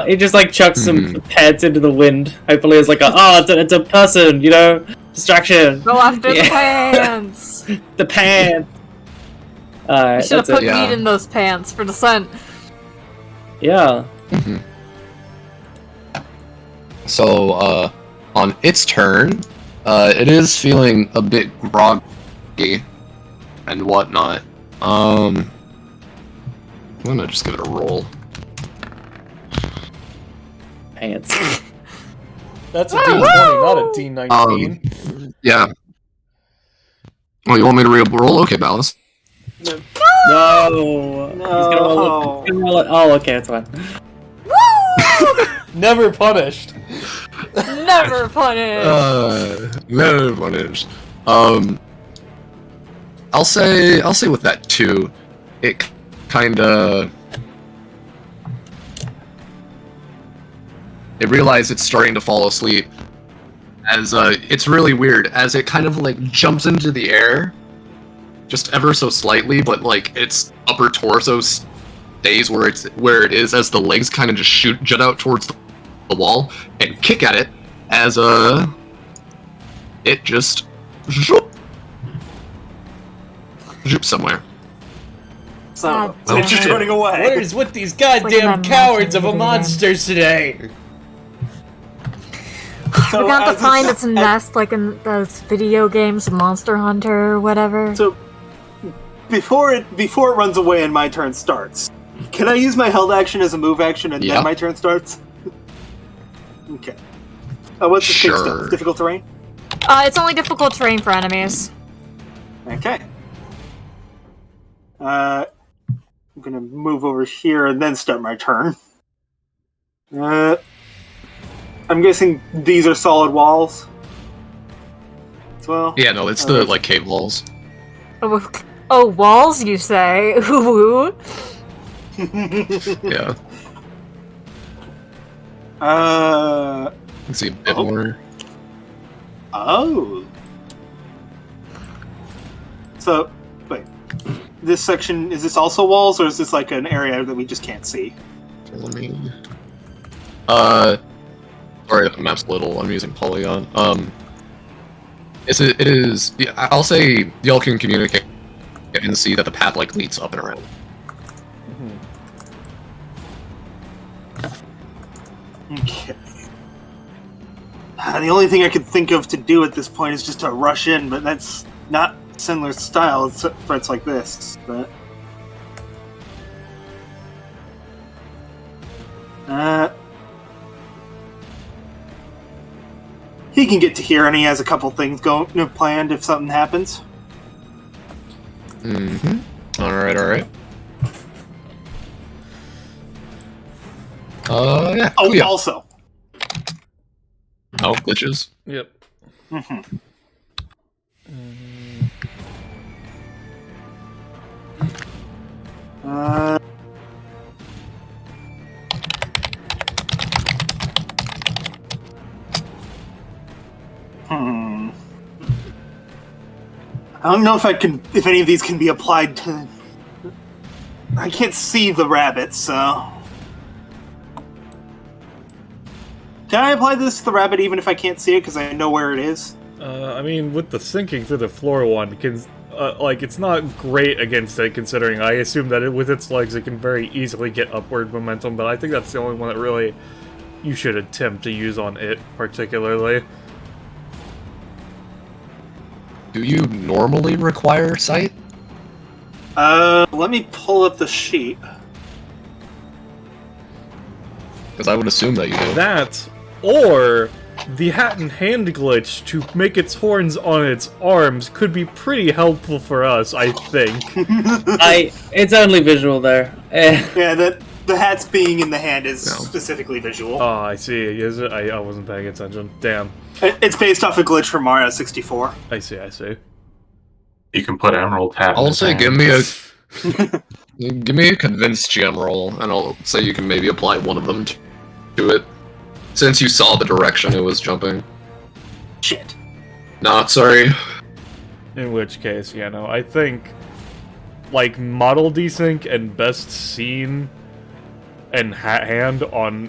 He just like chucks some pants into the wind. Hopefully it's like it's a person, you know? Distraction. Go after the pants. The pants. You Alright, should have that's put it. meat in those pants for the scent. Yeah. So, on its turn, it is feeling a bit groggy and whatnot. I'm gonna just give it a roll. Pants. That's a D20, not a D19. Yeah. Oh, you want me to re-roll? Okay, Ballas. No. He's gonna roll it. Oh, okay, that's fine. Never punished. Never punished. Never punished. I'll say with that too, it kinda... It realized it's starting to fall asleep. As, it's really weird, as it kind of, like, jumps into the air, just ever so slightly, but, like, its upper torso stays where it is, as the legs kind of just jut out towards the wall, and kick at it, as, it just... zoop somewhere. So, God it's just damn it. running away. What is with these like goddamn I'm cowards of a imagining it monsters today? So We're gonna have as to find it's- its nest like in those video games, Monster Hunter or whatever. So, before it runs away and my turn starts, can I use my held action as a move action and Yeah. then my turn starts? Okay. What's the Sure. stuff? Difficult terrain? It's only difficult terrain for enemies. Okay. I'm gonna move over here and then start my turn. I'm guessing these are solid walls. as well. Yeah, no, it's the, like, cave walls. Oh, walls, you say? Ooh. Yeah. Let's see a bit more. Oh. So, wait. This section, is this also walls, or is this like an area that we just can't see? Let me... Sorry, the map's little. I'm using Polygon. It is... Yeah, I'll say y'all can communicate and see that the path, like, leads up and around. Okay. The only thing I could think of to do at this point is just to rush in, but that's not similar style for fights like this. But he can get to here, and he has a couple things planned if something happens. Alright. Yeah. Oh, yeah. also. Oh, glitches. Yep. I don't know if any of these can be applied to... I can't see the rabbit, so... Can I apply this to the rabbit even if I can't see it because I know where it is? I mean, with the sinking through the floor one, it's not great against it, considering I assume that with its legs it can very easily get upward momentum, but I think that's the only one that really you should attempt to use on it, particularly. Do you normally require sight? Let me pull up the sheet. Because I would assume that you do. That, or the hat and hand glitch to make its horns on its arms could be pretty helpful for us, I think. It's only visual there. Yeah, the hats being in the hand is specifically visual. Oh, I see. Is it? I wasn't paying attention. Damn. It's based off a glitch from Mario 64. I see. You can put Emerald hat. I'll in say his give me a convinced gem roll, and I'll say you can maybe apply one of them to it. Since you saw the direction it was jumping. Shit. Not sorry. In which case, I think, like, model desync and best scene and hat hand on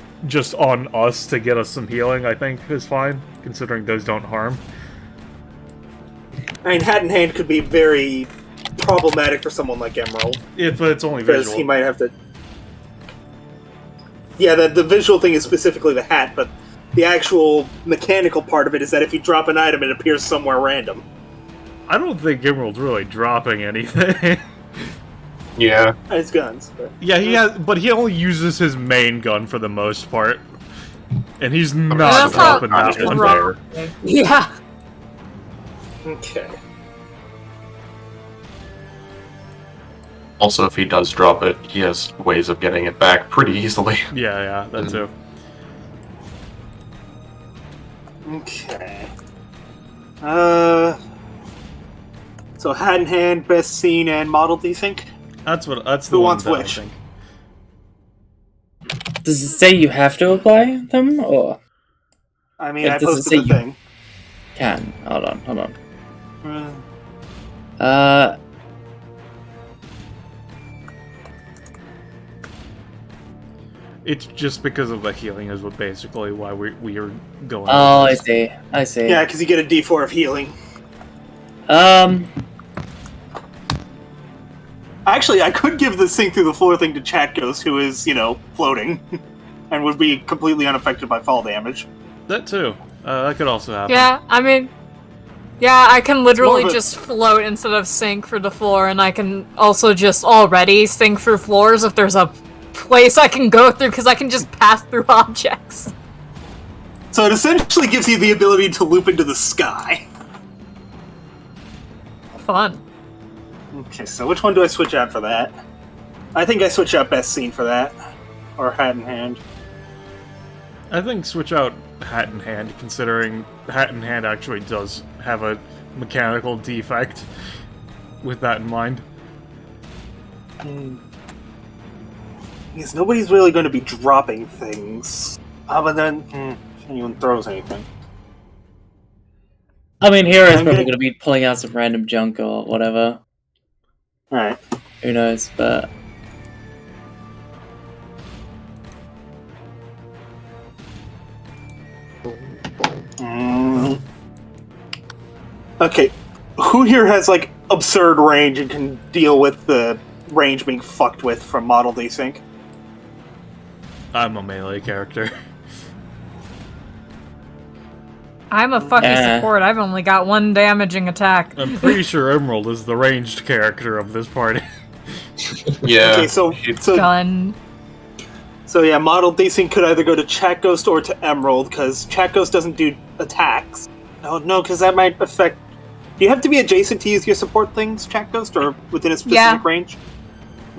us to get us some healing, I think is fine, considering those don't harm. I mean, hat in hand could be very problematic for someone like Emerald. Yeah, but it's only because visual. He might have to... Yeah, the visual thing is specifically the hat, but the actual mechanical part of it is that if you drop an item, it appears somewhere random. I don't think Emerald's really dropping anything. Yeah. His guns. But... Yeah, but he only uses his main gun for the most part. And he's not That's dropping not that one wrong. there. Yeah. Okay. Also, if he does drop it, he has ways of getting it back pretty easily. Yeah, that too. Okay. So hat in hand, best scene, and model desync? That's the Who one wants that which? I think. Does it say you have to apply them, or I mean, It I doesn't posted say the thing. can? Hold on. Uh, It's just because of the healing is what basically why we are going. Oh, with I this. see. I see. yeah, because you get a D4 of healing. Actually, I could give the sink through the floor thing to Chat Ghost, who is, floating, and would be completely unaffected by fall damage. That too. That could also happen. Yeah, I mean... Yeah, I can literally More of a- just float instead of sink through the floor, and I can also just already sink through floors if there's a place I can go through, because I can just pass through objects. So it essentially gives you the ability to loop into the sky. Fun. Okay, so which one do I switch out for that? I think I switch out best scene for that. Or hat in hand. I think switch out hat in hand, considering hat in hand actually does have a mechanical defect with that in mind. Because nobody's really going to be dropping things. Other than if anyone throws anything. I mean, Hero is I'm probably gonna- going to be pulling out some random junk or whatever. Alright. Who knows, but... Okay, who here has like absurd range and can deal with the range being fucked with from model desync? I'm a melee character. I'm a fucking Yeah. support. I've only got one damaging attack. I'm pretty sure Emerald is the ranged character of this party. Yeah. Okay, so Gun. yeah, model desync could either go to Chat Ghost or to Emerald, because Chat Ghost doesn't do attacks. No, because that might affect. Do you have to be adjacent to use your support things, Chat Ghost, or within a specific Yeah. range?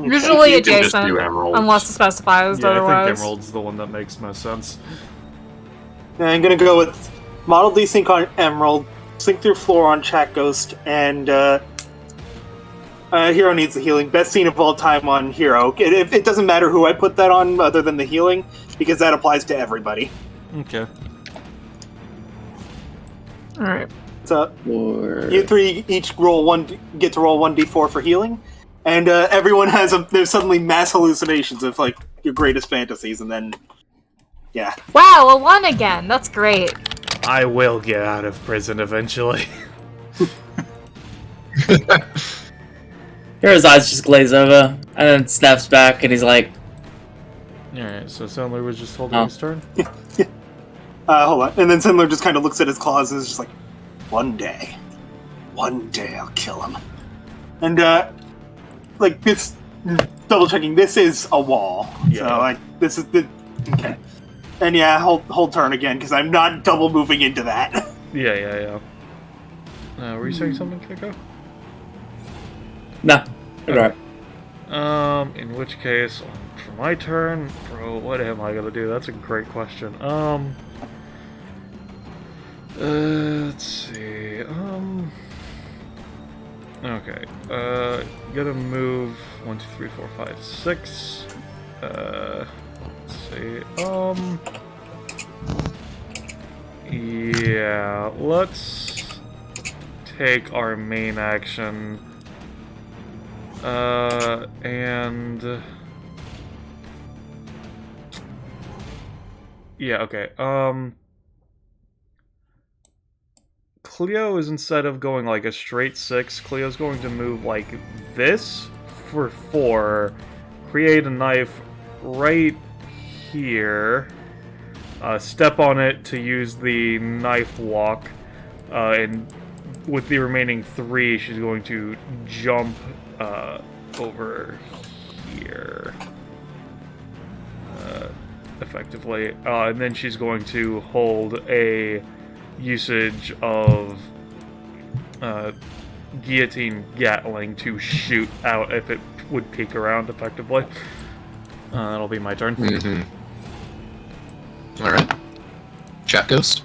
Usually You can just adjacent, do emeralds. unless it specifies Yeah, I otherwise. think Emerald's the one that makes most sense. Yeah, I'm gonna go with model desync on Emerald, sync through floor on Chat Ghost, and Hero needs the healing. Best scene of all time on Hero. It doesn't matter who I put that on, other than the healing, because that applies to everybody. Okay. Alright. So Or... you three each get to roll 1d4 for healing, and everyone there's suddenly mass hallucinations of like your greatest fantasies, and then yeah. Wow, a 1 again. That's great. I will get out of prison eventually. Hero's eyes just glaze over, and then snaps back, and he's like, Alright, so Sandler was just holding Oh. his turn? Hold on, and then Sindler just kind of looks at his claws and is just like, one day I'll kill him, and like this. Double checking, this is a wall. Yeah. So this is the okay. And yeah, hold turn again because I'm not double moving into that. Yeah. Were you saying something, Kiko? nah, alright. In which case, for my turn, bro, what am I gonna do? That's a great question. Let's see, okay, gotta move 1, 2, 3, 4, 5, 6, let's see, yeah, let's take our main action, and yeah, okay, Cleo is, instead of going like a straight 6, Cleo's going to move like this for 4, create a knife right here, step on it to use the knife walk, and with the remaining 3, she's going to jump over here, effectively, and then she's going to hold a usage of guillotine Gatling to shoot out if it would peek around effectively. That'll be my turn. Mm-hmm. Alright. Chat Ghost?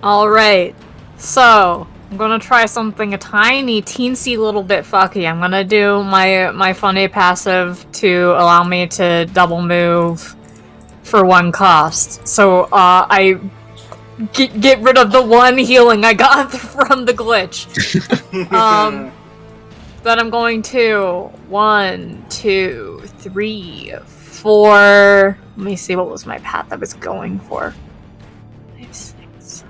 Alright. So, I'm gonna try something a tiny, teensy little bit fucky. I'm gonna do my funny passive to allow me to double move for 1 cost. So, I get rid of the 1 healing I got from the glitch. Then I'm going to 1, 2, 3, 4. Let me see, what was my path I was going for? 5, 6.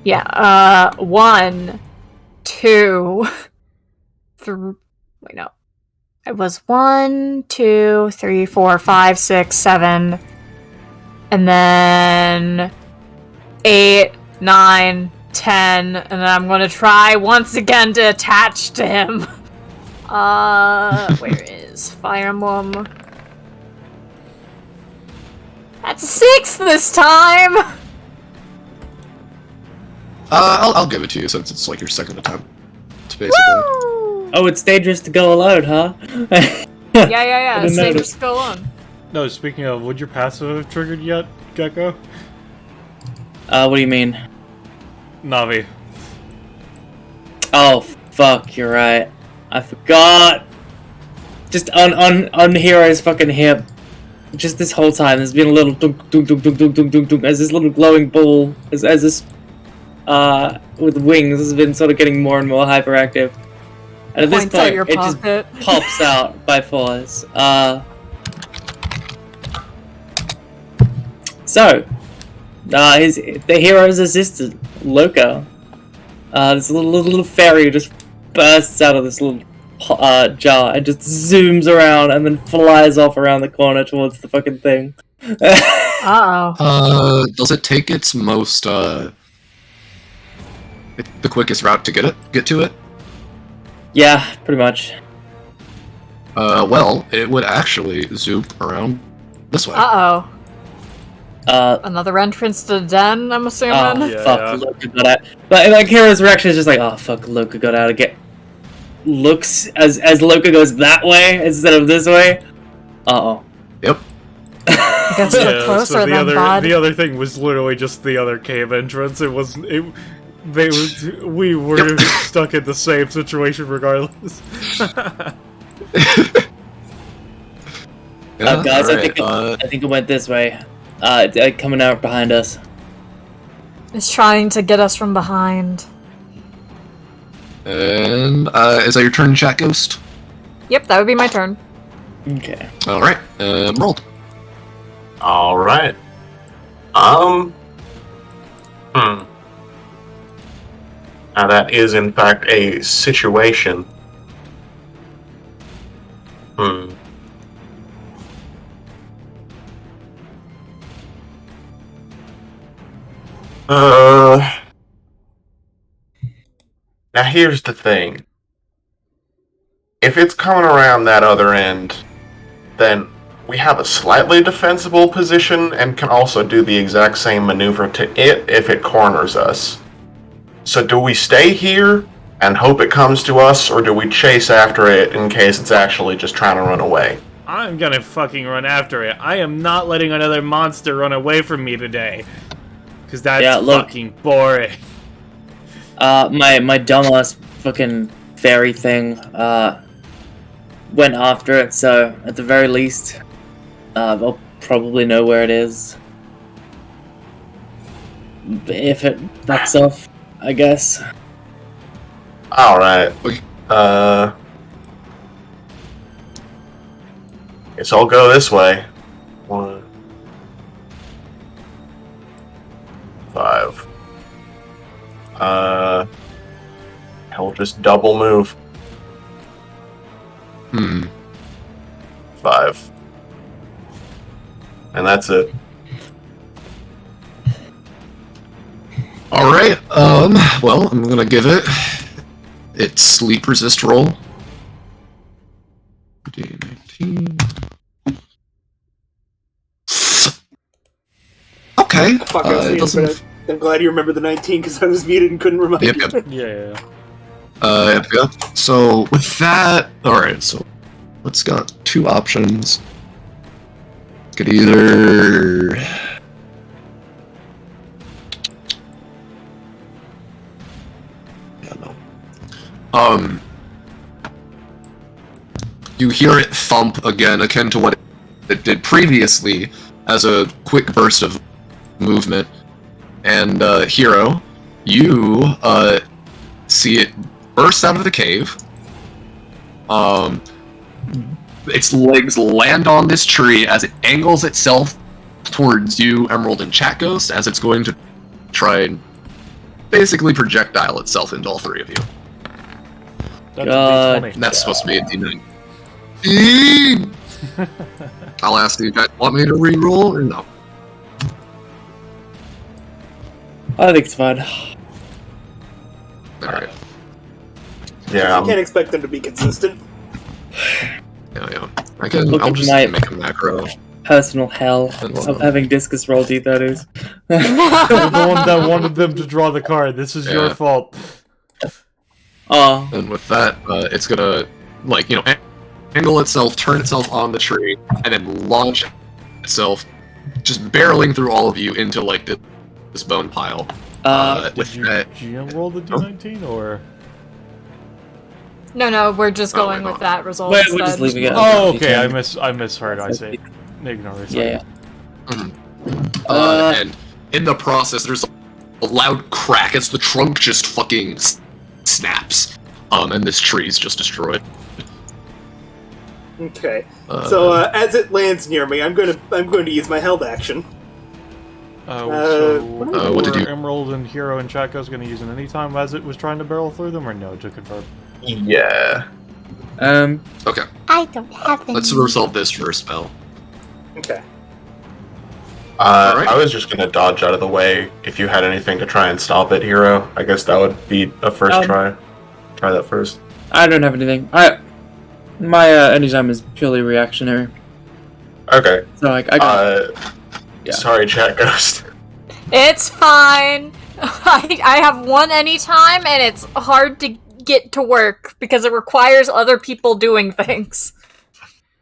Yeah, 1, 2, 3. Wait, no. It was 1, 2, 3, 4, 5, 6, 7. And then 8, 9, 10, and then I'm gonna try once again to attach to him. Where is Fire Emblem? That's 6 this time! I'll give it to you since it's like your second attempt, basically. Woo! Oh, it's dangerous to go alone, huh? Yeah. didn't Save notice. us go on. No, speaking of, would your passive have triggered yet, Gecko? What do you mean? Navi. Oh, fuck, you're right. I forgot. Just on Hero's fucking hip. Just this whole time, there's been a little dunk, dunk, dunk, dunk, dunk, dunk, dunk, dunk, as this little glowing ball, as this, with wings, has been sort of getting more and more hyperactive. And at this Points at point, your it just pocket. pops out by force. So, the hero's assistant, Loka, this little fairy just bursts out of this little jar and just zooms around and then flies off around the corner towards the fucking thing. Uh-oh. Does it take its most the quickest route to get to it? Yeah, pretty much. Well, it would actually zoop around this way. Uh-oh. Another entrance to the den, I'm assuming? Oh, Yeah. fuck, Loka got out. But like Hero's reaction is just like, oh fuck, Loka got out again. Looks as Loka goes that way instead of this way. Uh-oh. Yep. I guess we're closer so the than other bud. the other thing was literally just the other cave entrance. It wasn't. We were stuck in the same situation regardless. Yeah, Guys, alright, I think it went this way. Coming out behind us. It's trying to get us from behind. and is that your turn, Chat Ghost? Yep, that would be my turn. Okay. Alright, rolled. Alright. Now that is in fact a situation. Now here's the thing. If it's coming around that other end, then we have a slightly defensible position and can also do the exact same maneuver to it if it corners us. So do we stay here and hope it comes to us, or do we chase after it in case it's actually just trying to run away? I'm gonna fucking run after it. I am not letting another monster run away from me today. Cause that's fucking boring. My dumbass fucking fairy thing, went after it, so at the very least, I'll probably know where it is. If it backs off, I guess. Alright. Guess I'll go this way. 1, 5. Hell, just double move. 5. And that's it. Alright, well, I'm gonna give it its sleep resist roll. D19. Okay, Fuck, I was it muted, doesn't... but I'm glad you remember the 19 because I was muted and couldn't remember. Yep. Yeah. Yep. So, with that... Alright, so let's got two options. Could either... You hear it thump again, akin to what it did previously, as a quick burst of movement. And, Hero, you, see it burst out of the cave. Its legs land on this tree as it angles itself towards you, Emerald and Chat Ghost, as it's going to try and basically projectile itself into all three of you. That's a D20. And that's supposed to be a D9. I'll ask you guys, want me to re-roll or no? I think it's fine. Alright. Yeah, You can't expect them to be consistent. Yeah. I'll just my- make a macro. Personal hell of having discus roll D30s. You're the one that wanted them to draw the card. This is your Yeah. fault. And with that, it's gonna, angle itself, turn itself on the tree, and then launch itself, just barreling through all of you into, this bone pile. With Did you that... GM roll the D19 or? No, we're just Oh, going we're with not. that result. We're just instead. leaving it. Oh, okay. I misheard. I say ignore it. Yeah. And in the process, there's a loud crack as the trunk just fucking snaps. And this tree's just destroyed. Okay. So as it lands near me, I'm going to use my held action. what did you- Emerald and Hero and Chaco's going to use it any time as it was trying to barrel through them, or no? To confirm. Yeah. Okay, I don't have any. let's resolve this first, Bell. Okay. Alright. I was just gonna dodge out of the way. If you had anything to try and stop it, Hero, I guess that would be a first try. Try that first. I don't have anything. My anytime is purely reactionary. Okay. So I got. Yeah. Sorry, Chat Ghost. It's fine. I have one anytime, and it's hard to get to work because it requires other people doing things.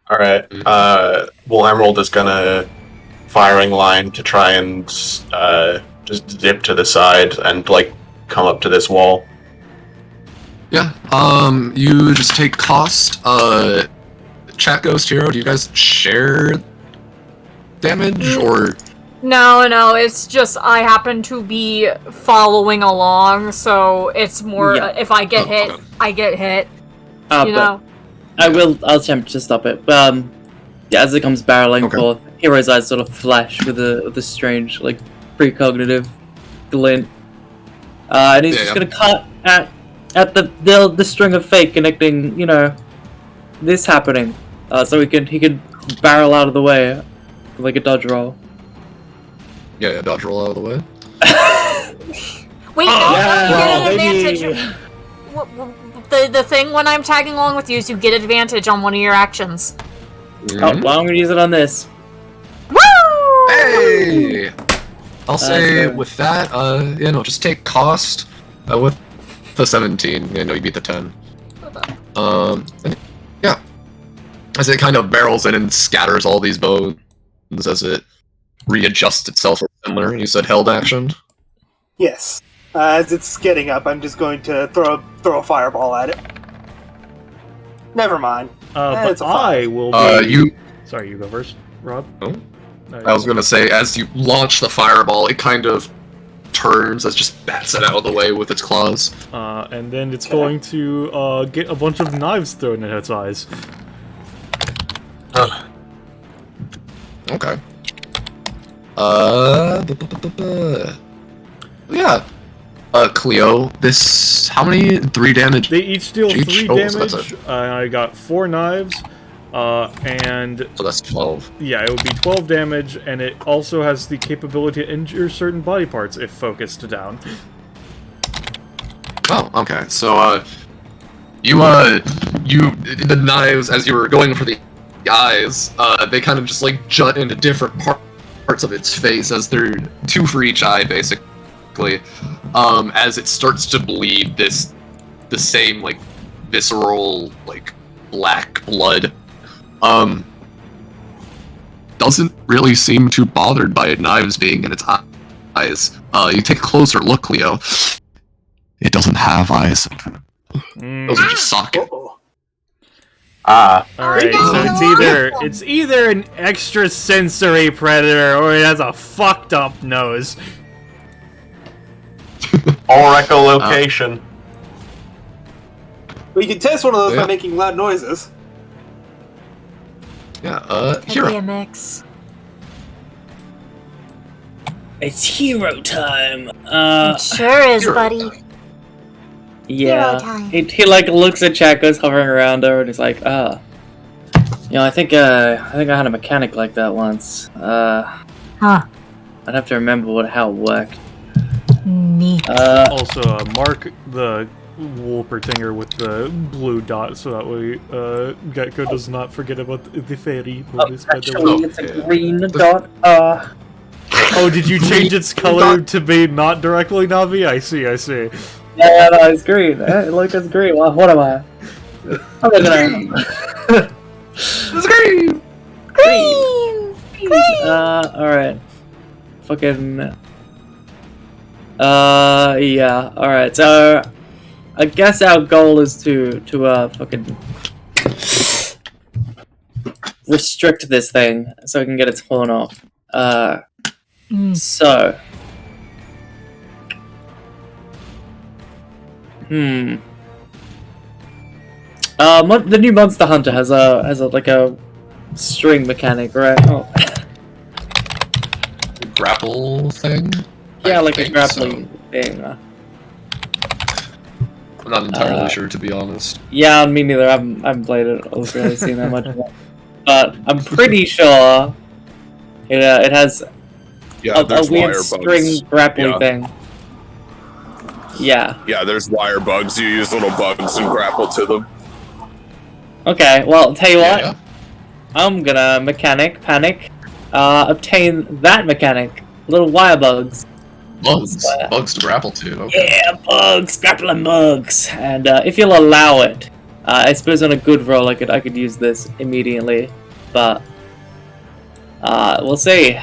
Alright. Well, Emerald is gonna firing line to try and just dip to the side and like come up to this wall. Yeah, you just take cost. Chat Ghost, Hero, do you guys share damage, or? No, it's just I happen to be following along, so it's more if I get hit, okay. I get hit. You But know? I'll attempt to stop it. But yeah, as it comes barreling Okay. forth, Hero's eyes sort of flash with a strange, like, precognitive glint. And he's just Yeah. gonna cut at the string of fate connecting, this happening. So he can barrel out of the way, like a dodge roll. Yeah, dodge roll out of the way. Wait, yeah, you get an baby. advantage. The thing when I'm tagging along with you is you get advantage on one of your actions. Mm-hmm. Oh, well, I'm gonna use it on this. Woo! Hey! I'll say good. with that, just take cost with the 17. You beat the 10. And yeah. As it kind of barrels in and scatters all these bones as it readjusts itself similar. You said held action? Yes. As it's getting up, I'm just going to throw a fireball at it. Never mind. But it's a I five. will be... You... Sorry, you go first, Rob. Oh? No, I was gonna say, as you launch the fireball, it kind of turns as just bats it out of the way with its claws. And then it's going to get a bunch of knives thrown in its eyes. Okay. Yeah. Cleo, this... How many? 3 damage? They each deal Each? 3 Oh, so that's damage. I got 4 knives. And So that's 12. yeah, it would be 12 damage, and it also has the capability to injure certain body parts if focused down. Oh, okay. So, the knives, as you were going for the eyes, they kind of just, like, jut into different parts of its face, as they're 2 for each eye, basically. As it starts to bleed the same, like, visceral, like, black blood. Doesn't really seem too bothered by knives being in its eyes. You take a closer look, Cleo. It doesn't have eyes. Those are just sockets. Uh-oh. Alright, so it's either an extrasensory predator or it has a fucked up nose. All echolocation. We can test one of those Yeah. by making loud noises. Yeah, Could be Hero. a mix. It's hero time. It sure is, Hero buddy. time. Yeah. Hero time. He like looks at Chaco's hovering around her, and he's like, I think I had a mechanic like that once. Huh. I'd have to remember how it worked. Neat. Also, mark the Wolpertinger with the blue dot so that way Gecko does not forget about the fairy. Actually, it's a Yeah. green dot. Oh, did you change its color to be not directly Navi? I see. Yeah, no, it's green. Look, it's green. Well, what am I? I'm gonna. It's green! Green! Alright. Fucking. Yeah, alright, so. I guess our goal is to fucking restrict this thing so we can get its horn off. So. The new Monster Hunter has a like a string mechanic, right? Oh. Grapple thing? Yeah, I like a think grappling thing. I'm not entirely sure, to be honest. Yeah, me neither. I haven't played it. I've really seen that much of it. But I'm pretty sure it has Yeah, a there's weird wire string bugs. grappling thing. Yeah. Yeah, there's wire bugs. You use little bugs and grapple to them. Okay, well, tell you what. Yeah. I'm gonna panic, obtain that mechanic. Little wire bugs. Bugs to grapple to. Okay. Yeah, bugs, grappling bugs. And if you'll allow it, I suppose on a good roll I could use this immediately. But we'll see.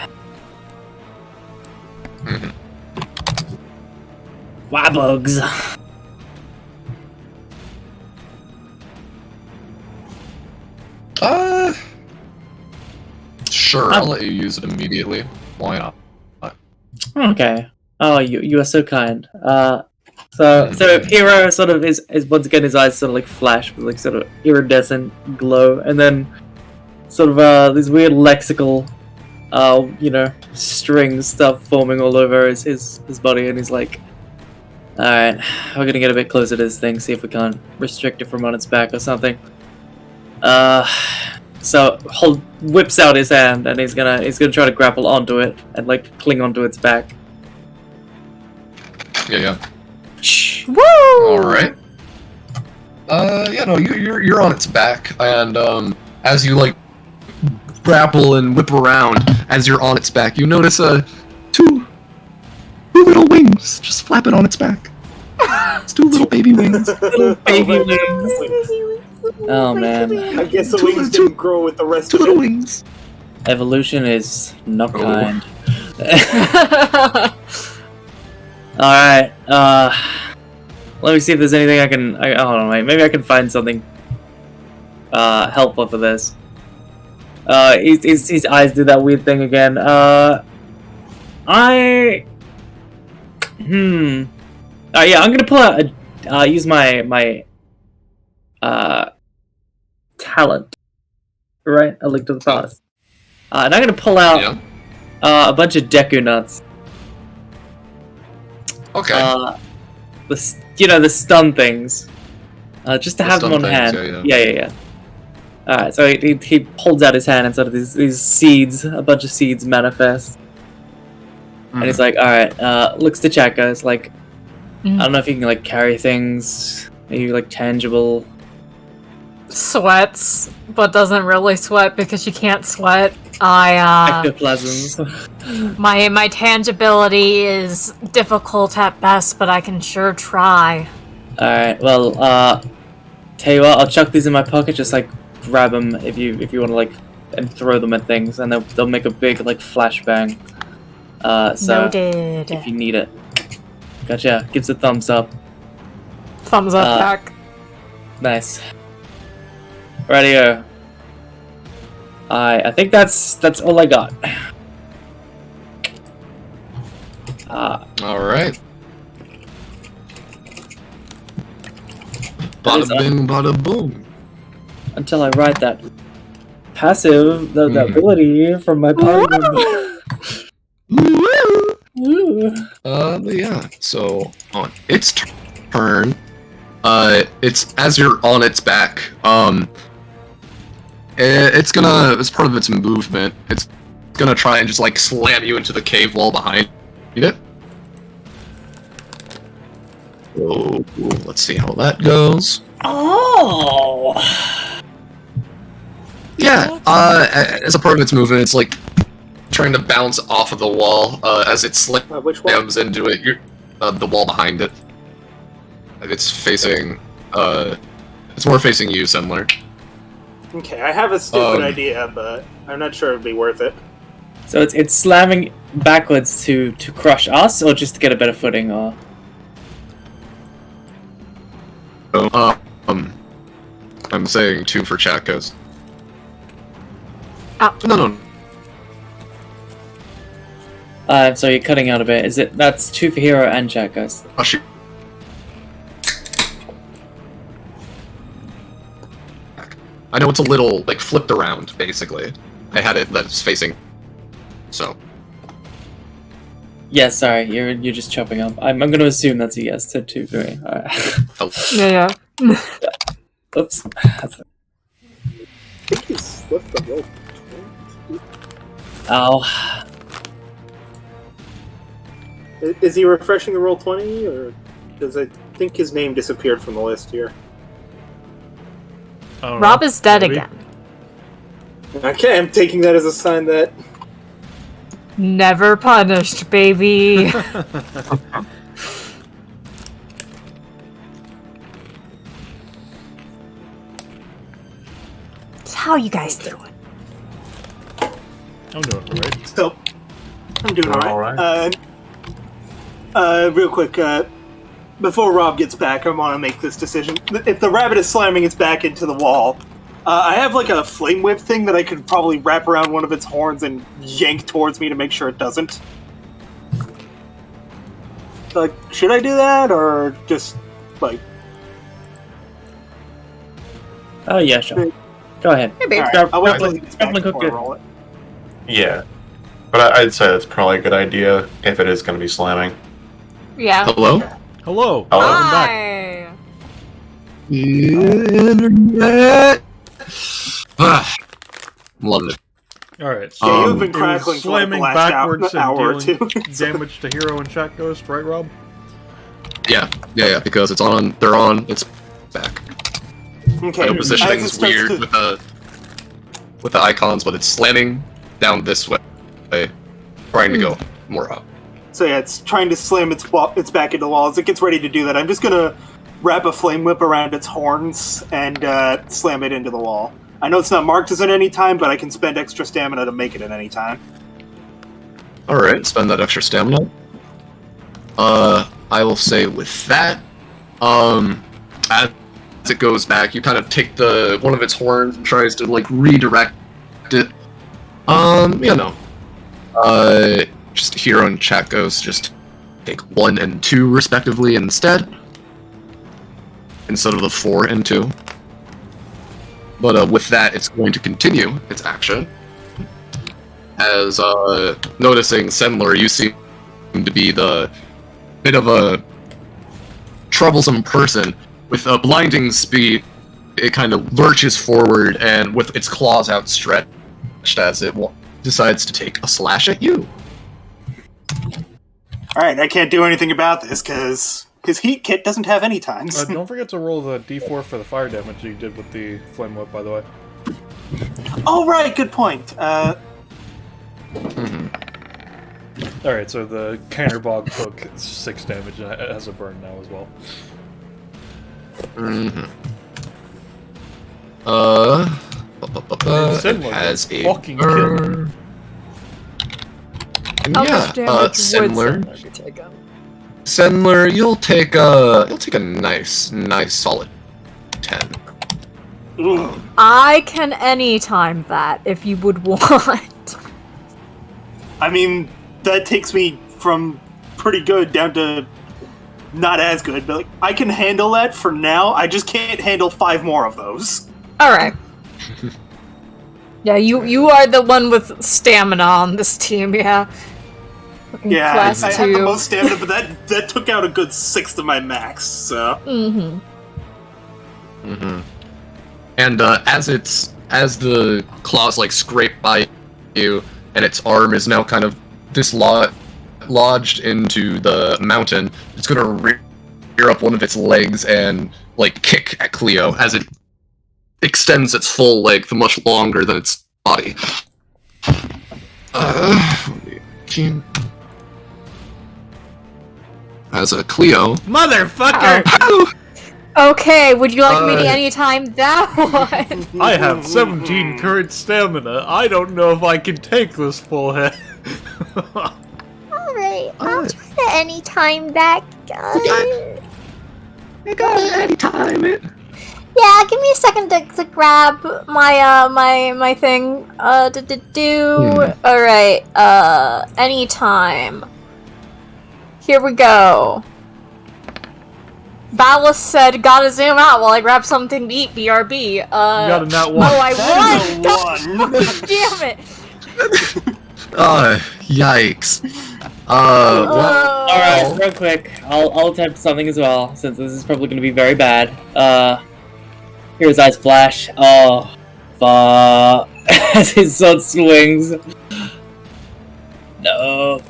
Wire bugs. Sure, I'll let you use it immediately. Why not? Okay. Oh, you are so kind. So Hero sort of is once again his eyes sort of like flash with like sort of iridescent glow, and then sort of this weird lexical, string stuff forming all over his body, and he's like, all right, we're gonna get a bit closer to this thing, see if we can't restrict it from on its back or something. So whips out his hand, and he's gonna try to grapple onto it and like cling onto its back. Yeah. Woo! All right. You're on its back, and as you like grapple and whip around, as you're on its back, you notice two little wings just flapping on its back. It's two little baby wings. Little baby wings. Oh man. I guess the wings didn't grow with the rest Two of little it. wings. Evolution is not kind. Alright, let me see if there's anything I don't know, maybe I can find something helpful for this. His eyes do that weird thing again. Yeah, I'm gonna pull out use my talent. Right? A Link to the Past. And I'm gonna pull out a bunch of Deku nuts. Okay. The stun things. Just to have them on stun hand. things, Yeah. Alright, so he holds out his hand and sort of these seeds, a bunch of seeds manifest. And he's like, alright, looks to Chaka, it's like, I don't know if you can like carry things, maybe like tangible. Sweats, but doesn't really sweat because you can't sweat. Ectoplasms. My tangibility is difficult at best, but I can sure try. Alright, well, tell you what, I'll chuck these in my pocket, just like grab them if you want to like, and throw them at things, and they'll make a big like flashbang. So Noted. if you need it. Gotcha, gives a thumbs up. Thumbs up back. Nice. Radio. I think that's all I got. All right. Bada bing, bada boom. Until I write that passive, the ability from my party member. Yeah. So on its turn, it's as you're on its back. It's gonna, as part of its movement, it's gonna try and just like slam you into the cave wall behind it. So let's see how that goes. Oh. Yeah. As a part of its movement, it's like trying to bounce off of the wall as it Which one? slams into it. The wall behind it. Like it's facing. It's more facing you, Sendler. Okay, I have a stupid idea, but I'm not sure it'd be worth it. So it's slamming backwards to crush us, or just to get a better footing, or? I'm saying 2 for chat goes. Oh. No. So you're cutting out a bit. That's 2 for hero and chat ghost? Oh, shoot. I know it's a little, like, flipped around, basically. I had it that's facing, so. Yeah, sorry, you're just chopping up. I'm gonna assume that's a yes to 2 for me. Alright. Oh. Yeah. Oops. I think he's slipped the roll. Oh. Is he refreshing the roll 20, or does I think his name disappeared from the list here? I don't Rob know. is dead Maybe. again. Okay, I'm taking that as a sign that Never punished, baby. How you guys doing? I'm doing alright. so. I'm doing All alright. Real quick, before Rob gets back, I want to make this decision. If the rabbit is slamming its back into the wall, I have like a flame whip thing that I could probably wrap around one of its horns and yank towards me to make sure it doesn't. Like, should I do that, or just, like... Oh, yeah, sure. Go ahead. Maybe. Alright, I'll wait till he gets back Grapple before I hook roll it. Yeah. But I'd say that's probably a good idea if it is going to be slamming. Yeah. Hello? Hello. Oh. Welcome back. Hi. Internet! Love it. Alright, so Yeah, you've been it was crackling for like the slamming last backwards hour or and two. dealing damage to Hero and Chat Ghost, right, Rob? Yeah, because it's on, they're on, it's back. Okay. I know positioning As it is starts weird to- with the icons, but it's slamming down this way, trying to go more up. So yeah, it's trying to slam its back into the wall. As it gets ready to do that, I'm just gonna wrap a flame whip around its horns and slam it into the wall. I know it's not marked as at any time, but I can spend extra stamina to make it at any time. Alright, spend that extra stamina. I will say with that, as it goes back, you kind of take one of its horns and tries to, like, redirect it. Just Hero and Chat Ghost just take 1 and 2 respectively instead of the 4 and 2. But with that, it's going to continue its action. As noticing Sendler, you seem to be the bit of a troublesome person. With a blinding speed, it kind of lurches forward, and with its claws outstretched as it decides to take a slash at you. Alright, I can't do anything about this, because his heat kit doesn't have any times. Don't forget to roll the d4 for the fire damage you did with the flame whip, by the way. Oh, right, good point. Alright, so the counterbog took 6 damage and it has a burn now as well. It has a fucking burn. And How yeah, much damage would Sendler, Sendler be taking? Sendler, you'll take a nice solid 10. I can anytime that if you would want. I mean, that takes me from pretty good down to not as good, but like, I can handle that for now. I just can't handle 5 more of those. Alright. Yeah, you are the one with stamina on this team, yeah. Yeah, Class I have the 2. most stamina, but that took out a good 1/6 of my max, so... And as the claws like scrape by you, and its arm is now kind of dislodged into the mountain, it's gonna rear up one of its legs and like kick at Cleo as it extends its full length much longer than its body. As a Cleo. Motherfucker! Okay, would you like me to anytime that one? I have 17 current stamina. I don't know if I can take this full hit. Alright, I'll try to anytime that, guys. I got it anytime it. Yeah, give me a second to grab my thing. Alright, anytime. Here we go. Ballas said, gotta zoom out while I grab something to eat, BRB. You got a nat one. Oh, I won! One. Damn it! Yikes. Alright, real quick. I'll attempt something as well, since this is probably going to be very bad. Here's Ice Flash. Oh, fuck. As his sword swings. Nope.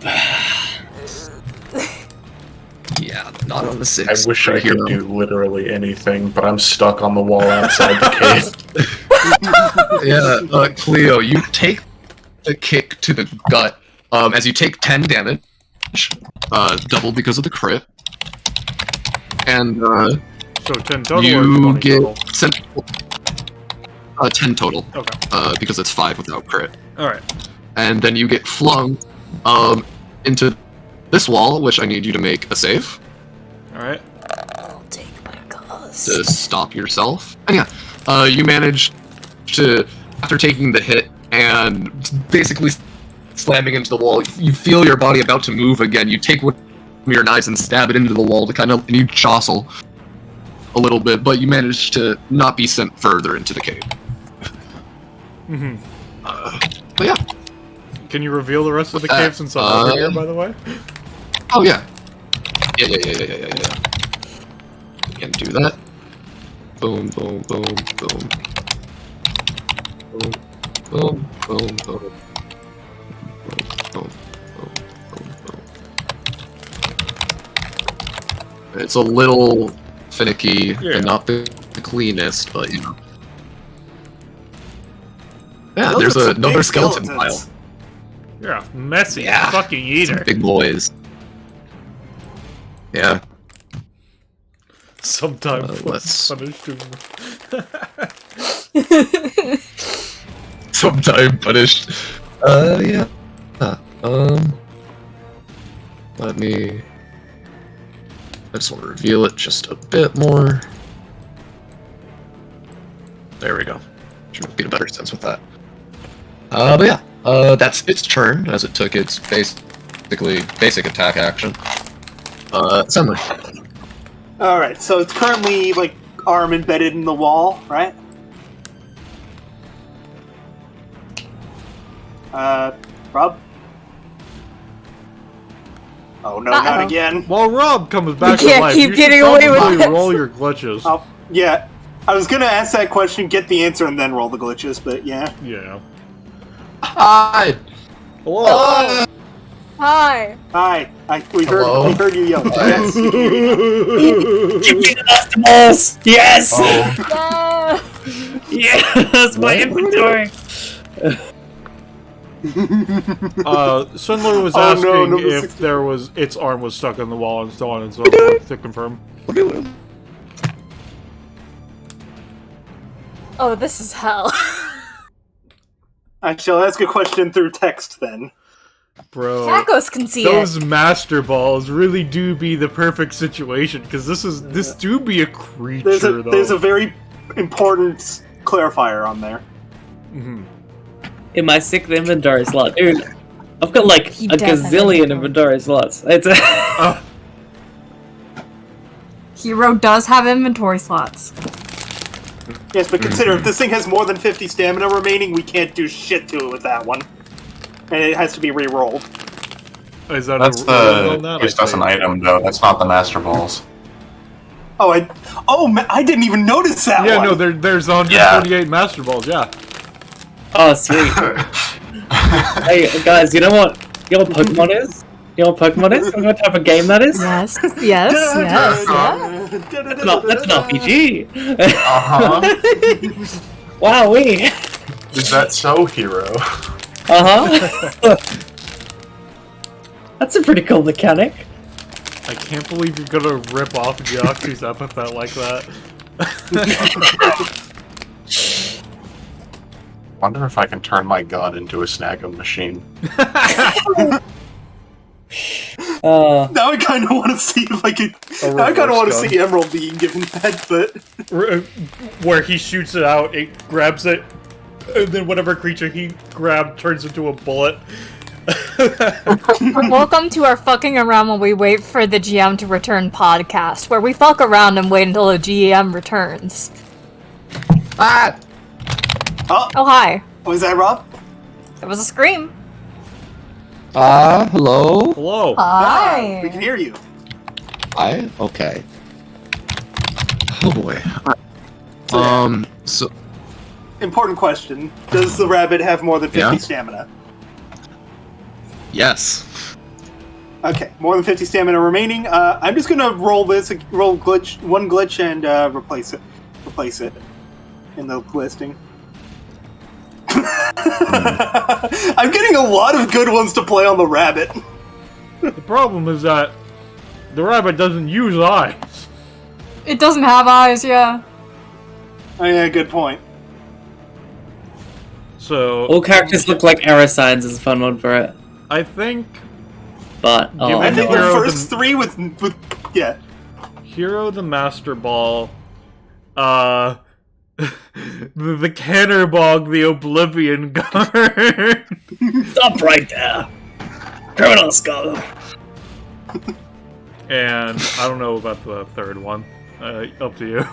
Yeah, not on the I 6. wish I could do literally anything, but I'm stuck on the wall outside the cave. Yeah, Cleo, you take the kick to the gut. As you take 10 damage, double because of the crit, and So 10 total or you 20 get total? sent 10 total. Okay. Because it's 5 without crit, Alright. and then you get flung into this wall, which I need you to make a save Alright. I'll take my cause. to stop yourself. And yeah, you manage to, after taking the hit and basically slamming into the wall, you feel your body about to move again. You take one of your knives and stab it into the wall and you jostle a little bit, but you manage to not be sent further into the cave. Mm-hmm. But yeah. Can you reveal the rest of the cave since I'm over here, by the way? Oh yeah. Yeah. You can do that. Boom, boom, boom, boom. Boom, boom, boom, boom. Boom, boom, boom, boom. It's a little finicky and not the cleanest, but you know. Yeah, Those there's are some another big skeleton skeletons. pile. You're a messy Yeah. fucking eater. Big boys. Yeah. Sometimes let's- punished him. Sometime punished. Yeah. Let me. I just want to reveal it just a bit more. There we go. Should get a better sense with that. But yeah, that's its turn as it took its basic attack action. Suddenly. Alright, so it's currently, like, arm embedded in the wall, right? Rob? Oh no, not Uh-oh. again. While Rob comes back You to can't life, keep you getting should away with probably this. roll your glitches. Oh, yeah. I was gonna ask that question, get the answer, and then roll the glitches, but yeah. Yeah. Hi! Hello. Hi. Hi. We Hello? heard you yell. Yes, we can hear you. Give me the master balls! Yes! Yeah. Yes! My inventory! Sundler was Oh, asking no, number if 60. there was its arm was stuck on the wall and so on and so Mm-hmm. forth to confirm. Oh, this is hell. I shall ask a question through text then. Bro, Tacos can see those it. master balls really do be the perfect situation because this do be a creature though. There's a very important clarifier on there. Mhm. In my 6th inventory slot. Dude, I've got like He a does have gazillion inventory. inventory slots. It's Hero does have inventory slots. Yes, but consider, if this thing has more than 50 stamina remaining, we can't do shit to it with that one. And it has to be re-rolled. Is that That's on that, used I as an think? item, though. That's not the Master Balls. I didn't even notice that Yeah, one! no, there's 128 master balls. Yeah. oh sweet. Hey guys, you know what Pokemon is? You know what Pokemon is? You know what type of game that is? Yes, yes, yes, yeah. That's an RPG. Uh-huh. Wowee. Is that so, Hero? Uh-huh. That's a pretty cool mechanic. I can't believe you're gonna rip off Deoxy's epithet like that. Wonder if I can turn my god into a snagging machine. Now I kind of want to see if I could. Now I kind of want to see Emerald being given that, but Where he shoots it out, it grabs it, and then whatever creature he grabbed turns into a bullet. Welcome to our fucking around while we wait for the GM to return podcast, where we fuck around and wait until the GM returns. Ah! Oh, hi. Was that Rob? It was a scream. Hello? Hello. Hi. We can hear you. Okay. Oh boy. So Important question: does the rabbit have more than 50 stamina? yes. Okay, more than 50 stamina remaining. I'm just gonna roll one glitch, and replace it in the listing. I'm getting a lot of good ones to play on the rabbit. The problem is that the rabbit doesn't use eyes. It doesn't have eyes, yeah. Oh yeah, good point. So All characters look like arrow signs is a fun one for it. I think But I think the Hero first the- three with yeah. Hero the Master Ball, the Cannerbog, the Oblivion Guard. stop right there. Criminal skull. And I don't know about the third one. Up to you.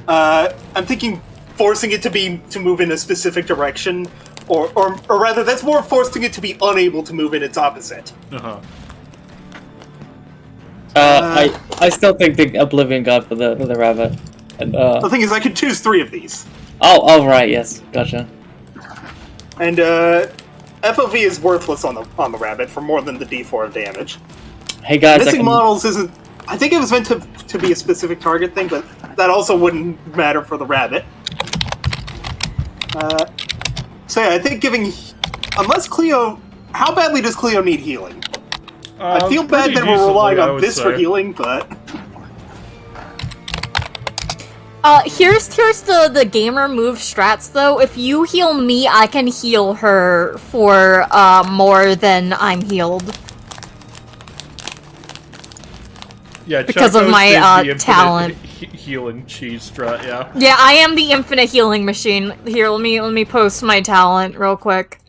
I'm thinking forcing it to move in a specific direction, or rather, that's more forcing it to be unable to move in its opposite. Uh-huh. I still think the Oblivion God for the rabbit. And The thing is, I could choose 3 of these, oh right, yes, gotcha. and FOV is worthless on the rabbit for more than the D4 of damage. Hey guys, Missing models isn't. I think it was meant to be a specific target thing, but that also wouldn't matter for the rabbit. So yeah, I think unless Cleo, how badly does Cleo need healing? I feel bad that we're relying on this for healing, but Here's the gamer move strats though. If you heal me, I can heal her for more than I'm healed. Yeah, Because of Chekos my, is the infinite talent. Healing cheese strat, yeah. Yeah, I am the infinite healing machine. Here, let me post my talent real quick.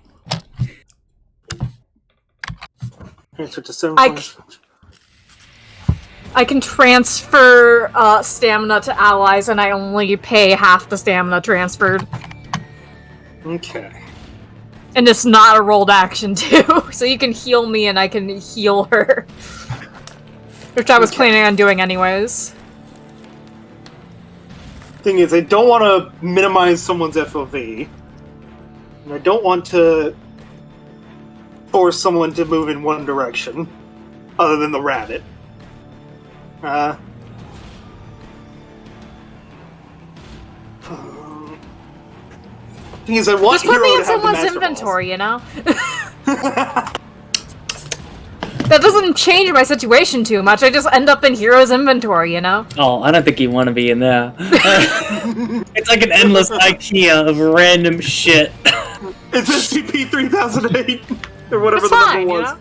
I can transfer stamina to allies, and I only pay half the stamina transferred. okay. And it's not a rolled action too, so you can heal me and I can heal her. Which I was planning on doing anyways. Thing is, I don't want to minimize someone's FOV, and I don't want to force someone to move in one direction, other than the rabbit. Thing is, I want Just put Hero me to in have the someone's Master inventory, you know? That doesn't change my situation too much, I just end up in Hero's inventory, you know? Oh, I don't think you want to be in there. It's like an endless IKEA of random shit. It's SCP-3008, or whatever It's the fine, number you was. know?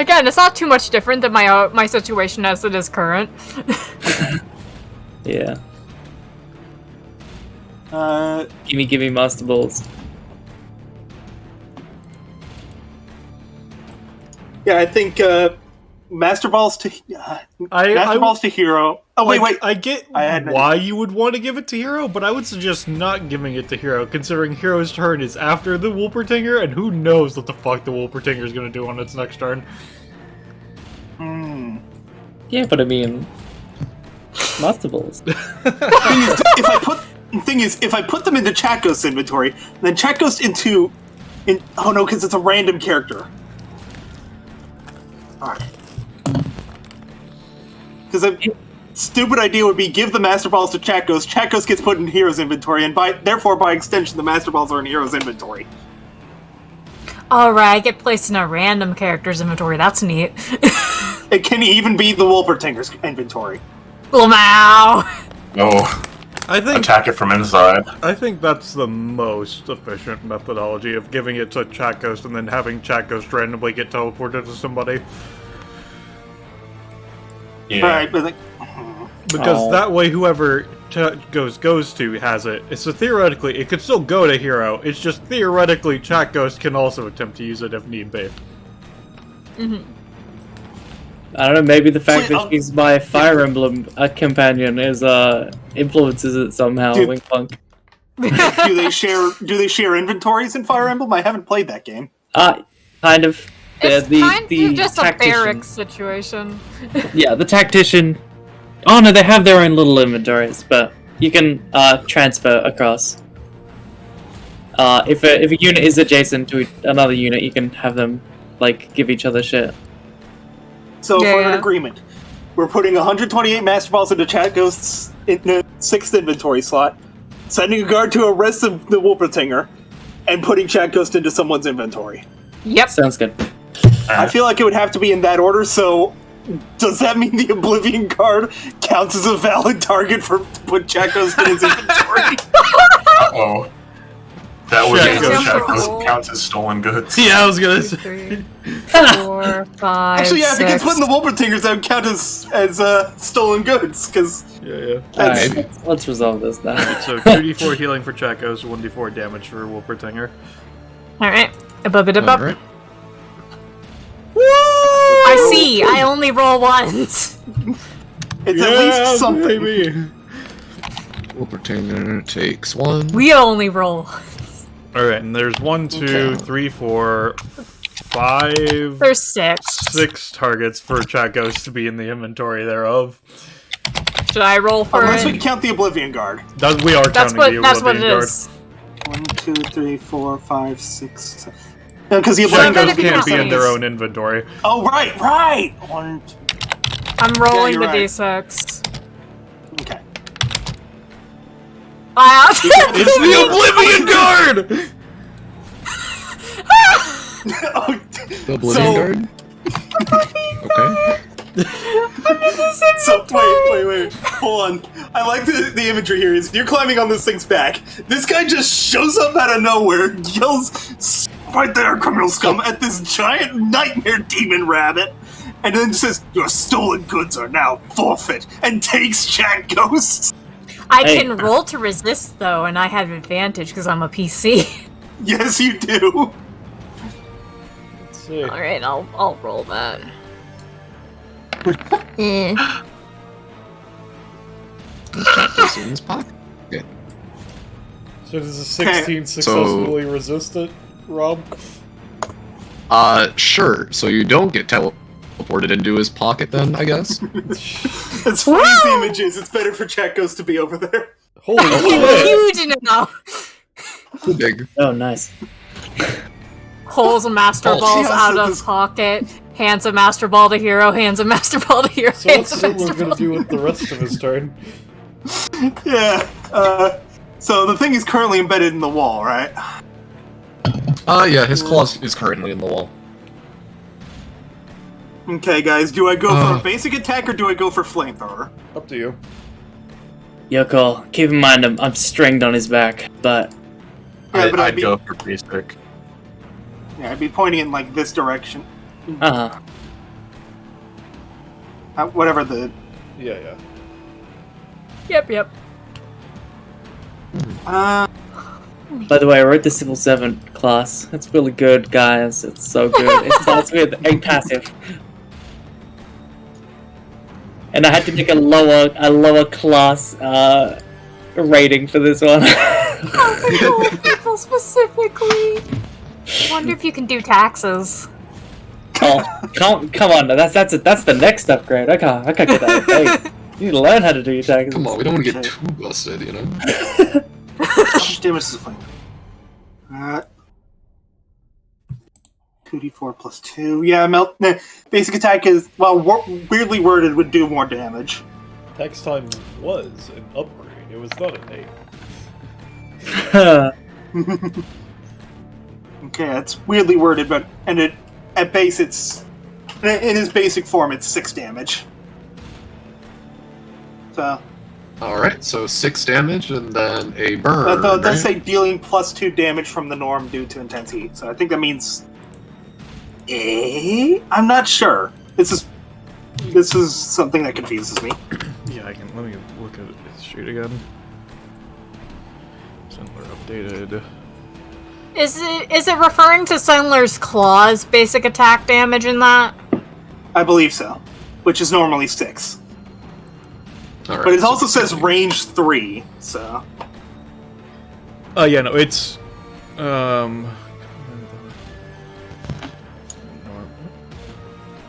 Again, it's not too much different than my situation as it is current. Yeah. Gimme Master Balls. Yeah, I think Master Balls to Balls to Hero. Oh wait! I get why you would want to give it to Hero, but I would suggest not giving it to Hero, considering Hero's turn is after the Wolpertinger, and who knows what the fuck the Wolpertinger is going to do on its next turn. Yeah, but I mean, Master Balls. If I put them into Chat Ghost's inventory, then Chat Ghost oh no, because it's a random character. Alright. Because a stupid idea would be give the Master Balls to Chat Ghost gets put in Hero's inventory, and therefore by extension the Master Balls are in Hero's inventory. Alright, I get placed in a random character's inventory, that's neat. It can even be the Wolpertinger's inventory. Lamau! Oh. I think attack it from inside. I think that's the most efficient methodology of giving it to Chat Ghost and then having Chat Ghost randomly get teleported to somebody. Yeah. Alright, but like... Because that way whoever Chat Ghost goes to has it. So theoretically, it could still go to Hero. It's just theoretically Chat Ghost can also attempt to use it if need be. I don't know, maybe the fact that she's my Fire Emblem companion is influences it somehow, Dude. wink punk. do they share inventories in Fire Emblem? I haven't played that game. Kind of. It's kind of just a tactician. barracks situation. Yeah, the tactician. Oh no, they have their own little inventories, but you can transfer across. If a unit is adjacent to another unit, you can have them like give each other shit. So if Yeah, we're in yeah. agreement, we're putting 128 Master Balls into Chat Ghost's in the 6th inventory slot, sending a guard to arrest the Wolpertinger, and putting Chat Ghost into someone's inventory. Yep. Sounds good. I feel like it would have to be in that order, so does that mean the Oblivion card counts as a valid target for to put Chat Ghost in his inventory? Uh-oh. That would Check mean it. that counts as stolen goods. Yeah, I was gonna say. 3, 4, 5, Actually, yeah, if it gets 6. put in the Wolpertingers, that would count as stolen goods, because... Yeah. Alright, let's resolve this now. So 2d4 healing for Chat Ghost, 1d4 damage for Wolpertinger. Alright. Abub-a-dub-up. Alright. I see. I only roll once. It's at least something. Baby. Wolpertinger takes 1. We only roll. Alright, and there's 1, 2, 3, 4, 5, There's 6. 6 targets for Chat Ghost to be in the inventory thereof. Should I roll for Unless we it? count the Oblivion Guard. We are That's counting what. the That's what Oblivion it Guard. is. 1, 2, 3, 4, 5, 6, 7. No, because the Chat Oblivion Well, Ghost then Guard can't be in counts. their own inventory. Oh, right! 1, 2, I'm rolling you're the right. d6. okay. It's the Oblivion Guard! Oh, The Oblivion Guard? Okay. so, wait. Hold on. I like the imagery here. Is you're climbing on this thing's back. This guy just shows up out of nowhere, yells, "Right there, criminal scum!" at this giant nightmare demon rabbit, and then says, "Your stolen goods are now forfeit," and takes Chat Ghost. I Hey. can roll to resist though, and I have advantage because I'm a PC. Yes, you do. Let's see. All right, I'll roll that. Eh. This in his pocket. So does a 16 successfully resist it, Rob? Sure. So you don't get teleported into his pocket then, I guess? As funny as the image is, it's better for Chat Ghost to be over there. Holy shit! Huge enough. Too big. Oh, nice. Pulls a master Oh, balls she out also of does- pocket. Hands a master ball to hero. Hands a master ball to hero. So hands what's a Silver master gonna ball. do with the rest of his turn? Yeah. So the thing is currently embedded in the wall, right? Yeah, his claw is currently in the wall. Okay, guys. Do I go for a basic attack or do I go for flamethrower? Up to you. Your call. Keep in mind, I'm stringed on his back, but Yeah, but I'd go for basic. I'd be pointing in like this direction. uh-huh. Whatever the. Yeah. Yep. Uh, By the way, I wrote the Civil Servant class. It's really good, guys. It's so good. It starts with a passive. And I had to pick a lower class rating for this one. Oh, people specifically. Wonder if you can do taxes. Oh, come on! That's the next upgrade. I can't get that. Hey, you need to learn how to do your taxes. Come on, we don't want to get too busted, you know? how much damage is the flame? 2d4 plus 2. Yeah, basic attack is, well, weirdly worded, would do more damage. Tax time was an upgrade. It was not an 8. Okay, that's weirdly worded, but at base it's in his basic form it's 6 damage. So Alright, so 6 damage and then a burn. Though it does right? say dealing +2 damage from the norm due to intense heat, so I think that means. I'm not sure. This is something that confuses me. Yeah, let me look at his sheet again. Sendler updated. Is it referring to Sendler's Claw's basic attack damage in that? I believe so, which is normally 6. Alright, But it so also says range 3, so. Oh yeah, no, it's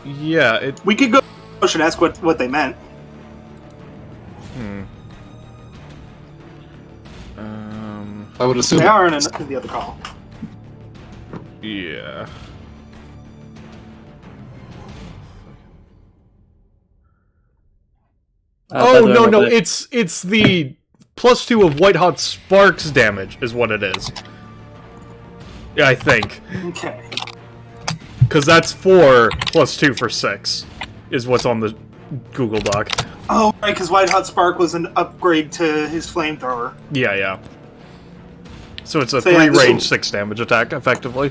yeah, it. We could go and ask what they meant. I would assume They are in the other call. Yeah. Oh no, it's the +2 of White Hot Sparks damage is what it is. Yeah, I think. Okay. Because that's 4 +2 for 6 is what's on the Google Doc. Oh, right, because White Hot Spark was an upgrade to his flamethrower. Yeah. So it's a So, yeah, 3 this range, will- 6 damage attack, effectively.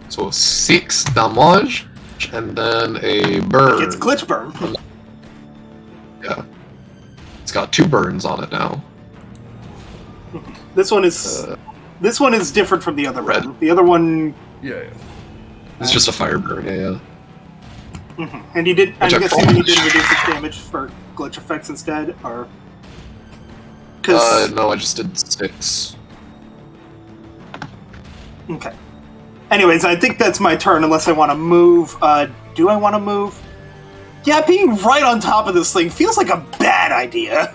so 6 damage and then a burn. It's glitch burn. Yeah. It's got 2 burns on it now. This one is different from the other Red. one. The other one, Yeah. It's just a fire burn, yeah. and you did. I'm Which I guessing probably you did should- reduce its damage for glitch effects instead, or because No, I just did 6. okay. Anyways, I think that's my turn. Unless I want to move. Do I want to move? Yeah, being right on top of this thing feels like a bad idea.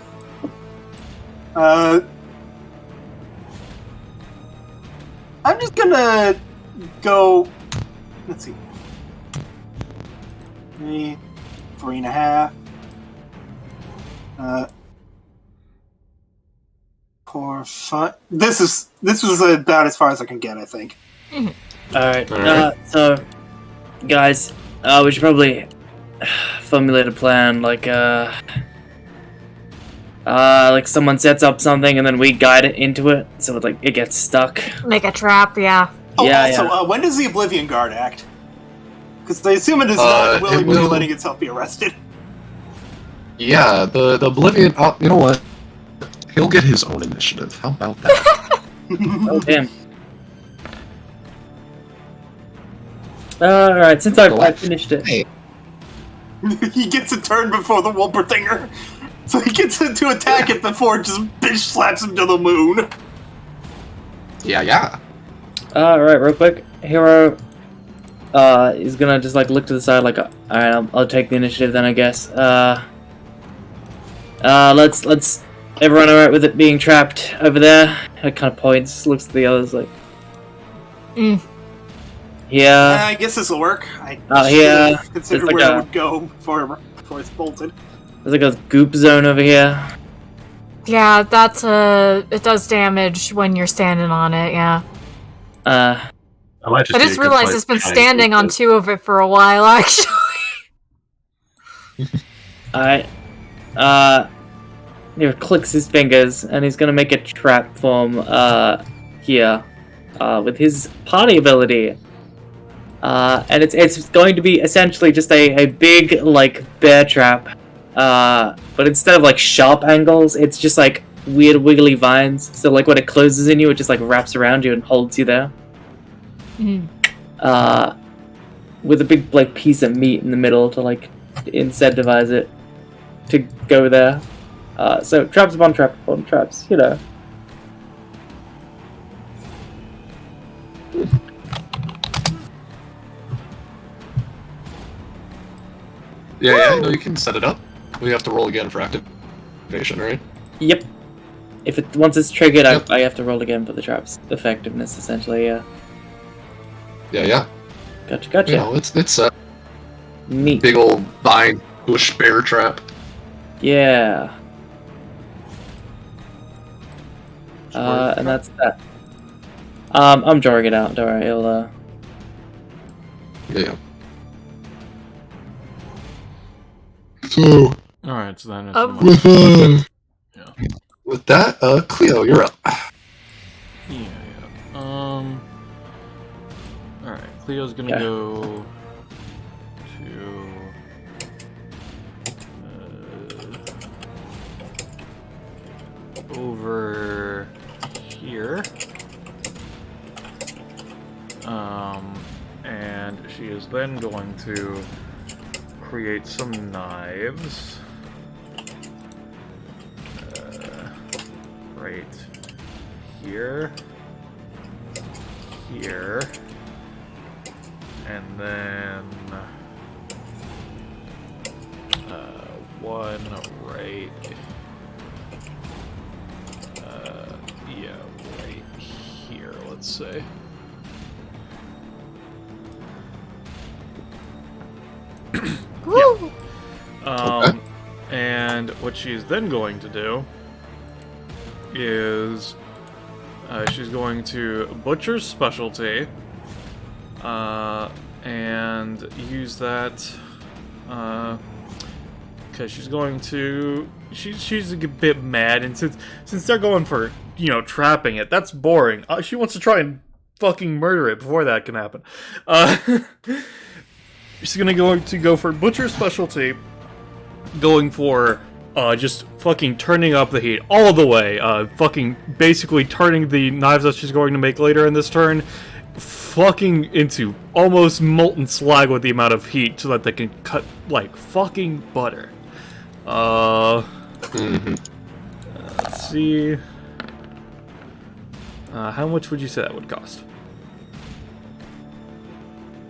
I'm just gonna go. Let's see. 3.5. 4, 5. This was about as far as I can get, I think. Alright, so, guys, we should probably formulate a plan, like someone sets up something and then we guide it into it, so it gets stuck. Make a trap, yeah. Oh, Yeah, also, when does the Oblivion Guard act? Because I assume it is not It willy-nilly will- letting itself be arrested. Yeah, the Oblivion. You know what? He'll get his own initiative. How about that? Oh, damn. Alright, since I finished it. Hey. He gets a turn before the Wolpertinger, so he gets to attack it before it just bitch slaps him to the moon. Yeah. Alright, real quick. Hero is gonna just look to the side alright, I'll take the initiative then, I guess. Let's everyone alright with it being trapped over there? It kind of points, looks at the others Yeah. I guess this will work. I yeah. should've considered It's like where a- it would go before it's bolted. There's a goop zone over here. Yeah, it does damage when you're standing on it, yeah. I might just I be just a good realized place it's been to try and standing keep on this. 2 of it for a while, actually. Alright. He clicks his fingers and he's gonna make a trap form here. With his party ability. And it's going to be essentially just a big bear trap. But instead of sharp angles, it's just weird wiggly vines. So when it closes in you, it just wraps around you and holds you there. With a big piece of meat in the middle to incentivize it to go there. So traps upon traps, you know. Yeah, no, you can set it up. We have to roll again for activation, right? Yep. Once it's triggered, Yep. I have to roll again for the trap's effectiveness, essentially. Yeah. Yeah. Gotcha. You know, it's a Neat. big old vine bush bear trap. Yeah. And that's that. I'm drawing it out. Don't worry. It'll. Yeah. So, Alright, so then it's Oh. With that, Cleo, you're up. Yeah. Alright, Cleo's gonna go to over here. And she is then going to create some knives. Right here. Here. And then one right right here, let's say. Woo! And what she's then going to do is she's going to Butcher's Specialty and use that because she's going to she's a bit mad, and since they're going for, you know, trapping it, that's boring. She wants to try and fucking murder it before that can happen. She's gonna go for Butcher's Specialty, going for just fucking turning up the heat all the way, fucking basically turning the knives that she's going to make later in this turn fucking into almost molten slag with the amount of heat so that they can cut like fucking butter. Let's see. How much would you say that would cost?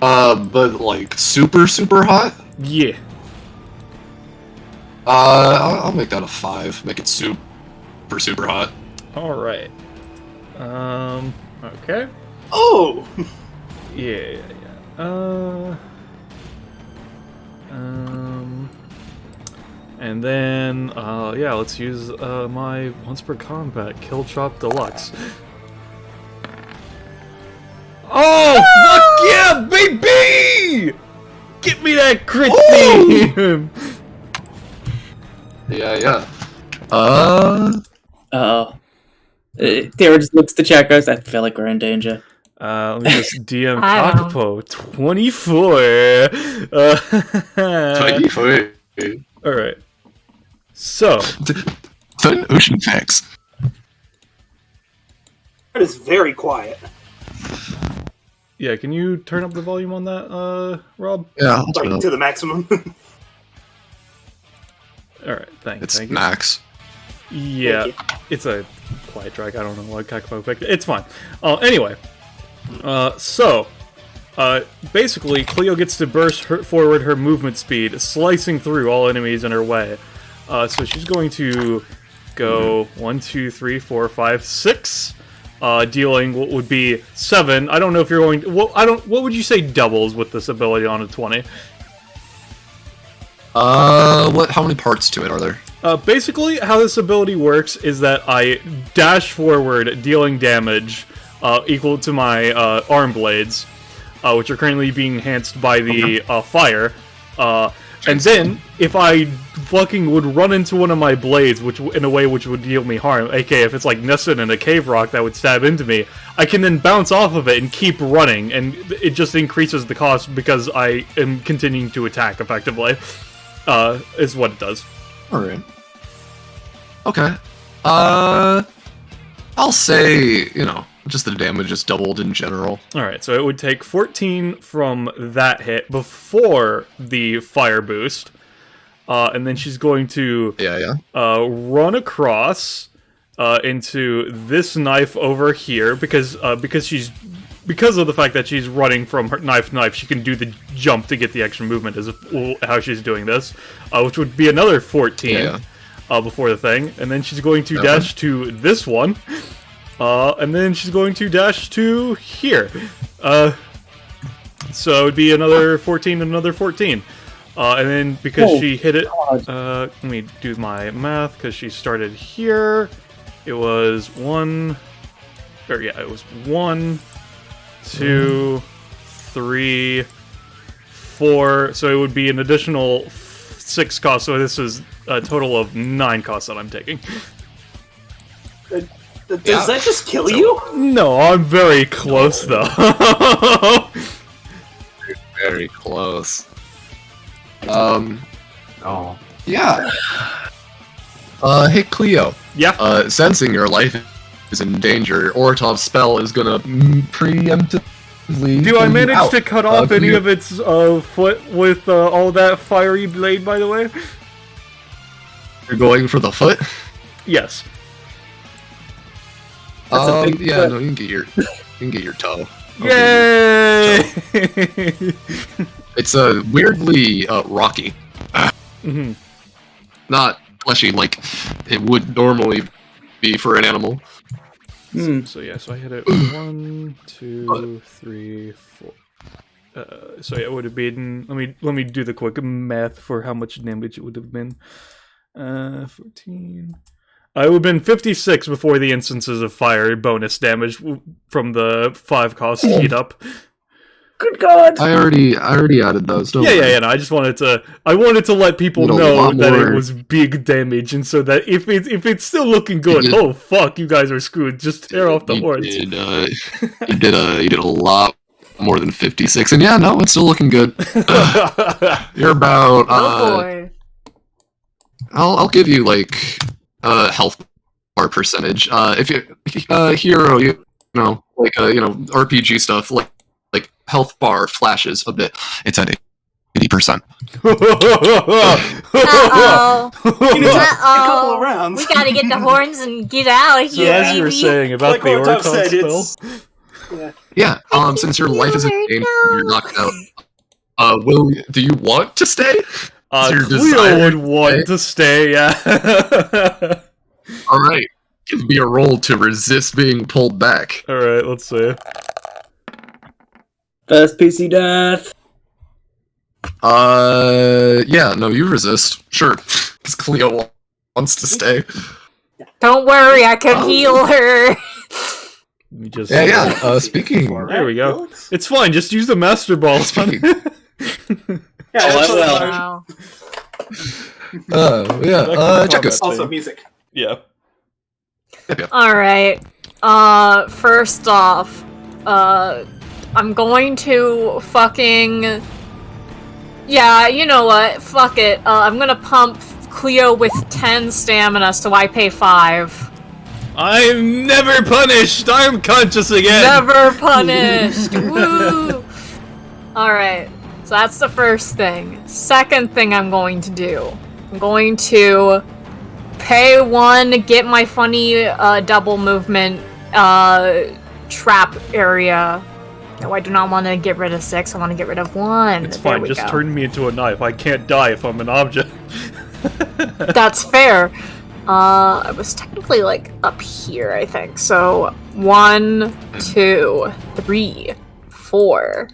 But like super hot? Yeah. I'll make that a 5. Make it super hot. Alright. Okay. Oh! Yeah. And then, yeah, let's use, my once per combat Kill Chop Deluxe. Oh, fuck yeah, baby! Get me that crit theme! Yeah. Tara just looks to check us. I feel like we're in danger. Let me just DM I don't Kakapo 24. 24. Alright. So, Fun ocean facts. That is very quiet. yeah, can you turn up the volume on that, Rob? Yeah, I'll turn it Like, up. to the maximum. Alright, thank It's you. max. Yeah, Thank it's a quiet track. I don't know why Kakapo picked it. It's fine. Anyway, so basically, Cleo gets to burst forward her movement speed, slicing through all enemies in her way. So she's going to go 1, 2, 3, 4, 5, 6, dealing what would be 7. I don't know if you're going to, what would you say doubles with this ability on a 20? How many parts to it are there? Basically, how this ability works is that I dash forward, dealing damage equal to my arm blades, which are currently being enhanced by the fire. And then, if I fucking would run into one of my blades, which in a way which would deal me harm, aka if it's like nested in a cave rock that would stab into me, I can then bounce off of it and keep running, and it just increases the cost because I am continuing to attack effectively. Is what it does. Alright. Okay. I'll say, just the damage is doubled in general. Alright, so it would take 14 from that hit before the fire boost. And then she's going to run across into this knife over here because of the fact that she's running from her knife to knife, she can do the jump to get the extra movement as how she's doing this, which would be another 14 before the thing. And then she's going to dash to this one, and then she's going to dash to here. So it would be another 14 and another 14. And then because she hit it, let me do my math, because she started here, it was 1, 2, 3, 4, so it would be an additional 6 cost, so this is a total of 9 costs that I'm taking. Does that just kill you? No, I'm very close though. Very close. Oh. Yeah. Hey Cleo. Yeah. Sensing your life is in danger, Oritov's spell is gonna preemptively. Do I manage out. to cut off any of its foot with all that fiery blade, by the way? You're going for the foot? Yes. That's a big Yeah, foot. no, you can get your toe. Yay! It's weirdly rocky. Mhm. Not fleshy like it would normally be for an animal. So yeah, so I hit it 1, 2, 3, 4. So yeah, it would have been. Let me do the quick math for how much damage it would have been. 14. It would have been 56 before the instances of fire bonus damage from the 5 cost heat up. Good God! I already added those. Don't worry. Yeah. No, I just wanted to let people Need a know lot that more. it was big damage, and so that if it's still looking good, did- oh fuck, you guys are screwed. Just tear off the You horns. did a lot more than 56, and yeah, no, it's still looking good. You're about. Oh boy. I'll give you like health bar percentage. If you hero, you know, like RPG stuff, like health bar flashes a bit. It's at 80%. Uh-oh. A couple of Uh-oh. rounds. We gotta get the horns and get out of So here, as you were baby. saying about Like the Oritov Oritov said, spell, it's Yeah. Since your life is in Here it danger, you're knocked out. Do you want to stay? Is your Cleo desire would to want to stay. Yeah. All right. Give me a roll to resist being pulled back. All right. Let's see. First PC death. Yeah, no, you resist. Sure. Because Cleo wants to stay. Don't worry, I can heal her. Let me just. Yeah. Speaking. There we go. It's fine. Just use the master ball. Speaking. Yeah, Oh, that's I what- will. Yeah. Check us. Also music. Yeah. Alright. First off, I'm going to fucking... Yeah, you know what? Fuck it. I'm gonna pump Cleo with 10 stamina, so I pay 5. I'm never punished. I'm conscious again. Never punished! Woo! Alright, so that's the first thing. Second thing I'm going to do. I'm going to pay 1, get my funny double movement trap area. No, I do not want to get rid of 6, I want to get rid of 1. It's There fine. we Just go. turn me into a knife. I can't die if I'm an object. That's fair. I was technically like up here, I think. So 1, 2, 3, 4,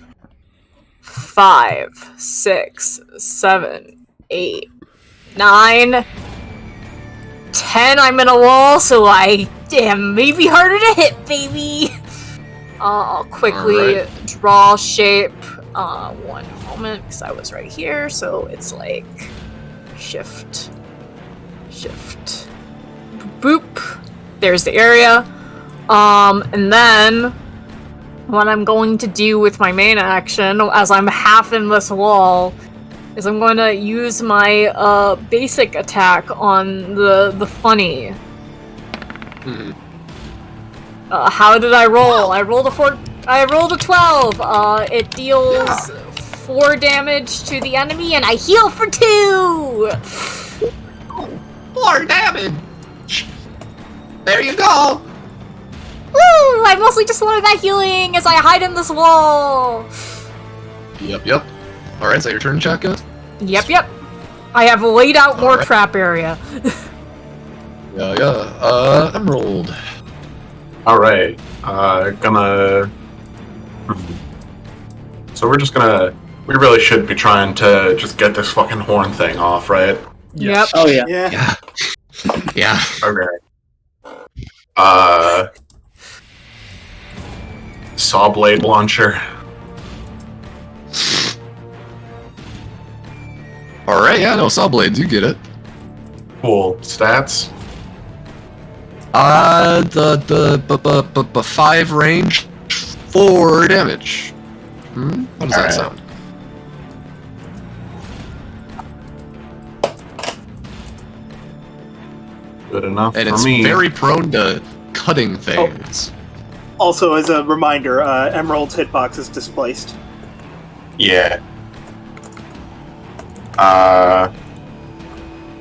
5, 6, 7, 8, 9, 10. I'm in a wall, so I am maybe harder to hit, baby. I'll quickly draw shape. 1 moment, because I was right here, so it's like shift, boop. There's the area. And then what I'm going to do with my main action, as I'm half in this wall, is I'm going to use my basic attack on the funny. How did I roll? I rolled a 12. It deals 4 damage to the enemy, and I heal for 2. 4 damage! There you go! Woo! I mostly just wanted that healing as I hide in this wall. Yep. Alright, is that your turn, chat, guys? Yep. I have laid out more Alright. trap area. Yeah. Emerald. Alright, gonna... So we're just gonna... We really should be trying to just get this fucking horn thing off, right? Yep. Oh yeah. Yeah. Yeah. Okay. Saw blade launcher. Alright, yeah, no, saw blades, you get it. Cool. Stats? The 5 range, 4 damage. How does that Alright. sound? Good enough And for it's me. very prone to cutting things. Also, as a reminder, Emerald's hitbox is displaced. Yeah.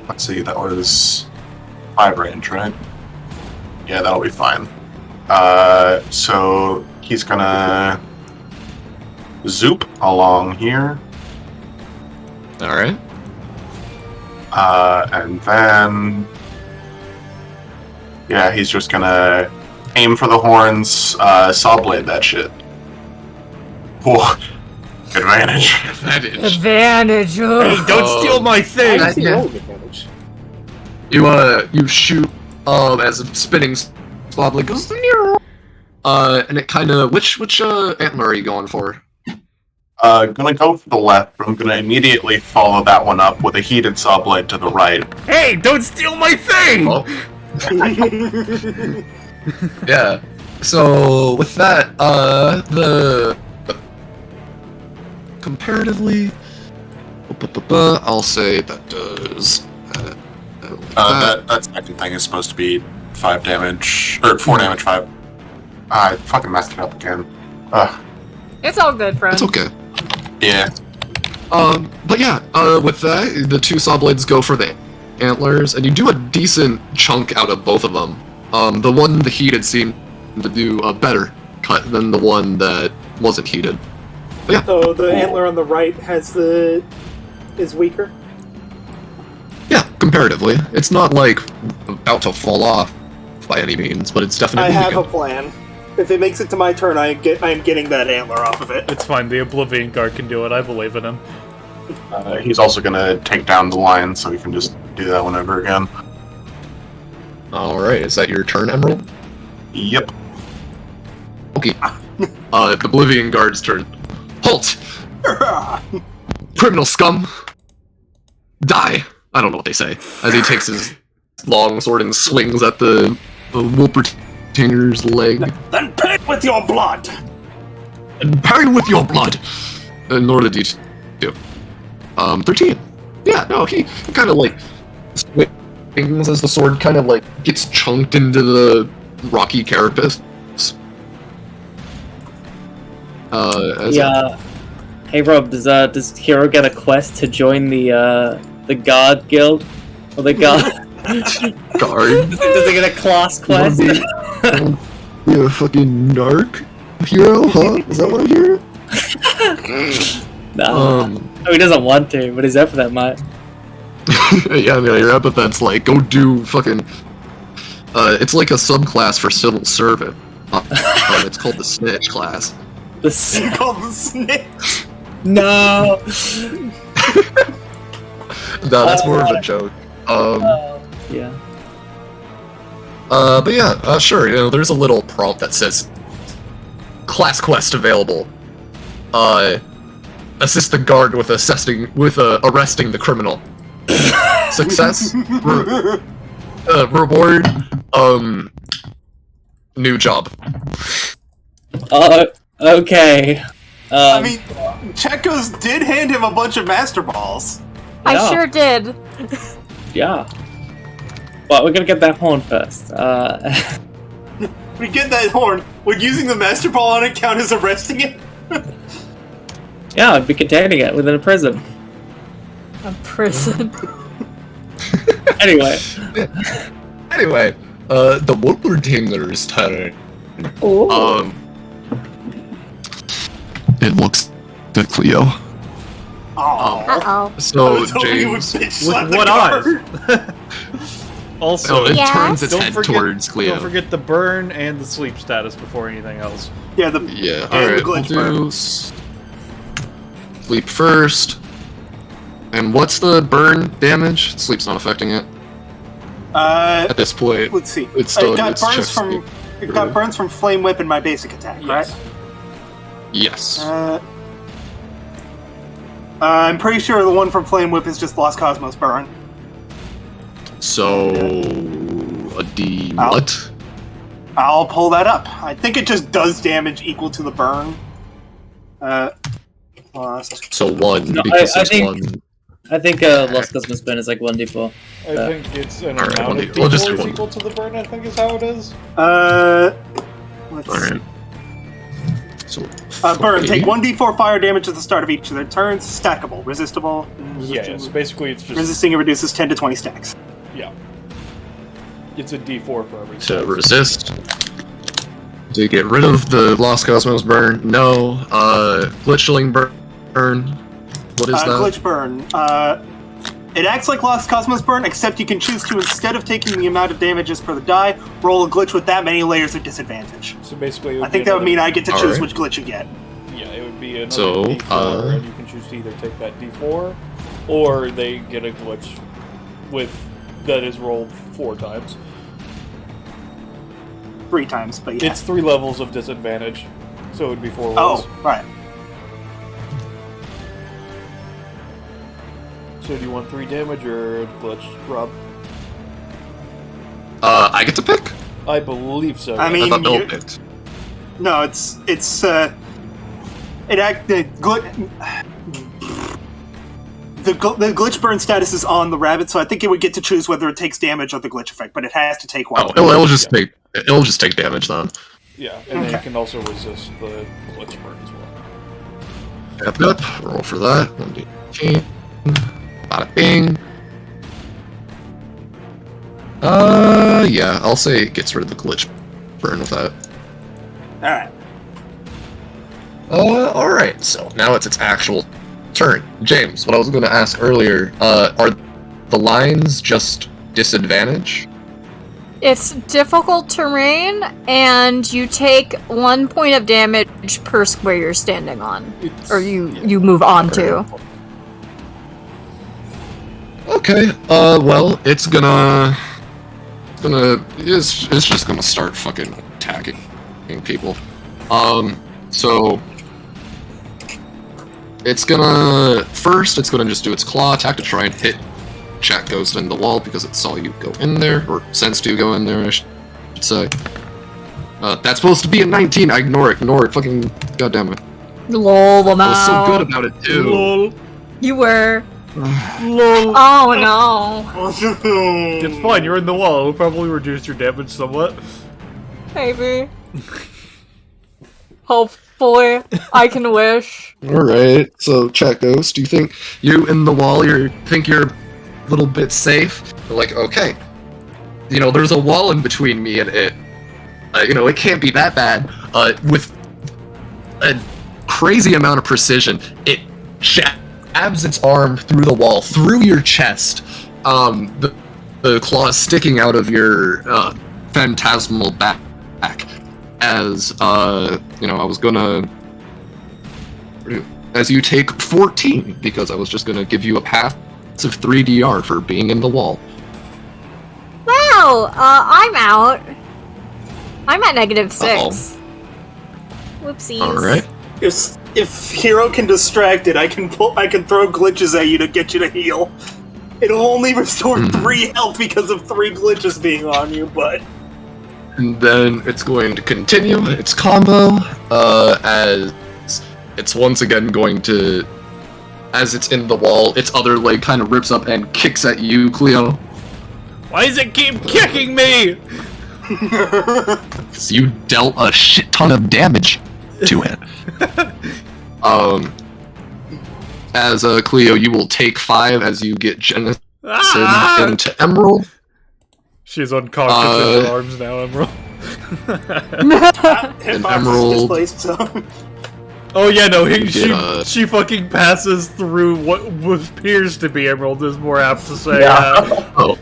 Let's see, that was 5 range, right? Yeah, that'll be fine. So he's gonna zoop along here, Alright. and then yeah, he's just gonna aim for the horns, saw blade that shit. Whoa, advantage. Advantage. Hey, don't steal my thing! I see yeah. roll advantage. You shoot as a spinning saw blade goes and it kind of which antler are you going for? Gonna go for the left, but I'm gonna immediately follow that one up with a heated saw blade to the right. Hey, don't steal my thing! Oh. Yeah. So with that, the comparatively, I'll say that does. That second thing is supposed to be 5 damage, or 4 damage, 5. I fucking messed it up again. It's all good, friend. It's okay. Yeah. But yeah, with that, the 2 saw blades go for the antlers, and you do a decent chunk out of both of them. The heated seemed to do a better cut than the one that wasn't heated. But yeah, So the antler on the right is weaker. yeah, comparatively. It's not like about to fall off by any means, but it's I definitely have a weakened. plan. If it makes it to my turn, I'm getting that antler off of it. It's fine, the Oblivion Guard can do it, I believe in him. He's also gonna take down the lion, so we can just do that whenever again. Alright, is that your turn, Emerald? Yep. Okay. The Oblivion Guard's turn. Halt! Criminal scum! Die! I don't know what they say. As he takes his long sword and swings at the Wolpertinger's leg. Then pay with your blood! And parry with your blood! Nor did you do. 13. Yeah, no, he kind of like swings as the sword kind of like gets chunked into the rocky carapace. Yeah. Hey Rob, does Hero get a quest to join the guard guild? Or the guard? Guard? Does he get a class quest? You're a fucking narc hero, huh? Is that what I'm hearing? No. Oh, he doesn't want to, but he's up for that might. Yeah, I mean, your epithet's like, go do fucking... it's like a subclass for civil servant. It's called the snitch class. Called the snitch. No! No, that's more of a joke. Yeah. But yeah, sure, you know, there's a little prompt that says, class quest available. Assist the guard with arresting the criminal. Success. Reward. New job. Okay. I mean, Chekos did hand him a bunch of Master Balls. I Yeah. sure did. Yeah. But we're gonna get that horn first. We get that horn. Would using the Master Ball on it count as arresting it? Yeah, I'd be containing it within a prison. A prison. Anyway. Anyway, the Wolpertinger's turn. Ooh. It looks good, Cleo. Oh. Uh-oh. So, James, With what eyes? Also, it Yes? turns its don't head forget, towards Cleo. don't forget the burn and the sleep status before anything else. Yeah, the Yeah, and alright, the we'll glitch do sleep first. And what's the burn damage? Sleep's not affecting it at this point. let's see. It's still it got it's burns just from burns from Flame Whip in my basic attack, right? Yes. I'm pretty sure the one from Flame Whip is just Lost Cosmos burn. So a D what? I'll pull that up. I think it just does damage equal to the burn. So 1 No, because I it's think- 1. I think Lost Cosmos burn is like 1d4. I think it's an Alright, amount of we'll just D4 do is one. equal to the burn, I think is how it is. Let's Alright. So burn. 3. Take 1d4 fire damage at the start of each of their turns. Stackable. Resistible. Yeah, so basically it's just... Resisting it reduces 10 to 20 stacks. Yeah. It's a D4 for every To resist. To get rid of the Lost Cosmos burn. No. Glitchling burn. What is that? Glitch burn. It acts like Lost Cosmos burn, except you can choose to, instead of taking the amount of damages per the die, roll a glitch with that many layers of disadvantage. So basically, I think that would mean I get to choose Alright. which glitch you get. Yeah, it would be another So, D4, and you can choose to either take that D4, or they get a glitch with that is rolled 4 times. 3 times, but yeah. It's 3 levels of disadvantage, so it would be 4 rolls. Oh, right. So do you want 3 damage or a glitch, Rob? I get to pick? I believe so. I yes. mean, I thought Bill you- picked. No, it's the glitch burn status is on the rabbit, so I think it would get to choose whether it takes damage or the glitch effect, but it has to take one. Oh, it'll just take damage then. Yeah, and then Okay. you can also resist the glitch burn as well. Yep. Roll for that. 1d18. Bada bing. Yeah, I'll say it gets rid of the glitch burn with that. Alright. Alright, so now it's its actual turn. James, what I was going to ask earlier, are the lines just disadvantage? It's difficult terrain, and you take 1 point of damage per square you're standing on, or you move on to. Okay, well, it's just gonna start fucking attacking people. So it's gonna just do its claw attack to try and hit Chat Ghost in the wall because it saw you go in there, or sensed you go in there, I should say. That's supposed to be a 19. I ignore it, fucking goddamn it. Lol, I was so good about it too. Lol. You were. Lol. Oh no. It's fine, you're in the wall. It'll probably reduce your damage somewhat. Maybe. Hopefully. I can wish. Alright, so Chat Ghost, do you think you in the wall, think you're a little bit safe? Like, okay. There's a wall in between me and it. It can't be that bad. With a crazy amount of precision, it jabs its arm through the wall, through your chest. The claws sticking out of your phantasmal back. As I was gonna, as you take 14, because I was just gonna give you a passive 3DR for being in the wall. Wow, I'm out. I'm at -6. Whoopsies. All right. If Hero can distract it, I can throw glitches at you to get you to heal. It'll only restore 3 health because of 3 glitches being on you, but... And then it's going to continue its combo, as it's once again going to, as it's in the wall, its other leg kind of rips up and kicks at you, Cleo. Why does it keep kicking me? So you dealt a shit ton of damage to it. As Cleo, you will take 5 as you get Genesis into Emerald. She's unconscious in her arms now, Emerald. And Emerald. Displaced, so. Oh yeah, no, She fucking passes through what appears to be Emerald, is more apt to say. Oh.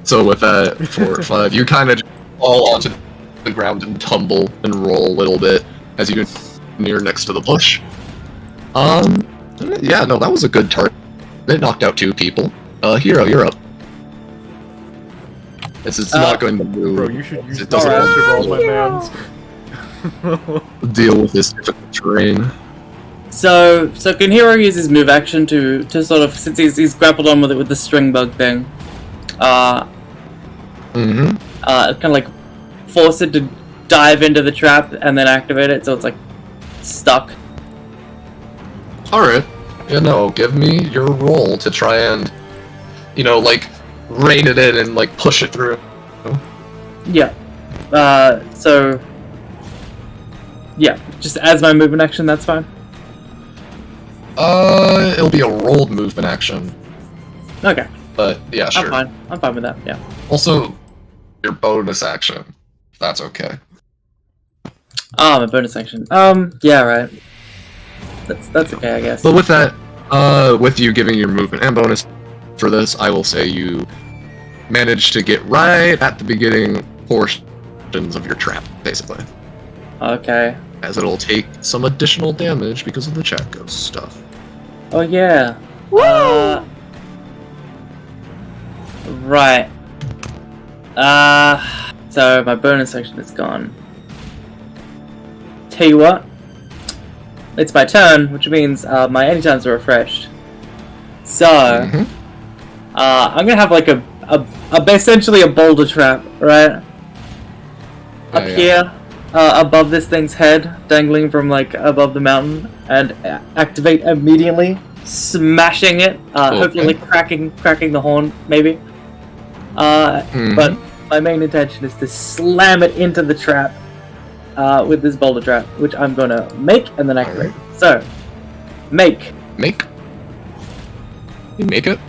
So with that 4 or 5, you kind of fall onto the ground and tumble and roll a little bit as you get near next to the bush. Yeah, no, that was a good target. It knocked out 2 people. Hero, you're up. It's not going to move. Bro, you should use It the doesn't Master Ball, my Hero. mans. deal with this difficult terrain. So can Hero use his move action to sort of, since he's grappled on with it with the string bug thing, kind of like force it to dive into the trap and then activate it, so it's like stuck. Alright. Yeah, no, give me your roll to try and, like, rein it in and, like, push it through. Yeah. So... Yeah, just as my movement action, that's fine. It'll be a rolled movement action. Okay. But, yeah, sure. I'm fine with that, yeah. Also, your bonus action. That's okay. Oh, my bonus action. Yeah, right. That's okay, I guess. But with that, with you giving your movement and bonus for this, I will say you managed to get right at the beginning portions of your trap, basically. Okay. As it'll take some additional damage because of the chat ghost stuff. Oh, yeah. Woo! Right. So my bonus action is gone. Tell you what, it's my turn, which means my anytimes are refreshed. So, I'm gonna have like a essentially a boulder trap, right? Up here, above this thing's head, dangling from like above the mountain, and activate immediately, smashing it. Hopefully, like, cracking the horn, maybe. But my main intention is to slam it into the trap with this boulder trap, which I'm gonna make and then activate. So, make. You make it?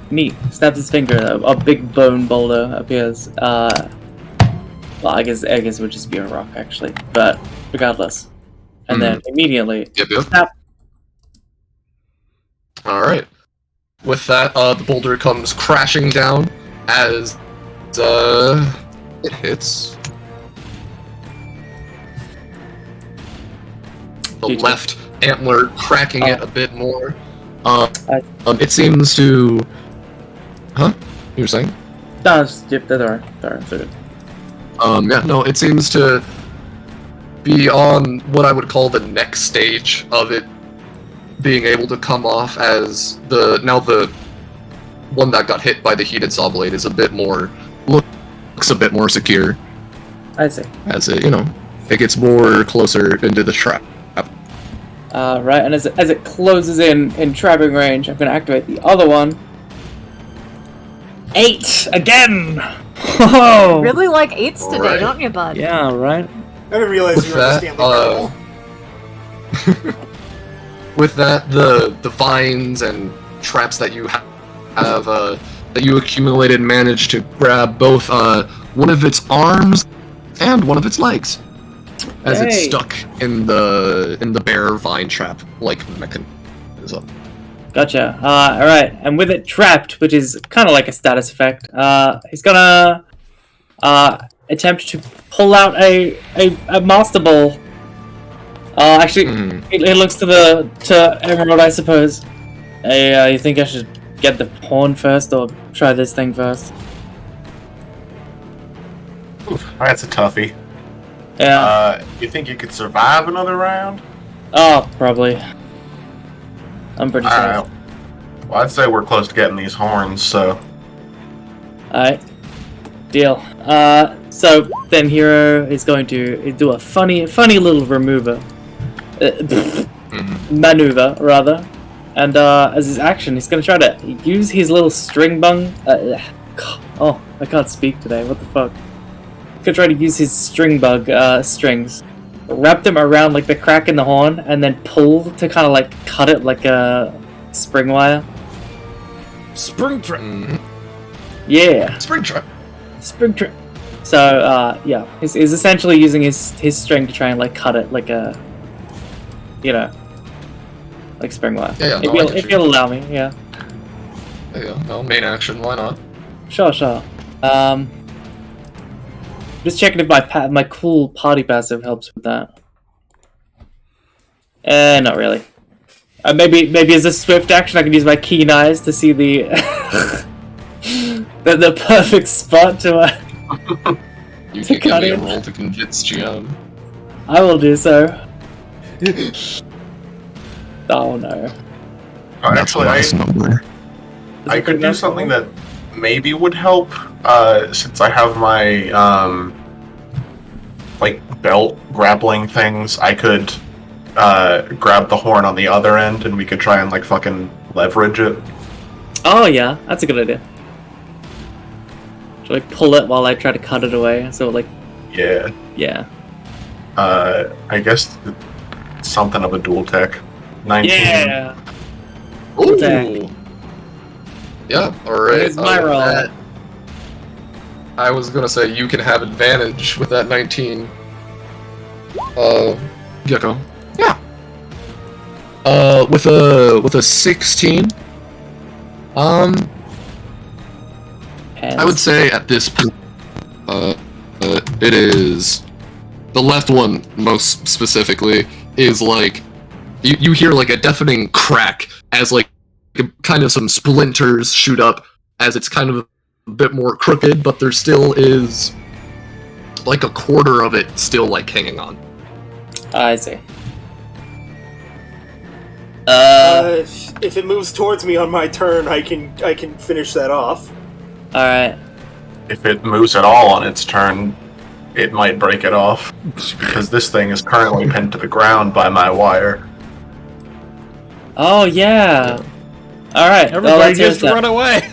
Neat. Snaps his finger, a big bone boulder appears. Well, I guess it would just be a rock, actually. But, regardless. And then, immediately, snap. Alright. With that, the boulder comes crashing down as it hits the left antler, cracking it a bit more. It seems to... Huh? You were saying? No, just skip the door. Yeah, no, it seems to be on what I would call the next stage of it being able to come off, as the one that got hit by the heated saw blade is a bit more, looks a bit more secure. I see. As it, it gets more closer into the trap. Right, and as it closes in trapping range, I'm gonna activate the other one. 8 again. Whoa! Really like 8s today, Right. don't you, bud? Yeah, right. I didn't realize With you were that, Stanley Parable. with that, the vines and traps that you have that you accumulated managed to grab both one of its arms and one of its legs, as it's stuck in the bare vine trap like mechanism. Gotcha. Alright, and with it trapped, which is kind of like a status effect, he's gonna attempt to pull out a master ball. Actually, it looks to Emerald, I suppose. Hey, you think I should get the horn first, or try this thing first? Oof, that's a toughie. Yeah. You think you could survive another round? Oh, probably. I'm pretty sure. Alright. Well, I'd say we're close to getting these horns, so... Alright. Deal. So then Hero is going to do a funny little remover. Maneuver, rather. And as his action, he's going to try to use his little string bung. Oh, I can't speak today. What the fuck? He's going to try to use his string bug strings. Wrap them around like the crack in the horn, and then pull to kind of like cut it like a spring wire. Spring trap. Yeah. Spring trap. Spring trap. So, yeah, he's essentially using his string to try and like cut it like a, like spring wire. Yeah, if you'll allow me, yeah. There you go. No, main action, why not? Sure. Just checking if my cool party passive helps with that. Not really. Maybe as a swift action, I can use my keen eyes to see the the perfect spot to You to can give cut me a it. roll to convince GM. I will do so. Oh no. Oh, actually, number. I could do something that maybe would help, since I have my, like, belt grappling things. I could, grab the horn on the other end, and we could try and, like, fucking leverage it. Oh yeah, that's a good idea. Should I pull it while I try to cut it away? So like, Yeah. yeah. I guess something of a dual tech. 19. Yeah. Ooh. Attack. Yeah, alright. It's my roll. I was gonna say you can have advantage with that 19. Gecko. Yeah. With a 16. I would say at this point, it is the left one most specifically is like you hear like a deafening crack as like kind of some splinters shoot up as it's kind of a bit more crooked, but there still is like a quarter of it still like hanging on. I see. If it moves towards me on my turn, I can finish that off. Alright. If it moves at all on its turn, it might break it off, because this thing is currently pinned to the ground by my wire. Oh yeah. Alright. Everybody gets to run away!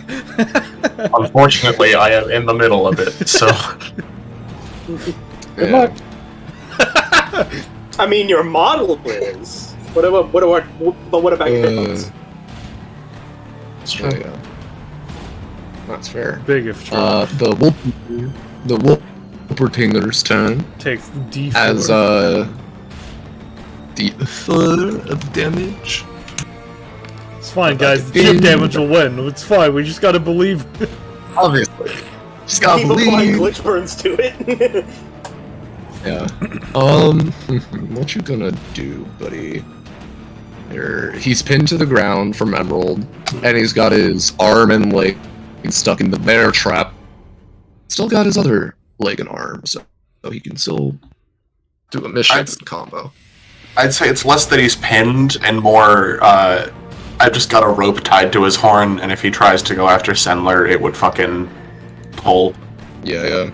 Unfortunately, I am in the middle of it, so... Good luck. I mean, your model is. What about your hit That's true. Yeah. That's fair. Big if true. The Wolpertinger's turn Takes D4. as D4 of damage. It's fine, guys. The chip damage will win. It's fine. We just gotta believe. Obviously, just gotta Keep applying believe. glitch burns to it. Yeah. What you gonna do, buddy? He's pinned to the ground from Emerald, and he's got his arm and leg stuck in the bear trap. Still got his other leg and arm, so he can still do a mission combo. I'd say it's less that he's pinned and more, I've just got a rope tied to his horn, and if he tries to go after Sendler, it would fucking pull. Yeah.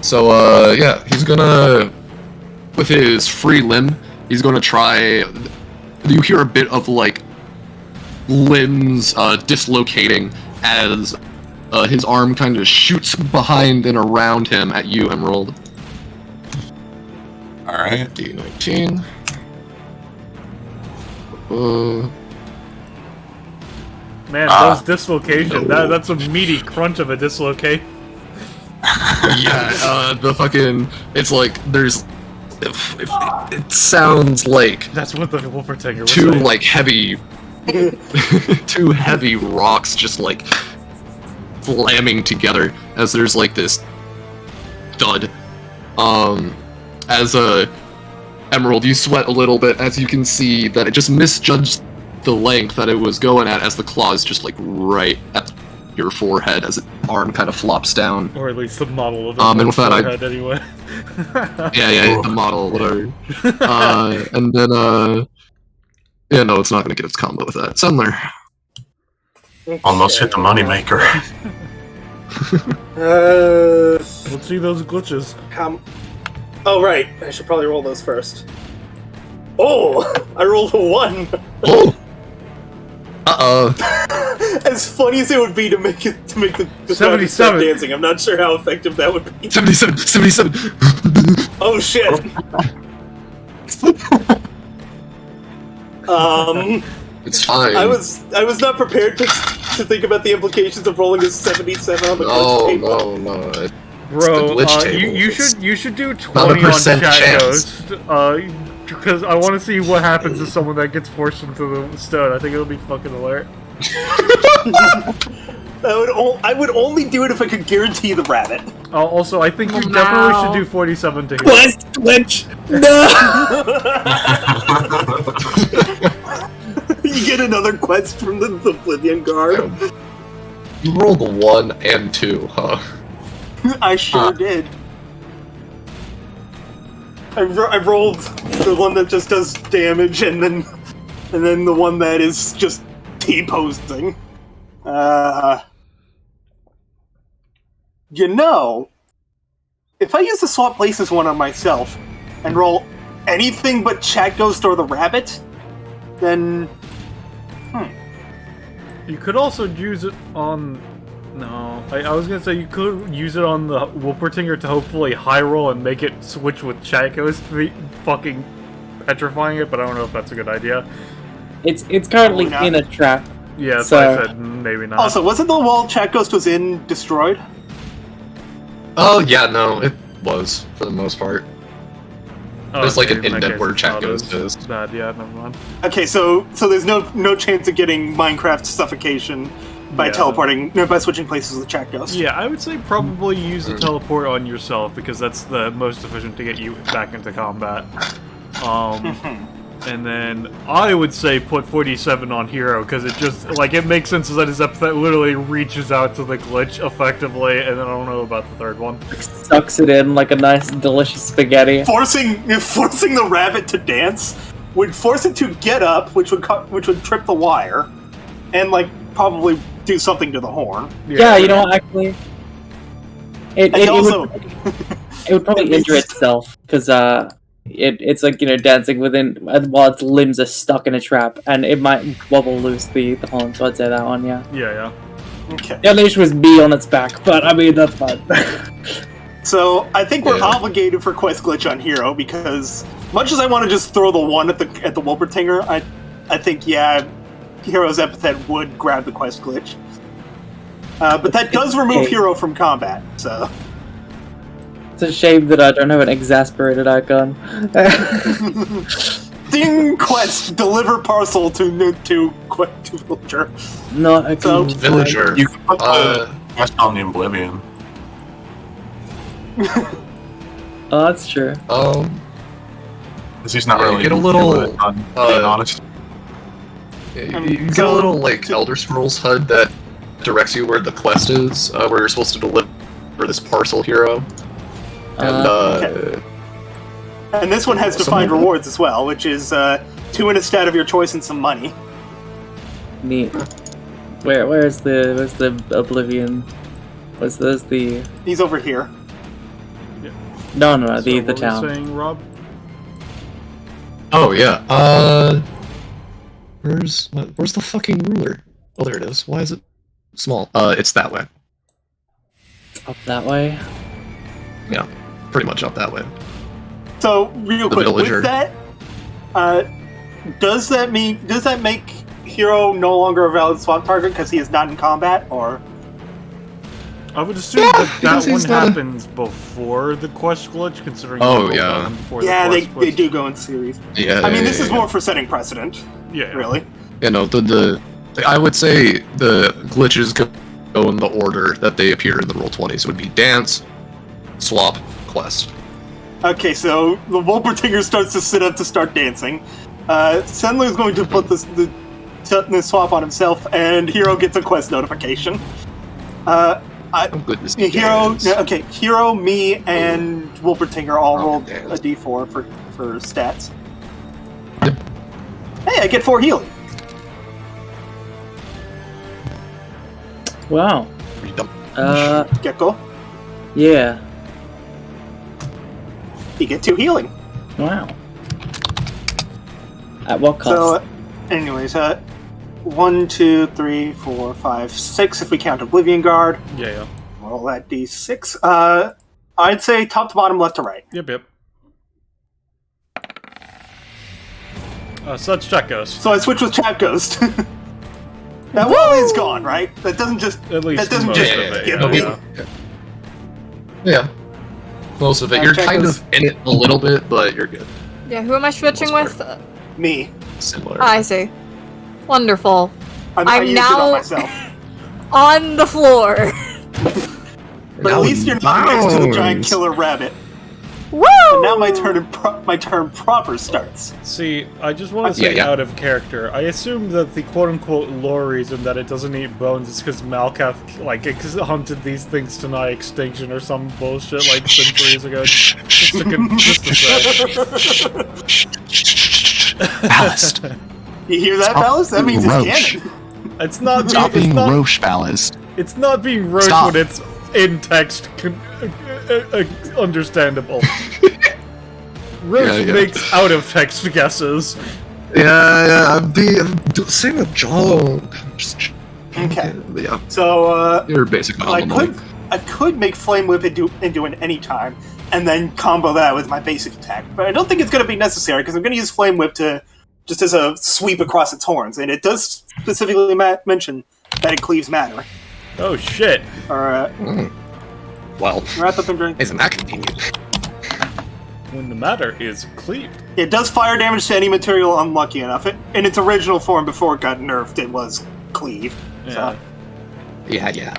So, yeah, he's gonna, with his free limb, he's gonna try. You hear a bit of like limbs dislocating as his arm kind of shoots behind and around him at you, Emerald. Alright. D19. Man, those dislocation. That's a meaty crunch of a dislocate. Yeah, the fucking. It's like there's. It sounds like That's what the Wolpertinger was two saying. like heavy, two heavy rocks just like slamming together as there's like this thud. As Emerald, you sweat a little bit as you can see that it just misjudged the length that it was going at as the claws just like right at your forehead as its arm kind of flops down. Or at least the model of it. And with that, forehead anyway. Yeah, the model, whatever. And then, yeah, no, it's not gonna get its combo with that. Sendler. Almost hit the moneymaker. Let's see those glitches. Oh, right. I should probably roll those first. Oh! I rolled a 1! Oh! Uh-oh. As funny as it would be to make the 77 dancing, I'm not sure how effective that would be. 77! Oh shit! It's fine. I was not prepared to think about the implications of rolling a 77 on the glitch table. No. Bro, It's the glitch table. you should do 20 Not a on percent chat chance. ghost. Because I want to see what happens to someone that gets forced into the stone. I think it'll be fucking hilarious. I would only do it if I could guarantee the rabbit. Also, I think you definitely should do 47 to hit. Glitch! No! You get another quest from the Oblivion Guard. You rolled a 1 and 2, huh? I sure did. I rolled the one that just does damage, and then the one that is just T-posting. You know, if I use the swap places one on myself and roll anything but Chat Ghost or the rabbit, then... You could also use it on... No, I was gonna say you could use it on the Wolpertinger to hopefully high roll and make it switch with Chat Ghost, fucking petrifying it, but I don't know if that's a good idea. It's currently in a trap. Yeah, that's so... why I said maybe not. Also, wasn't the wall Chat Ghost was in destroyed? Oh, yeah, no, it was, for the most part. There's like an indent where Chat Ghost is. Bad, yeah, never mind. Okay, so there's no chance of getting Minecraft suffocation by by switching places with Chat Ghost. Yeah, I would say probably use the teleport on yourself, because that's the most efficient to get you back into combat. And then I would say put 47 on Hero, because it just, like, it makes sense that his epithet literally reaches out to the glitch effectively, and then I don't know about the third one. Sucks it in like a nice, delicious spaghetti. Forcing the rabbit to dance would force it to get up, which would trip the wire, and, like, probably do something to the horn. Yeah, you know, actually... It would probably injure itself, because, It's like, you know, dancing within while its limbs are stuck in a trap, and it might wobble loose the horn, so I'd say that one, yeah. Yeah. Okay. The other issue was B on its back, but I mean, that's fine. So, I think we're obligated for Quest Glitch on Hero, because much as I want to just throw the one at the Wolpertinger, I think, yeah, Hero's Epithet would grab the Quest Glitch. But that does remove Hero from combat, so... It's a shame that I don't have an exasperated icon. Ding! Quest! Deliver parcel to villager. Not a good villager. You can put the quest on the Oblivion. Oh, that's true. Because he's not really... get a little... being honest. You get a little, like, Elder Scrolls HUD that directs you where the quest is, where you're supposed to deliver this parcel hero. And, and this one has defined rewards as well, which is 2 in a stat of your choice and some money. Neat. Where's the Oblivion? Where's the... He's over here. Yeah. No, So the what town. were you saying, Rob? Oh, yeah. Where's the fucking ruler? Oh, there it is. Why is it small? It's that way. It's up that way? Yeah, pretty much up that way. So, real quick, villager. with that, does that make Hero no longer a valid swap target because he is not in combat, or? I would assume that one happens before the quest glitch, considering... They do go in series. Yeah, I mean, this is more for setting precedent. Yeah. Really? You know, I would say the glitches go in the order that they appear in the Roll20s. It would be Dance, Swap, Quest. Okay, so the Wolpertinger starts to sit up to start dancing. Sendler's going to put the swap on himself, and Hero gets a quest notification. Goodness. Hero, me, and Wolpertinger all rolled a d4 for stats. Hey, I get 4 healing. Wow. Gecko. Yeah. You get 2 healing. Wow. At what cost? So, anyways, 1, 2, 3, 4, 5, 6 if we count Oblivion Guard. Yeah. Roll that d6. I'd say top to bottom, left to right. Yep. So that's Chat Ghost. So I switch with Chat Ghost. That wall is gone, right? That doesn't just... At least that doesn't most just of it, give yeah. me... Yeah. Most of it. You're Chat kind Ghost. of in it a little bit, but you're good. Yeah, who am I switching Most with? Me. Similar. I see. Wonderful. I I'm used it now- on myself. On the floor. But at least you're not next to the giant killer rabbit. Woo! And now my turn proper starts. See, I just want to say out of character, I assume that the quote-unquote lore reason that it doesn't eat bones is because Malkath, hunted these things to nigh extinction or some bullshit like centuries ago. Just to say. Ballast. You hear that, Ballast? That means it's canon. It's not Stop being, being it's not, Roche balanced. It's not being roast Stop. when it's in text. Understandable. Roche Yeah. makes out of text guesses. Yeah, I'm saying a joke. Just Okay. yeah, So, you're basic anomaly. I could make Flame Whip into an anytime, and then combo that with my basic attack. But I don't think it's going to be necessary, because I'm going to use Flame Whip to just as a sweep across its horns, and it does specifically mention that it cleaves matter. Oh shit. Alright. Well, Wrap up and drink. isn't that convenient? When the matter is cleaved. It does fire damage to any material unlucky enough. In its original form before it got nerfed, it was cleave. Yeah. So. Yeah.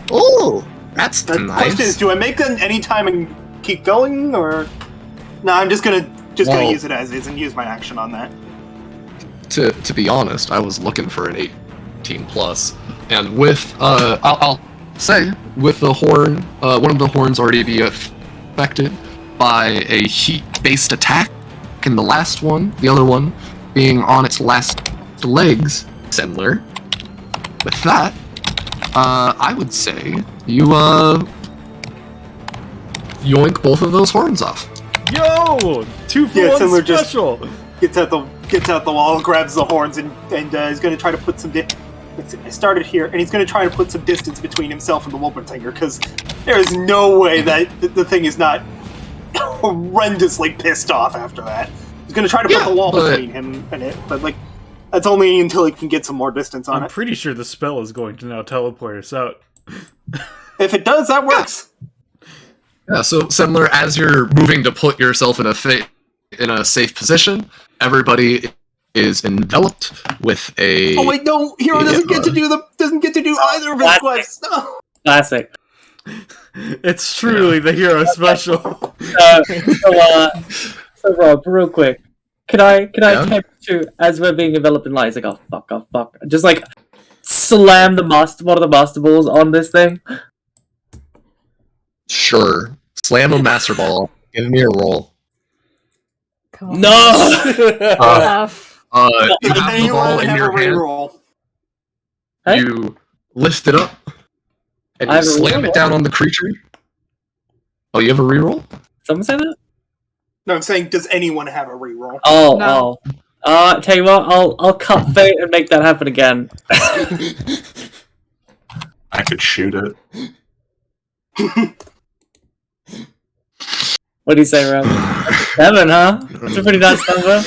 Oh, that's The question is, nice. do I make that anytime and keep going, or no? I'm just gonna Well- use it as is and use my action on that. To be honest, I was looking for an 18 plus, and with I'll say with the horn, one of the horns already be affected by a heat-based attack, and the last one, the other one, being on its last legs, similar. With that, I would say you yoink both of those horns off. Yo! 2 for Yeah, 1 similar, just- special! Gets out the wall, grabs the horns, and is going to try to put some. I started here, and he's going to try to put some distance between himself and the Wolpertinger, because there is no way that the thing is not horrendously pissed off after that. He's going to try to put the wall between him and it, but like that's only until he can get some more distance on I'm it. pretty sure the spell is going to now teleport us out. If it does, that works. Yeah, so similar as you're moving to put yourself in a safe position, everybody is enveloped with a. Oh wait, no! Hero doesn't get to do either of his Classic. quests. No. Classic. It's truly the hero special. So Rob, real quick, can I Yeah? attempt to, as we're being enveloped in light, it's like, oh fuck, just like slam one of the master balls on this thing? Sure. Slam a master ball. Give me a roll. Come on. No! Enough. You have the Anyone ball in have your a hand. reroll? Hey? You lift it up, and I you have a slam reroll? it down on the creature. Oh, you have a reroll? Someone say that? No, I'm saying, does anyone have a reroll? Oh. Tell you what, I'll cut fate and make that happen again. I could shoot it. What do you say, Rob? 7, huh? That's a pretty nice number.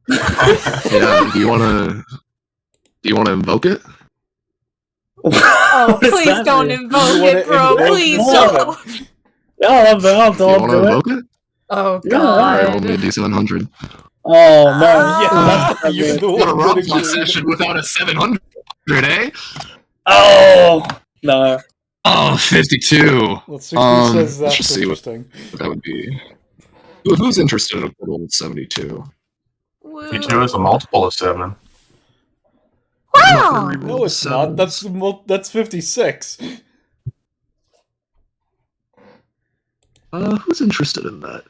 Yeah. Do you wanna invoke it? Oh, What does please that don't mean? invoke You wanna it, bro. invoke Please the don't. Yeah, I'll Do you wanna do it. invoke it? Oh Yeah, Alright, roll god. me a d700. Oh, man. Yeah, That's you're good. the What a one rock getting good. session without a 700, eh? Oh! No. Oh, 52. Let's see who says let's that's just see what interesting. that would be. Who's interested in a good old 72? Woo. P2 is a multiple of 7. Wow. No, it's not. That's 56. Who's interested in that?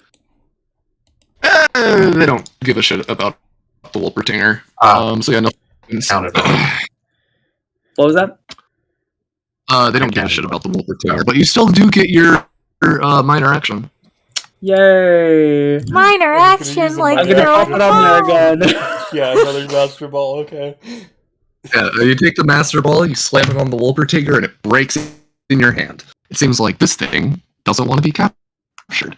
They don't give a shit about the Wolpertinger. So yeah, no. Counted. What was that? They don't give a shit about the Wolpertinger, but you still do get your minor action. Yay! Minor I'm gonna action, use a like I'm minor gonna throw pop a it on there ball. again. Yeah, another master ball. Okay. Yeah, you take the master ball, you slam it on the Wolpertinger, and it breaks in your hand. It seems like this thing doesn't want to be captured.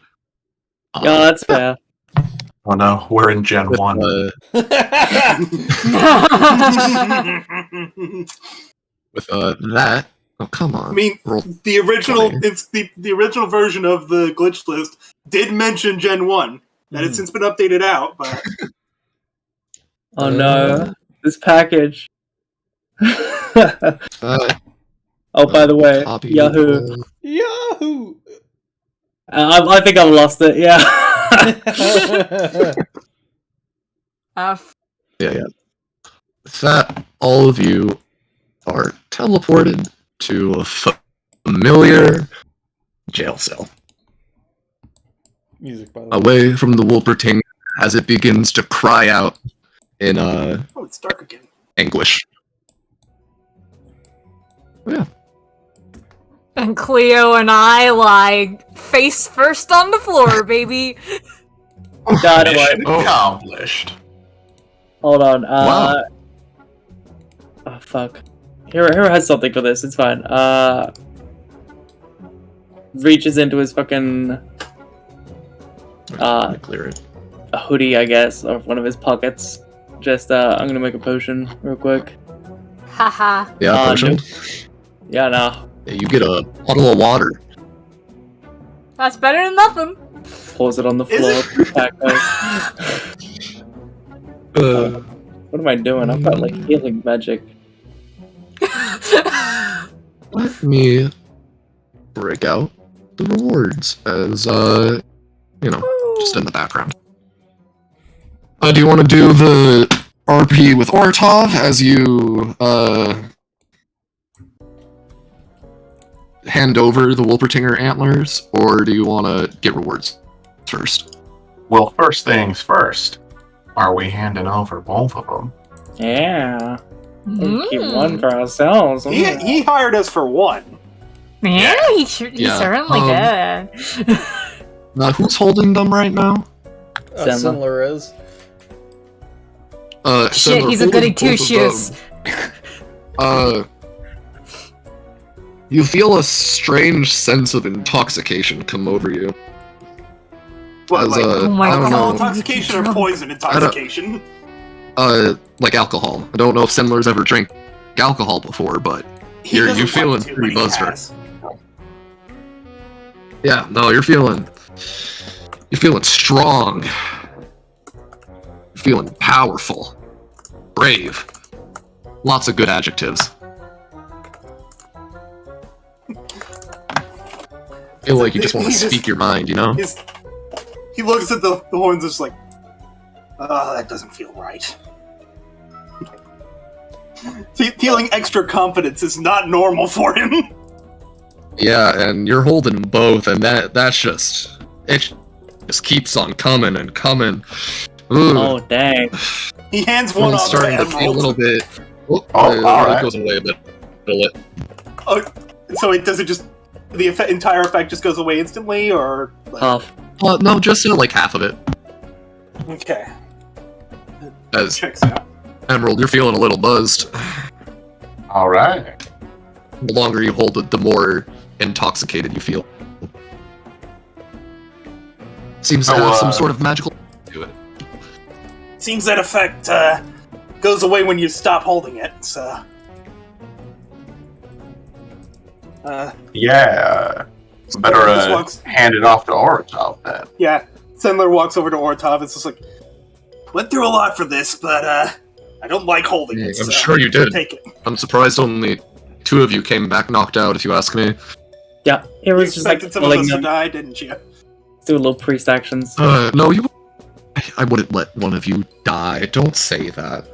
Yeah, that's fair. Oh no, we're in Gen 1. With that, oh come on. I mean, Roll the original 20. it's the original version of the glitch list did mention Gen 1. That has since been updated out, but Oh no. This package. Uh, Oh, by the way, copy. Yahoo. Yahoo! I think I've lost it, yeah. Yeah. With that, all of you are teleported to a familiar jail cell. Music, by the way. Away from the Wolpertinger as it begins to cry out in Oh, it's dark again. anguish. Yeah. And Cleo and I lie face first on the floor, baby. God, what? Mission accomplished. Hold on. Wow. Oh fuck. Hero has something for this. It's fine. Reaches into his fucking Clear it. a hoodie, I guess, or one of his pockets. Just I'm gonna make a potion real quick. Haha. Yeah, potion. Nope. Yeah, no. Yeah, you get a puddle of water. That's better than nothing. Pours it on the Is floor. What am I doing? I've got like healing magic. Let me break out the rewards as just in the background. Do you want to do the RP with Oritov as you hand over the Wolpertinger antlers, or do you want to get rewards first? Well, first things first. Are we handing over both of them? Yeah. We'll keep Mm. one for ourselves. He hired us for one. Yeah, he Yeah, certainly did. Who's holding them right now? Similar is. Shit, Sandra, he's a holding goody both two of shoes. them. You feel a strange sense of intoxication come over you. What, As, like Oh my I don't alcohol know. intoxication or poison intoxication? Like alcohol. I don't know if Sendler's ever drank alcohol before, but He You're doesn't feeling want to, pretty but he buzzed, right? has. yeah, no, you're feeling strong. You're feeling powerful, brave. Lots of good adjectives. Feel like you just want to speak your mind, you know? He looks at the horns and is like, oh, that doesn't feel right. Feeling extra confidence is not normal for him. Yeah, and you're holding both, and it just keeps on coming and coming. Ooh. Oh, dang. He hands one It's off starting to to feel a Emerald. little bit. all right. It goes away a bit. Feel it. Oh, so it doesn't just the entire effect just goes away instantly, or like, Half. No, just like half of it. okay, As checks out. Emerald, you're feeling a little buzzed. All right. The longer you hold it, the more intoxicated you feel. Seems to So, have some sort of magical to it. Seems that effect goes away when you stop holding it. So, Yeah. Better Just walks- hand it off to Oritov then. yeah, Sendler walks over to Oritov. It's just like, went through a lot for this, but I don't like holding it. I'm so sure you did. Take it. I'm surprised only 2 of you came back knocked out, if you ask me. Yeah, it You was just like expected some of pulling us to them, die, didn't you? do a little priest actions. No, you. I wouldn't let one of you die. Don't say that.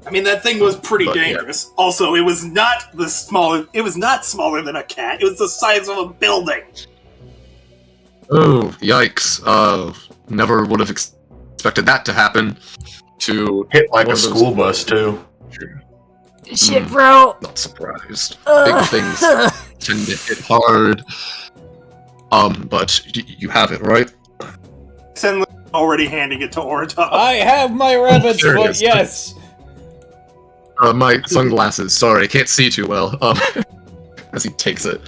I mean, that thing was pretty But, yeah. dangerous. Also, it was not It was not smaller than a cat. It was the size of a building. Oh, yikes. Never would have expected that to happen. To Hit like one a of those- school bus too. Shit, bro. Not surprised. Ugh. Big things tend to hit hard. But you have it, right? Sendler already handing it to Oritov. I have my rabbit's There it foot, is. yes! My sunglasses, sorry, I can't see too well. As he takes it.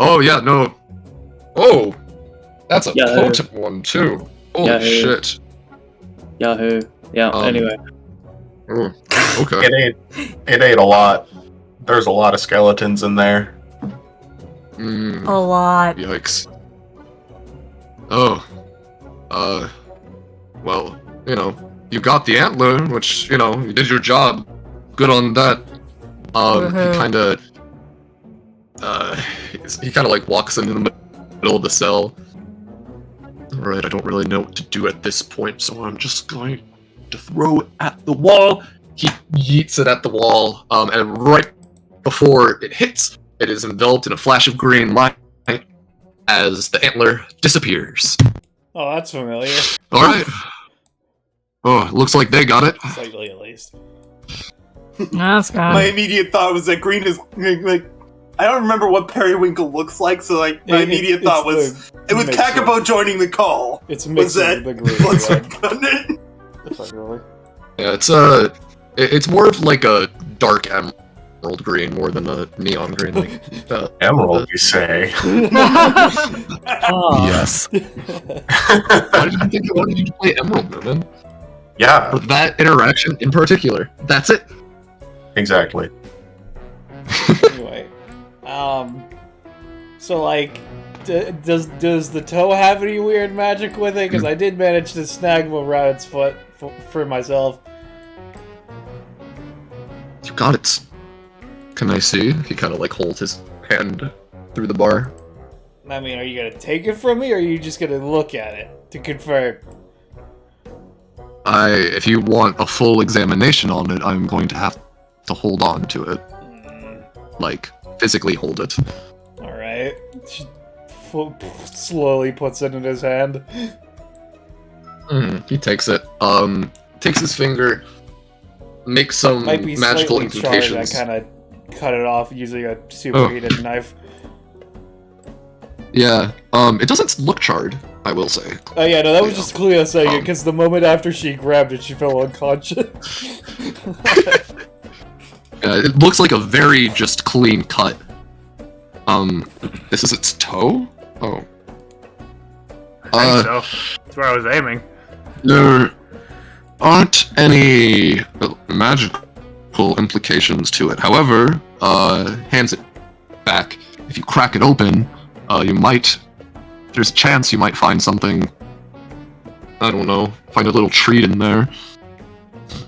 Oh, yeah, no. Oh! That's a Yeah. potent one, too. Holy Yeah. shit. Yahoo. Yeah, anyway. Oh, okay. It ate a lot. There's a lot of skeletons in there. Mm, A lot. yikes. Oh. Well, you got the antler, which, you did your job. Good on that. Woohoo. He kind of like walks into the middle of the cell. Alright, I don't really know what to do at this point, so I'm just going to throw it at the wall. He yeets it at the wall, and right before it hits, it is enveloped in a flash of green light as the antler disappears. Oh, that's familiar. Alright. Oh, looks like they got it. Slightly, at least. That's My good. immediate thought was that green is like I don't remember what periwinkle looks like, so like my immediate thought was it was Kakapo joining the call. It's Was mixing that the green. Bloodstone Effectively. Yeah, it's more of like a dark emerald green more than a neon green. Like, Emerald, you say? Oh, Yes. Why did you think I wanted you to play Emerald, man? Yeah, For that interaction in particular. That's it. exactly. Anyway, so like, does the toe have any weird magic with it? Because I did manage to snag him around its foot for myself. You got it. Can I see? He kind of like holds his hand through the bar. I mean, are you gonna take it from me, or are you just gonna look at it to confirm? If you want a full examination on it, I'm going to have to hold on to it. Like, physically hold it. Alright. She slowly puts it in his hand. He takes it. Takes his finger, makes some Might be magical slightly charred. I implications. kind of cut it off using a superheated knife. Yeah. It doesn't look charred, I will say. Oh yeah, no, that was Yeah. just Cleo saying it, because the moment after she grabbed it, she fell unconscious. It looks like a very just clean cut. This is its toe? Oh. I think so. That's where I was aiming. There aren't any magical implications to it. However, hands it back. If you crack it open, there's a chance you might find something. I don't know. Find a little treat in there.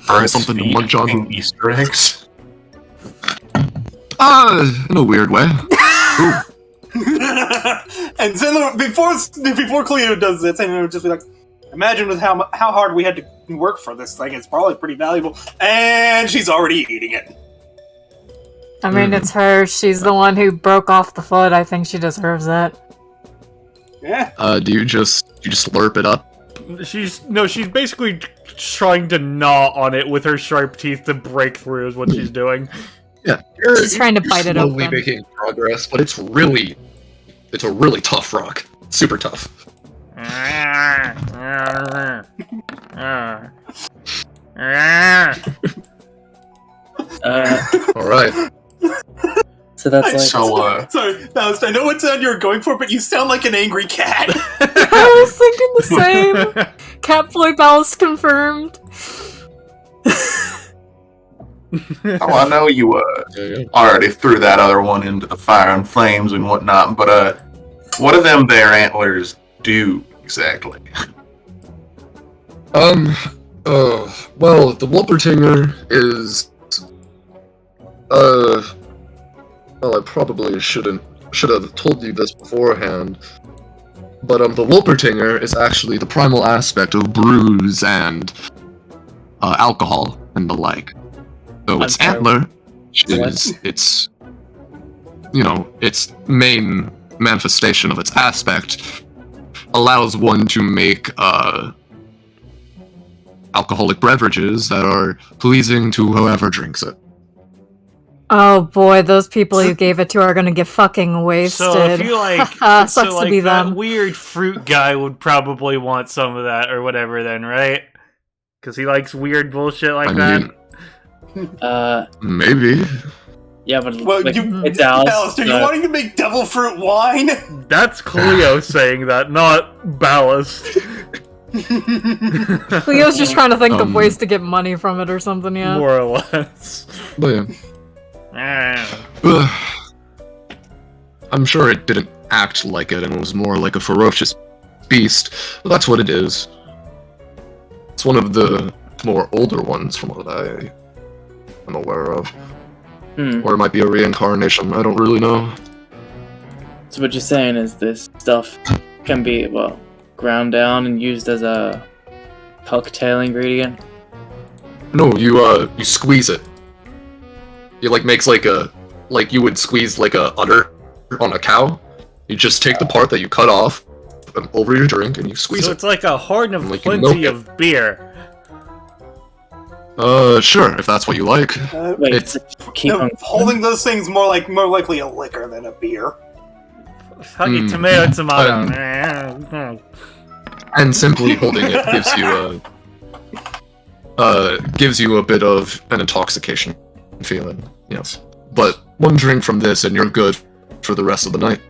Or something to munch on. Easter eggs. In a weird way. Ooh. And Zendler, before Cleo does this, Zendler would just be like, imagine with how hard we had to work for this thing. It's probably pretty valuable. And she's already eating it. I mean, it's her. She's the one who broke off the foot. I think she deserves it. Yeah. Do you just slurp it up? She's basically trying to gnaw on it with her sharp teeth to break through is what she's doing. Yeah. She's trying to bite it slowly open. making progress, but it's a really tough rock. Super tough. All right. So that's like Sorry, Ballast, I know what sound you're going for, but you sound like an angry cat. I was thinking the same. Catboy Ballast confirmed. Oh, I know you already threw that other one into the fire and flames and whatnot, but what do them there antlers do exactly? Well, the Wolpertinger is well, I probably should have told you this beforehand. But the Wolpertinger is actually the primal aspect of brews and alcohol and the like. So its antler is its main manifestation of its aspect allows one to make alcoholic beverages that are pleasing to whoever drinks it. Oh boy, those people you gave it to are gonna get fucking wasted. So I feel like Sucks so to like be that them. weird fruit guy would probably want some of that or whatever then, right? Because he likes weird bullshit like that. Maybe. Yeah, but Well, like, you, it's Alice. Alistair, you wanting to make devil fruit wine? That's Cleo saying that, not Ballast. Cleo's just trying to think of ways to get money from it or something, yeah. More or less. But yeah. I'm sure it didn't act like it and was more like a ferocious beast. But that's what it is. It's one of the more older ones from what I am aware of. Or it might be a reincarnation, I don't really know. So what you're saying is this stuff can be, well, ground down and used as a cocktail ingredient? No, you squeeze it. You makes like you would squeeze like a udder on a cow. You just take the part that you cut off over your drink and you squeeze So it. it's like a horn of Like you plenty milk of beer. Sure, if that's what you like. Wait, It's keep No, on. holding those things more likely a liquor than a beer. Fucking tomato. and simply holding it gives you a bit of an intoxication feeling. Yes, but one drink from this and you're good for the rest of the night.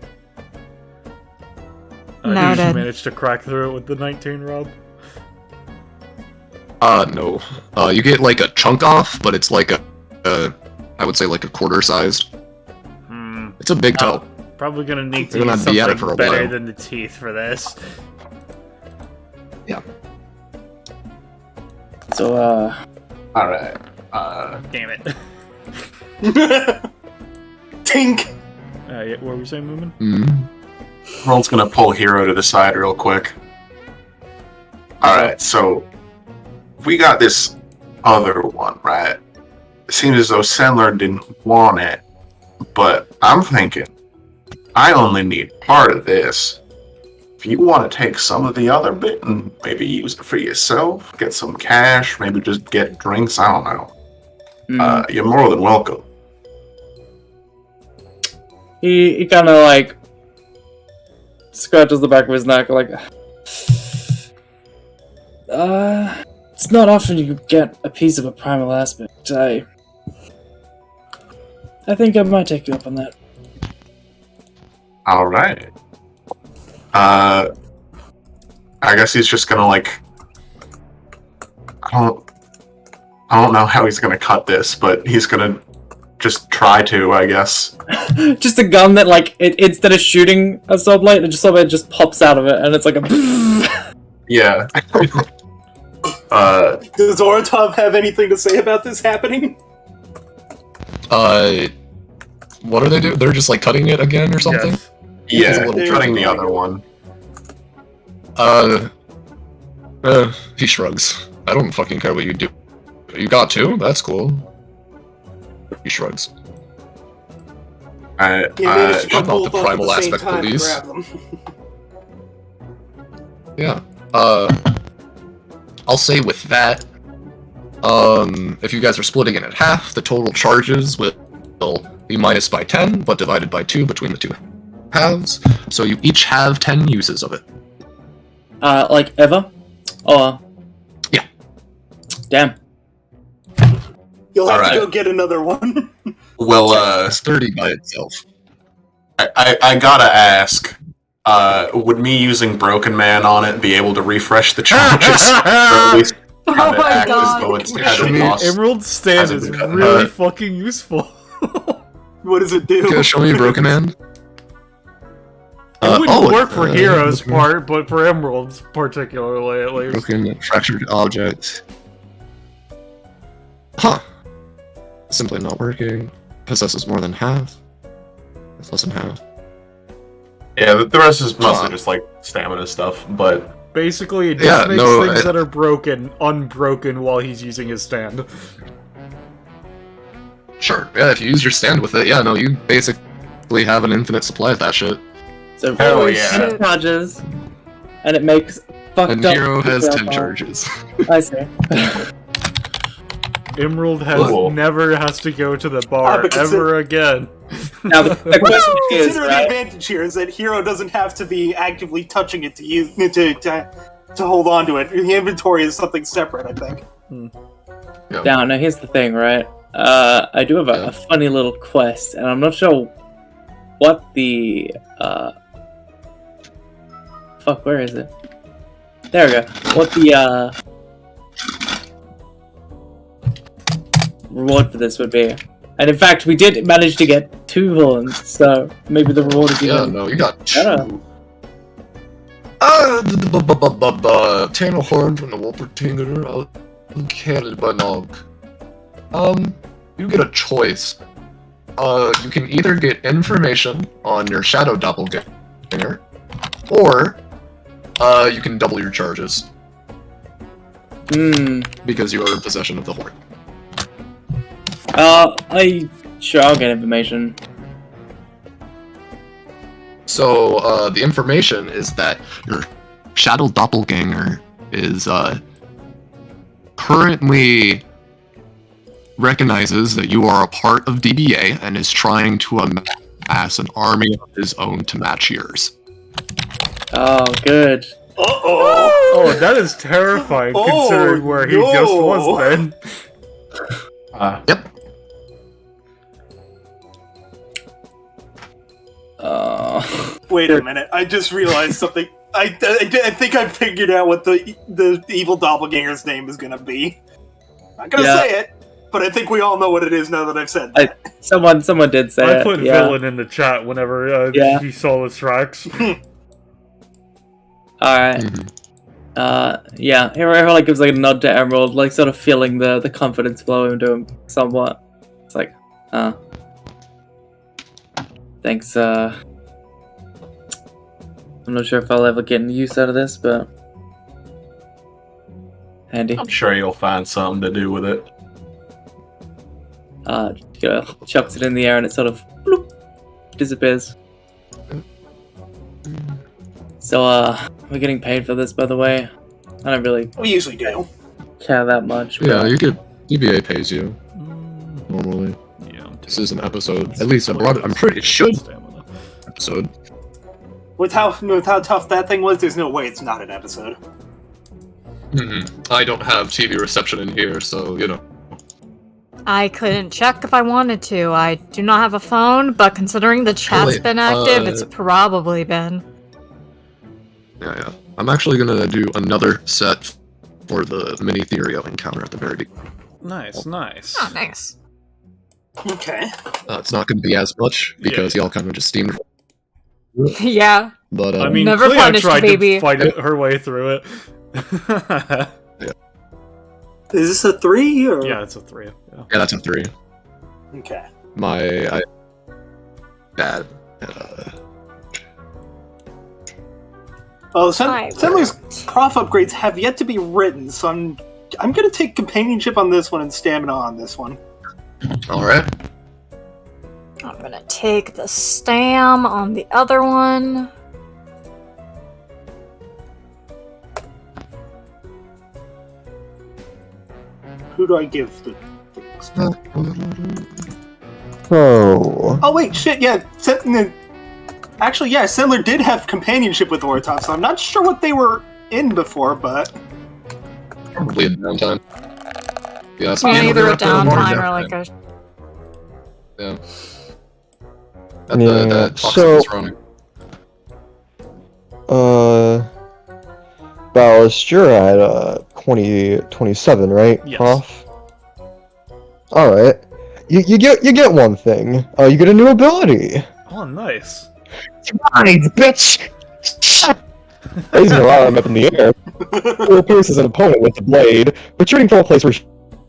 Did Noted. you manage to crack through it with the 19, Rob? No. You get like a chunk off, but it's like I would say like a quarter sized. It's a big toe. Probably gonna need to You're gonna use be at it something for a better while. than the teeth for this. Yeah. So, Alright. Damn it. Tink! Yeah, what were we saying, Moomin? Roll's gonna pull Hero to the side real quick. Alright, so we got this other one, right? It seems as though Sandler didn't want it, but I'm thinking I only need part of this. If you want to take some of the other bit and maybe use it for yourself, get some cash, maybe just get drinks, I don't know. You're more than welcome. he kind of like scratches the back of his neck, like, it's not often you get a piece of a primal aspect. I think I might take you up on that. Alright. I guess he's just gonna like I don't know how he's gonna cut this, but he's gonna just try to, I guess. Just a gun that, like, instead of shooting a saw blade, it just pops out of it, and it's like a. Yeah. Does Oritov have anything to say about this happening? What are they doing? They're just like cutting it again or something? Yes. Yeah, cutting the other one. He shrugs. I don't fucking care what you do. You got two? That's cool. He shrugs. Yeah, managed to How cut about the both off at primal the same aspect, time and please? grab them. Yeah. I'll say with that, if you guys are splitting it in half, the total charges will be minus by 10, but divided by 2 between the two halves. So you each have 10 uses of it. Like ever? Or. Yeah. Damn. You'll have Alright. to go get another one. Well, It's 30 by itself. I gotta ask, would me using Broken Man on it be able to refresh the charges? Or at least have it my act God. as though it's Show hasn't me lost. Emerald stand hasn't is been cut. really fucking useful. What does it do? Okay, show me Broken Man. It wouldn't work for Heroes Hero's part, but for Emerald's particularly, at least. Broken fractured object. Huh. Simply not working. Possesses more than half. It's less than half. Yeah, the rest is mostly just like stamina stuff, but Basically, it just Yeah, makes no, things that are broken unbroken while he's using his stand. Sure, yeah, if you use your stand with it, yeah, no, you basically have an infinite supply of that shit. So, Hell holy yeah. shit charges, and it makes fucked And up. Hero has 10 power. charges. I see. Emerald never has to go to the bar but ever again. Now, the question is, Consider the right? advantage here is that Hero doesn't have to be actively touching it to use to hold on to it. The inventory is something separate, I think. Now, here's the thing, right? I do have a funny little quest, and I'm not sure what the fuck. Where is it? There we go. What the reward for this would be? And in fact, we did manage to get 2 horns, so maybe the reward is Yeah, even no, you got better. 2. Tanner Horn from the Wolpertinger, Canada Banog. You get a choice. You can either get information on your shadow doppelganger, or you can double your charges because you are in possession of the horn. I'll get information. So, the information is that your shadow doppelganger is currently recognizes that you are a part of DBA and is trying to amass an army of his own to match yours. Oh, good. Uh-oh! Oh, that is terrifying, Oh, considering where he just no. was then. Yep. Wait a minute, I just realized something. I think I figured out what the evil doppelganger's name is gonna be. Not gonna say it, but I think we all know what it is now that I've said that. Someone did say it. I put villain in the chat whenever he saw the tracks. Alright. Yeah, Hero gives like a nod to Emerald, like sort of feeling the confidence flow into him somewhat. It's like, thanks, I'm not sure if I'll ever get any use out of this, but handy. I'm sure you'll find something to do with it. Chucks it in the air and it sort of bloop, disappears. So, we're getting paid for this, by the way. I don't really We usually do. care that much. Yeah, you could. DBA pays you normally. Yeah, This is an episode. At least I'm pretty it should episode. With how tough that thing was, there's no way it's not an episode. I don't have TV reception in here, so you know. I couldn't check if I wanted to. I do not have a phone, but considering the chat's been active, it's probably been. Yeah. I'm actually gonna do another set for the mini Therio encounter at the very beginning. Nice. Oh, nice. Okay. It's not gonna be as much because y'all kind of just steamed. Yeah. But I mean, Never Clea punished, tried baby. to fight her way through it. Is this a 3 or? Yeah, it's a 3. yeah, that's a 3. Okay. Dad. Oh, Sendler's prof upgrades have yet to be written, so I'm gonna take companionship on this one and stamina on this one. All right. I'm gonna take the stam on the other one. Who do I give the things to? Oh wait, shit, yeah. Actually, yeah, Sendler did have companionship with Oritov, so I'm not sure what they were in before, but... Probably a downtime. Yeah, it's Either a downtime or like a... Yeah. Yeah, That toxic so- is running. Ballast, you're at 27, right? Yes. Prof? Alright. You get one thing. You get a new ability. Oh, nice. Surprise, bitch! Raising your arm up in the air, or pierces an opponent with the blade, retreating from a place where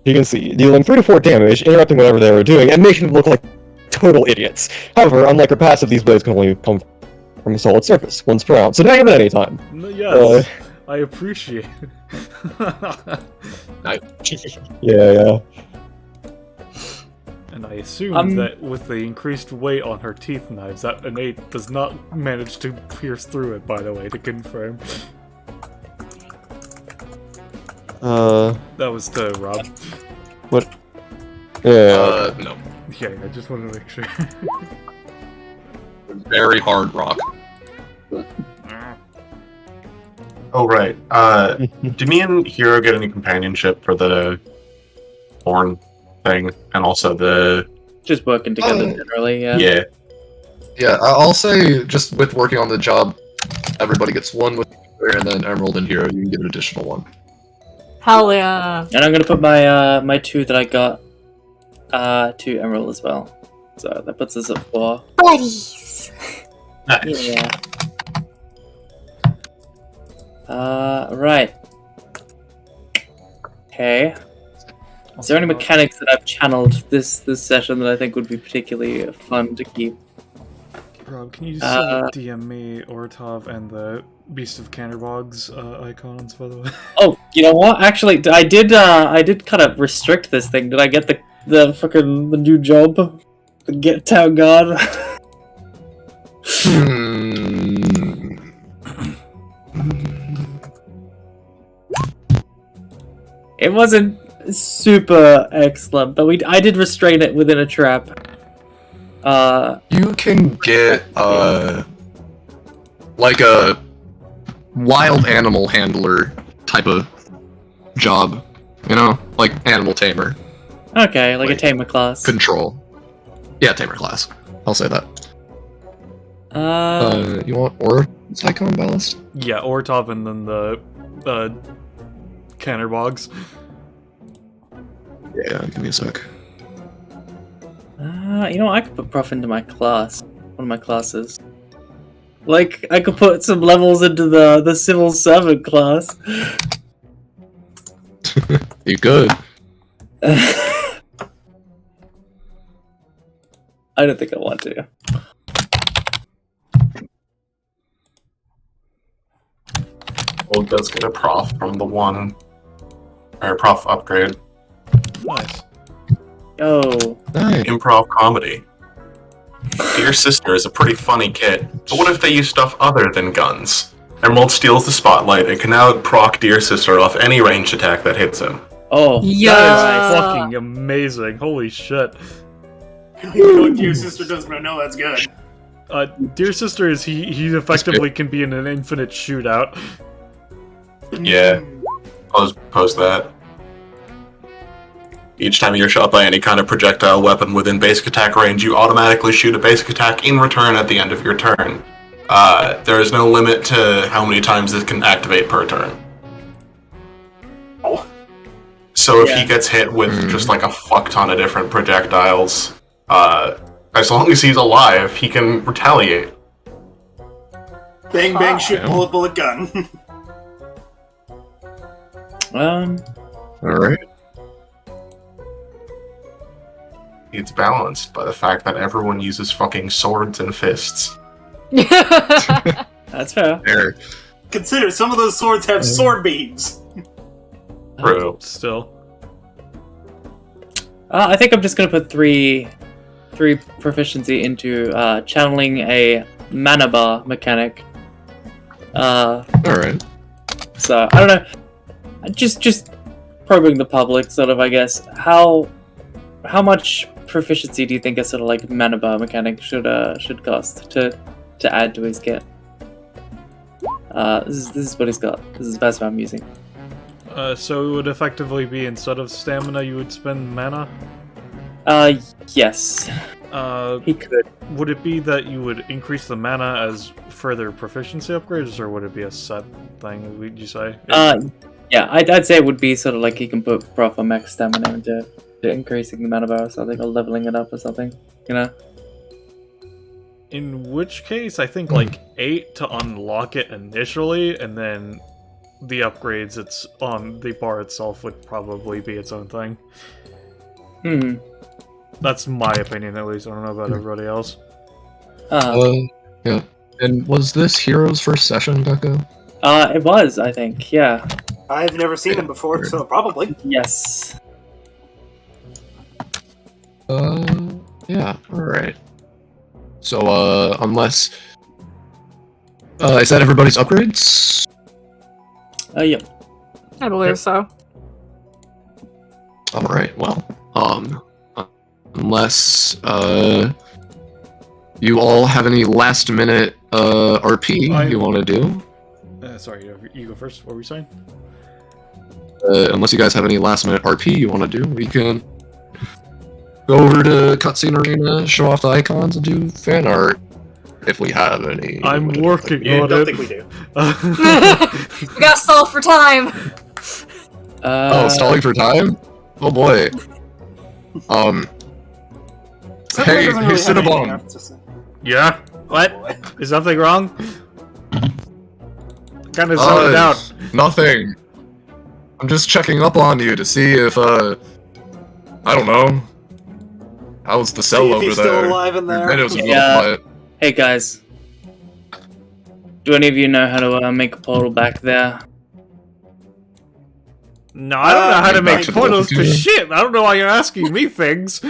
you can see, dealing 3 to 4 damage, interrupting whatever they were doing, and making them look like total idiots. However, unlike her passive, these blades can only come from a solid surface, once per round, so don't have it anytime. Yes, I appreciate it. Yeah. And I assume that with the increased weight on her teeth knives, that an 8 does not manage to pierce through it, by the way, to confirm. That was to Rob. What? Yeah. No. Yeah, I just wanted to make sure. Very hard rock. Oh, right. Did me and Hero get any companionship for the horn thing? And also the... Just working together generally, yeah. Yeah. Yeah, I'll say just with working on the job, everybody gets one with her, and then Emerald and Hero, you can get an additional one. Hell yeah. And I'm gonna put my my 2 that I got to Emerald as well. So that puts us at 4. Buddies. Nice. Yeah. Right. Okay. Is there any mechanics that I've channeled this session that I think would be particularly fun to keep? Rob, can you just DM me Oritov and the Beast of Canterbog's icons, by the way? Oh, you know what? Actually, I did kind of restrict this thing. Did I get the fucking the new job? The Get Town God? It wasn't super excellent, but I did restrain it within a trap. You can get like a wild animal handler type of job, you know, like animal tamer. Okay, like a tamer class. Control. Yeah, tamer class. I'll say that. You want Oritov icon ballast? Yeah, Oritov and then the Cannerbogs. Yeah, give me a sec. You know, I could put Prof into my class. One of my classes. Like, I could put some levels into the civil servant class. You could. I don't think I want to. Well, does get a prof from the one, or prof upgrade. Nice. Oh. Nice. Improv comedy. Dear Sister is a pretty funny kid, but what if they use stuff other than guns? Emerald steals the spotlight and can now proc Dear Sister off any ranged attack that hits him. Oh. Yeah. That is fucking amazing. Holy shit. I don't even know what Dear Sister does, but I know that's good. Dear Sister is he effectively can be in an infinite shootout. Yeah, I'll just post that. Each time you're shot by any kind of projectile weapon within basic attack range, you automatically shoot a basic attack in return at the end of your turn. There is no limit to how many times this can activate per turn. Oh. So if he gets hit with just like a fuck ton of different projectiles, as long as he's alive, he can retaliate. Bang, bang, shoot, bullet, bullet, gun. Alright. It's balanced by the fact that everyone uses fucking swords and fists. That's fair. There. Consider, some of those swords have sword beams. True. Still. I think I'm just gonna put three proficiency into channeling a mana bar mechanic. Alright. So I don't know. Just probing the public, sort of. I guess how much proficiency do you think a sort of like mana bar mechanic should cost to add to his kit? This is what he's got. This is the best one I'm using. So it would effectively be instead of stamina, you would spend mana? Yes. He could. Would it be that you would increase the mana as further proficiency upgrades, or would it be a set thing, would you say? Yeah, I'd say it would be sort of like he can put proper max stamina into increasing the mana bar or something, or leveling it up or something, you know? In which case, I think like 8 to unlock it initially, and then the upgrades it's on the bar itself would probably be its own thing. That's my opinion, at least. I don't know about everybody else. Yeah. And was this Hero's first session, Becca? It was, I think, yeah. I've never seen him before, so probably. Yes. Yeah, alright. So, unless... is that everybody's upgrades? Yep. I believe so. Alright, well, unless, you all have any last-minute, RP you want to do? Sorry, you go first. What were you saying? Unless you guys have any last-minute RP you want to do, we can go over to Cutscene Arena, show off the icons, and do fan art. If we have any. I'm working I on don't it. think we do. We gotta stall for time. Stalling for time? Oh boy. Hey, Cinnabon. Yeah? What? Is something wrong? Kinda zoned out. Nothing. I'm just checking up on you to see if, I don't know. How's the cell See if over he's there? still alive in there. It was a little Yeah. quiet. Hey guys. Do any of you know how to make a portal back there? No, I don't know how to back make to the portals, computer. cause shit, I don't know why you're asking me things.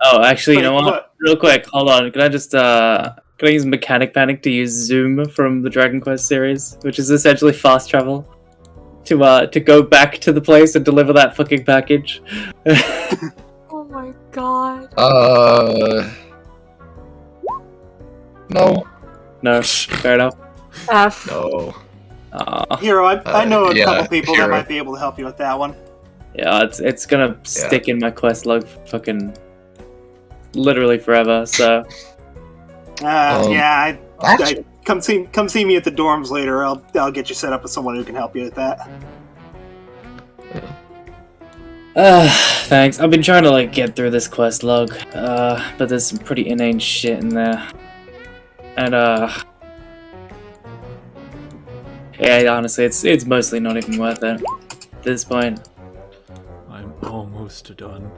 Oh, actually, you know Wait, what? what? Real quick, hold on. Can I just, can I use Mechanic Panic to use Zoom from the Dragon Quest series, which is essentially fast travel? to go back to the place and deliver that fucking package. Oh my god. No. No, fair enough. F. No. Hero, I know a yeah, couple people Hero. that might be able to help you with that one. Yeah, it's gonna stick in my quest log fucking literally forever. So Yeah, actually- come see me at the dorms later. I'll get you set up with someone who can help you with that. thanks. I've been trying to like get through this quest log, but there's some pretty inane shit in there, and yeah, honestly, it's mostly not even worth it at this point. I'm almost done.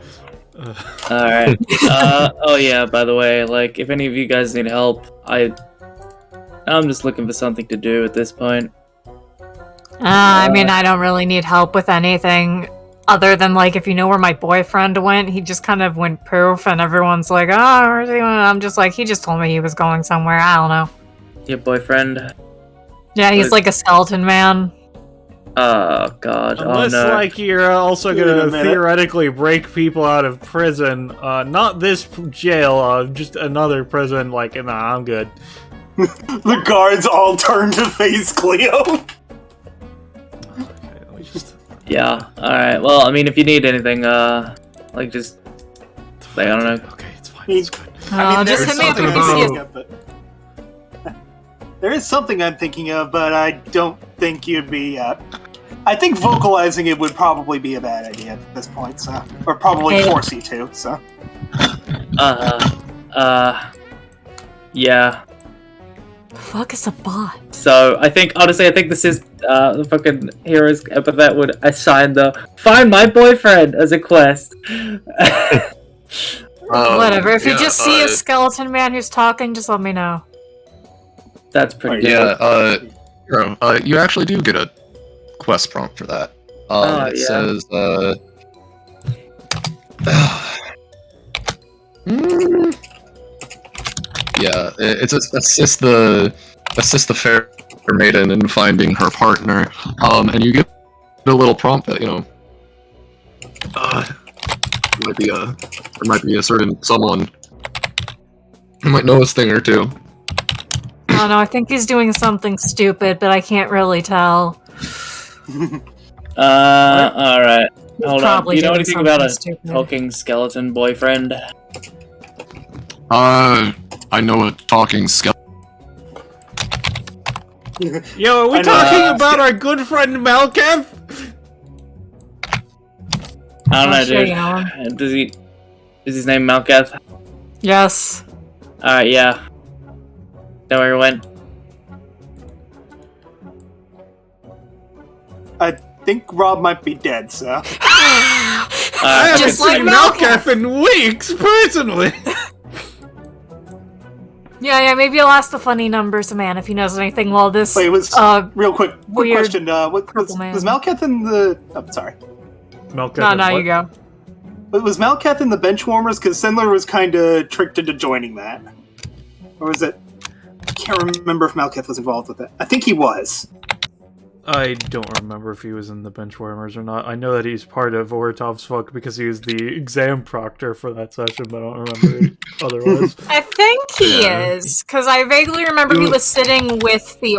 Alright. Oh yeah, by the way, like, if any of you guys need help, I'm just looking for something to do at this point. I mean, I don't really need help with anything other than, like, if you know where my boyfriend went, he just kind of went poof, and everyone's like, oh, where's he going? I'm just like, he just told me he was going somewhere. I don't know. Your boyfriend? Yeah, he's like a skeleton man. Oh god, Unless, oh no. like, you're also Wait a gonna minute. theoretically break people out of prison. Not this jail, just another prison, like, nah, I'm good. The guards all turn to face Cleo. Okay, let me just... Yeah, alright. Well, I mean, if you need anything, like, just, like, I don't know. Okay, it's fine, it's good. Just hit me up if you see it. There is something I'm thinking of, but I don't think you'd be. I think vocalizing it would probably be a bad idea at this point, so, or probably Hey. force you to. So, Yeah. The fuck is a bot? So, honestly, I think this is, the fucking hero's epithet would assign the find my boyfriend as a quest. Whatever. If you yeah, just see a skeleton man who's talking, just let me know. That's pretty good. Yeah, Hero, you actually do get a quest prompt for that. It yeah. says, yeah, it's assist the fair maiden in finding her partner. And you get a little prompt that, you know, there might be a certain someone who might know a thing or two. I don't know, I think he's doing something stupid, but I can't really tell. Alright. Hold on. Probably Do you know doing anything about a something stupid. talking skeleton boyfriend? I know a talking skeleton. Yo, are we I know. talking about our good friend Malkev? I don't know, Sure, dude. you know him. Is his name Malketh? Yes. Alright, yeah. Know where he went? I think Rob might be dead. So, I haven't Just like seen Malkev. Malkev in weeks, personally. Yeah, maybe I'll ask the funny numbers man if he knows anything while this wait, was real quick weird question. What purple man. was Malketh in the? Oh, sorry. Malkev No, in no, what? you go. But was Malketh in the Benchwarmers? Because Sendler was kind of tricked into joining that, or was it? I can't remember if Malketh was involved with it. I think he was. I don't remember if he was in the Benchwarmers or not. I know that he's part of Oritov's fuck because he was the exam proctor for that session, but I don't remember otherwise. I think he is, because I vaguely remember he was sitting with the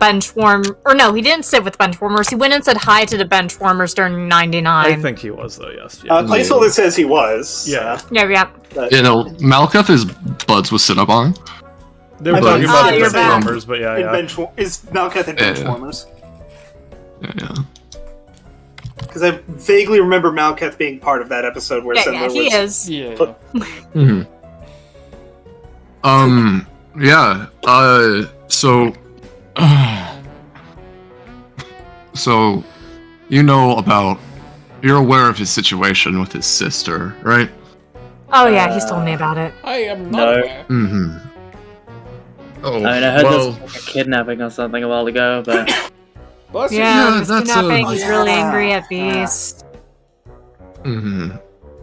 Benchwarm. Or no, he didn't sit with Benchwarmers. He went and said hi to the Benchwarmers during 99. I think he was, though, yes. Yeah. Placeholder says he was. Yeah. Yeah. You know, Malketh is buds with Cinnabon. They were I talking thought about you the said you're back. Benchwarmers, but yeah, In yeah. is Malketh in Yeah. Benchwarmers? Yeah. Because I vaguely remember Malketh being part of that episode where Yeah, Sendler he was. is. Yeah. Mhm. Yeah. So. So, you know about. You're aware of his situation with his sister, right? Oh yeah, he's told me about it. I am not No. aware. Mm-hmm. Oh, I mean, I heard well, there was a kidnapping or something a while ago, but Boss, Yeah, Yeah, he's that's kidnapping. a- He's really angry at Beast. mm-hmm.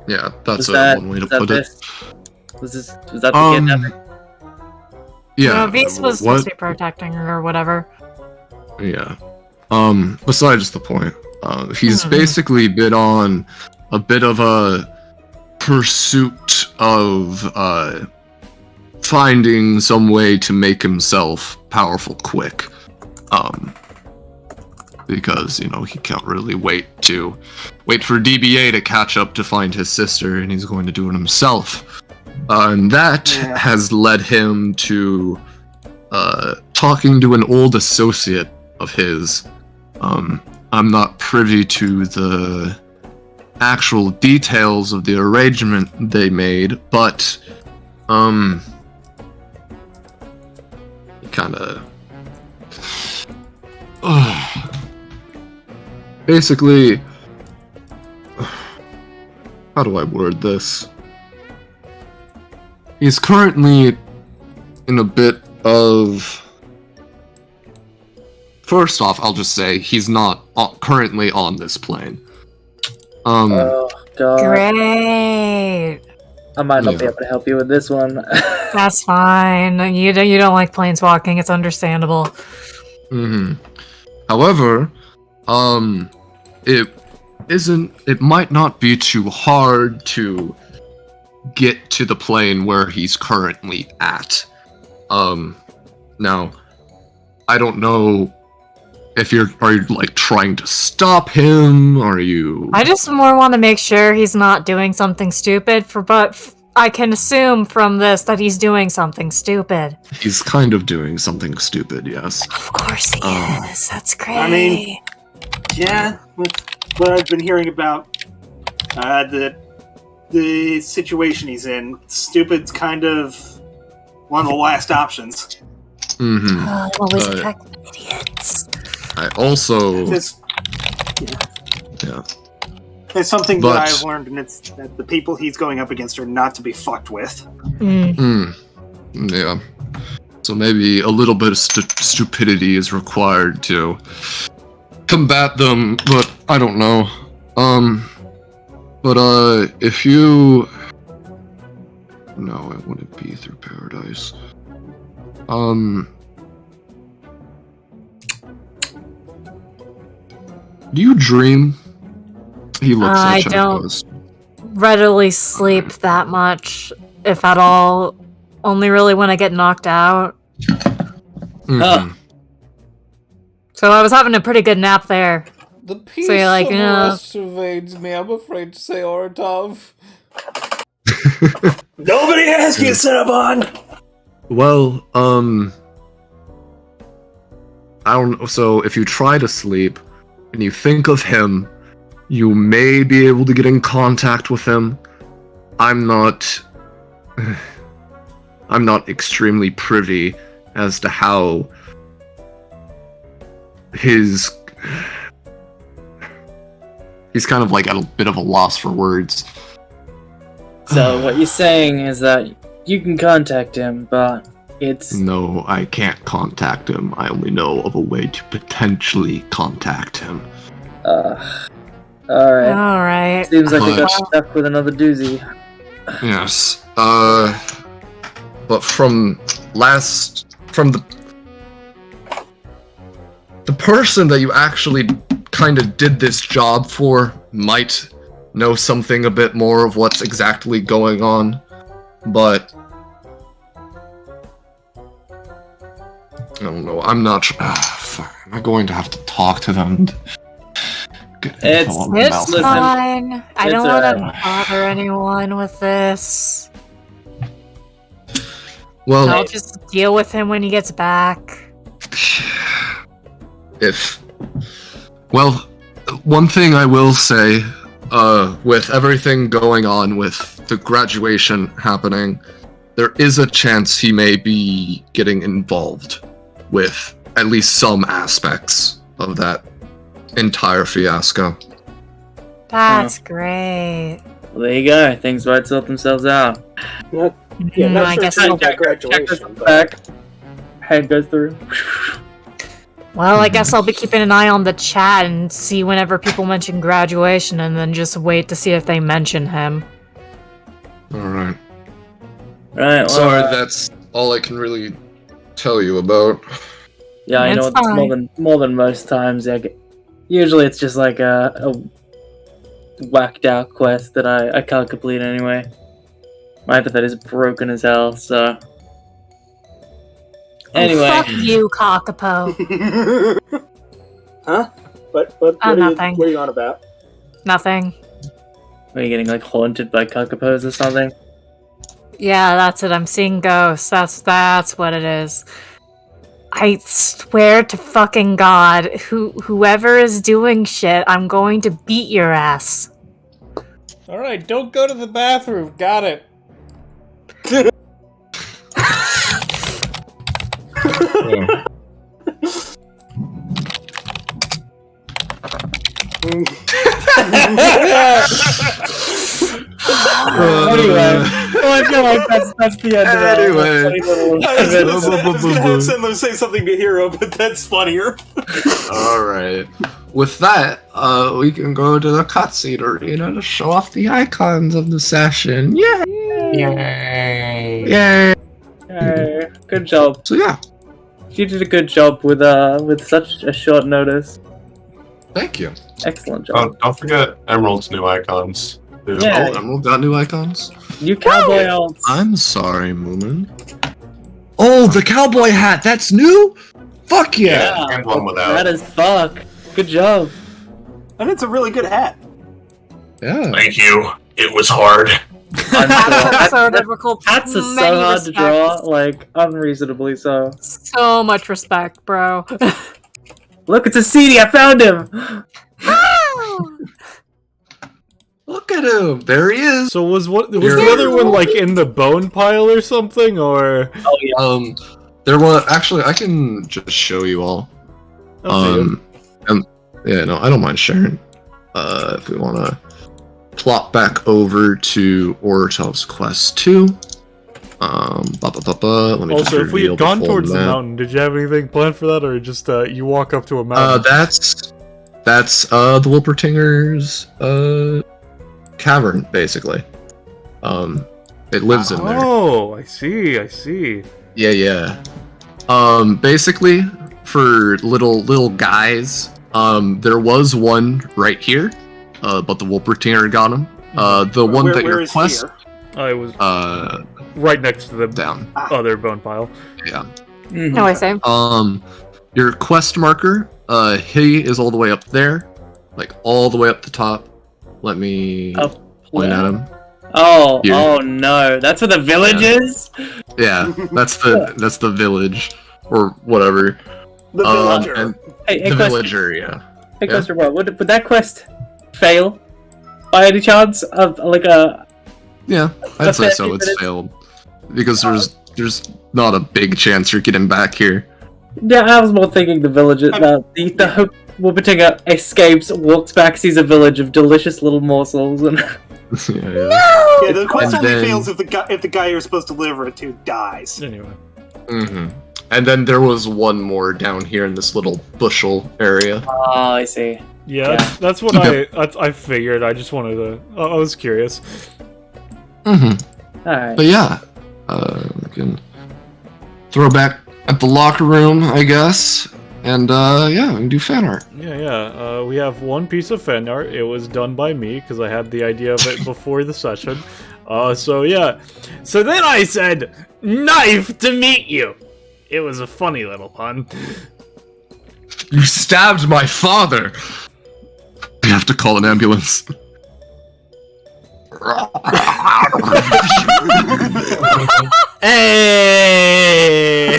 Yeah, that's was that one way to was that put it. this? Was that the kidnapping? Yeah. No, Beast was what? supposed to be protecting her or whatever. Yeah. Besides the point, he's basically been on a bit of a pursuit of finding some way to make himself powerful quick. Because, you know, he can't really wait for DBA to catch up to find his sister, and he's going to do it himself. And that has led him to talking to an old associate of his. I'm not privy to the actual details of the arrangement they made, but he kinda basically, how do I word this? He's currently in a bit of... First off, I'll just say he's not currently on this plane. Oh, God. Great. I might not be able to help you with this one. That's fine. You don't like planeswalking. It's understandable. However, it might not be too hard to get to the plane where he's currently at. Now, I don't know if are you like trying to stop him? Are you? I just more want to make sure he's not doing something stupid. But I can assume from this that he's doing something stupid. He's kind of doing something stupid, yes. Of course he is. That's great. I mean, yeah, with what I've been hearing about the situation he's in, stupid's kind of one of the last options. Always protect idiots. I also... It's something that I've learned, and it's that the people he's going up against are not to be fucked with. Yeah. So maybe a little bit of stupidity is required to combat them, but I don't know. But if you... No, it wouldn't be through paradise. Do you dream? He looks I at don't readily sleep that much, if at all. Only really when I get knocked out. So I was having a pretty good nap there. The peace so you're like, of rest evades me, I'm afraid to say, Oritov. Nobody asked you, Cinnabon! Well, I don't know. So if you try to sleep and you think of him, you may be able to get in contact with him. I'm not extremely privy as to how he's kind of like at a bit of a loss for words. So what you're saying is that you can contact him, but it's... No, I can't contact him. I only know of a way to potentially contact him. Alright. Seems like we got stuck with another doozy. Yes. But from the person that you actually kind of did this job for might know something a bit more of what's exactly going on, but I don't know. I'm not sure. Am I going to have to talk to them? It's fine. I don't want to bother anyone with this. Well, I'll just deal with him when he gets back. One thing I will say, with everything going on with the graduation happening, there is a chance he may be getting involved with at least some aspects of that entire fiasco. That's great. Well, there you go. Things might sort themselves out. Not I sure guess about I'll that graduation, but... back. Head goes through. Well, I guess I'll be keeping an eye on the chat and see whenever people mention graduation, and then just wait to see if they mention him. Alright. Right, well, sorry, that's all I can really tell you about. Yeah, I know It's it's fine. more than most times. Usually it's just like a whacked out quest that I can't complete anyway. My Epithet is broken as hell, so. Anyway. Fuck you, Kakapo. Huh? What Nothing. what are you on about? Nothing. Are you getting like haunted by Kakapos or something? Yeah, that's it. I'm seeing ghosts. That's what it is. I swear to fucking God, whoever is doing shit, I'm going to beat your ass. Alright, don't go to the bathroom. Got it. Anyway, I feel like that's the end of that. Anyway. I was gonna have Sendler say something to Hero, but that's funnier. Alright. With that, we can go to the cutscene arena to show off the icons of the session. Yay! Yay! Yay! Hey, good job. So yeah, You did a good job with such a short notice. thank you. Excellent job. Oh, don't forget Emerald's new icons. too. Yeah. Oh, Emerald got new icons? You cowboy elves. I'm sorry, Moomin. Oh, the cowboy hat! That's new? Fuck yeah! And one without. That is fuck. Good job. And it's a really good hat. Yeah. Thank you. It was hard. That's so difficult. Hats are so Many hard to draw, respects. like unreasonably so. So much respect, bro. Look, it's a CD. I found him. Look at him! There he is! So was You're- the other one like in the bone pile or something, or? Oh yeah. There was actually I can just show you all. Yeah, no, I don't mind sharing. If we wanna plop back over to Oritov's Quest 2. Let me just Also, if we reveal had gone full towards the map. mountain, did you have anything planned for that, or just you walk up to a mountain? That's the Wilpertinger's cavern, basically. It lives in there. Oh, I see. Yeah. Basically, for little guys, there was one right here, but the Wilpertinger got him. The one Where that your is quest, here? I was uh, right next to the down. other bone pile. Yeah. No, I say. Your quest marker, he is all the way up there, like all the way up the top. Let me point at him. Oh, Here. oh no. That's where the village is? Yeah, that's the village or whatever. The villager. And Hey, the question. villager, yeah. Hey, Yeah. question, bro. Would that quest fail? By any chance? Of like a. Yeah, I'd That's say it, so. It's it's- failed because there's not a big chance you're getting back here. Yeah, I was more thinking the village. The Wuppertinger escapes, walks back, sees a village of delicious little morsels, and. Yeah, the quest And only then- fails if the guy you're supposed to deliver it to dies. Anyway. And then there was one more down here in this little bushel area. Oh, I see. Yeah, Yeah. that's what I figured. I just wanted to. I was curious. Alright. But yeah, we can throw back at the locker room, I guess. And yeah, we can do fan art. Yeah. We have one piece of fan art. It was done by me because I had the idea of it before the session. So yeah. So then I said, "Knife to meet you." It was a funny little pun. You stabbed my father! I have to call an ambulance. Hey!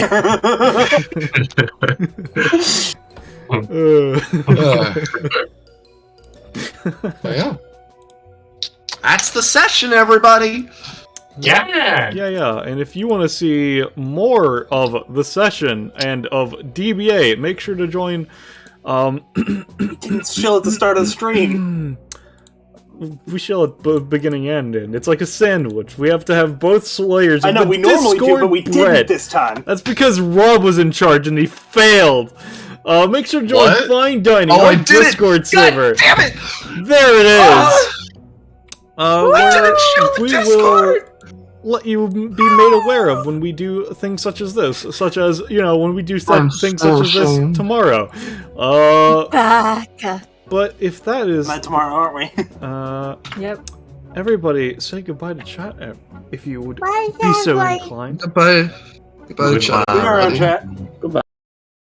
Yeah. That's the session, everybody! Yeah! Yeah, and if you want to see more of the session and of DBA, make sure to join. Didn't show at the start of the stream. We show at the beginning and end. It's like a sandwich. We have to have both layers. I of know the we normally do, Discord but we bread. didn't this time. That's because Rob was in charge and he failed. Make sure to join What? Fine Dining Oh, on I did it! Discord God server. damn it! There it is. I didn't show the we Discord! let you be made aware of when we do things such as this, such as, when we do things such as this tomorrow. But if that is... Not tomorrow, aren't we? Yep. Everybody, say goodbye to chat if you would be so inclined. Goodbye. Goodbye, chat. We are on chat.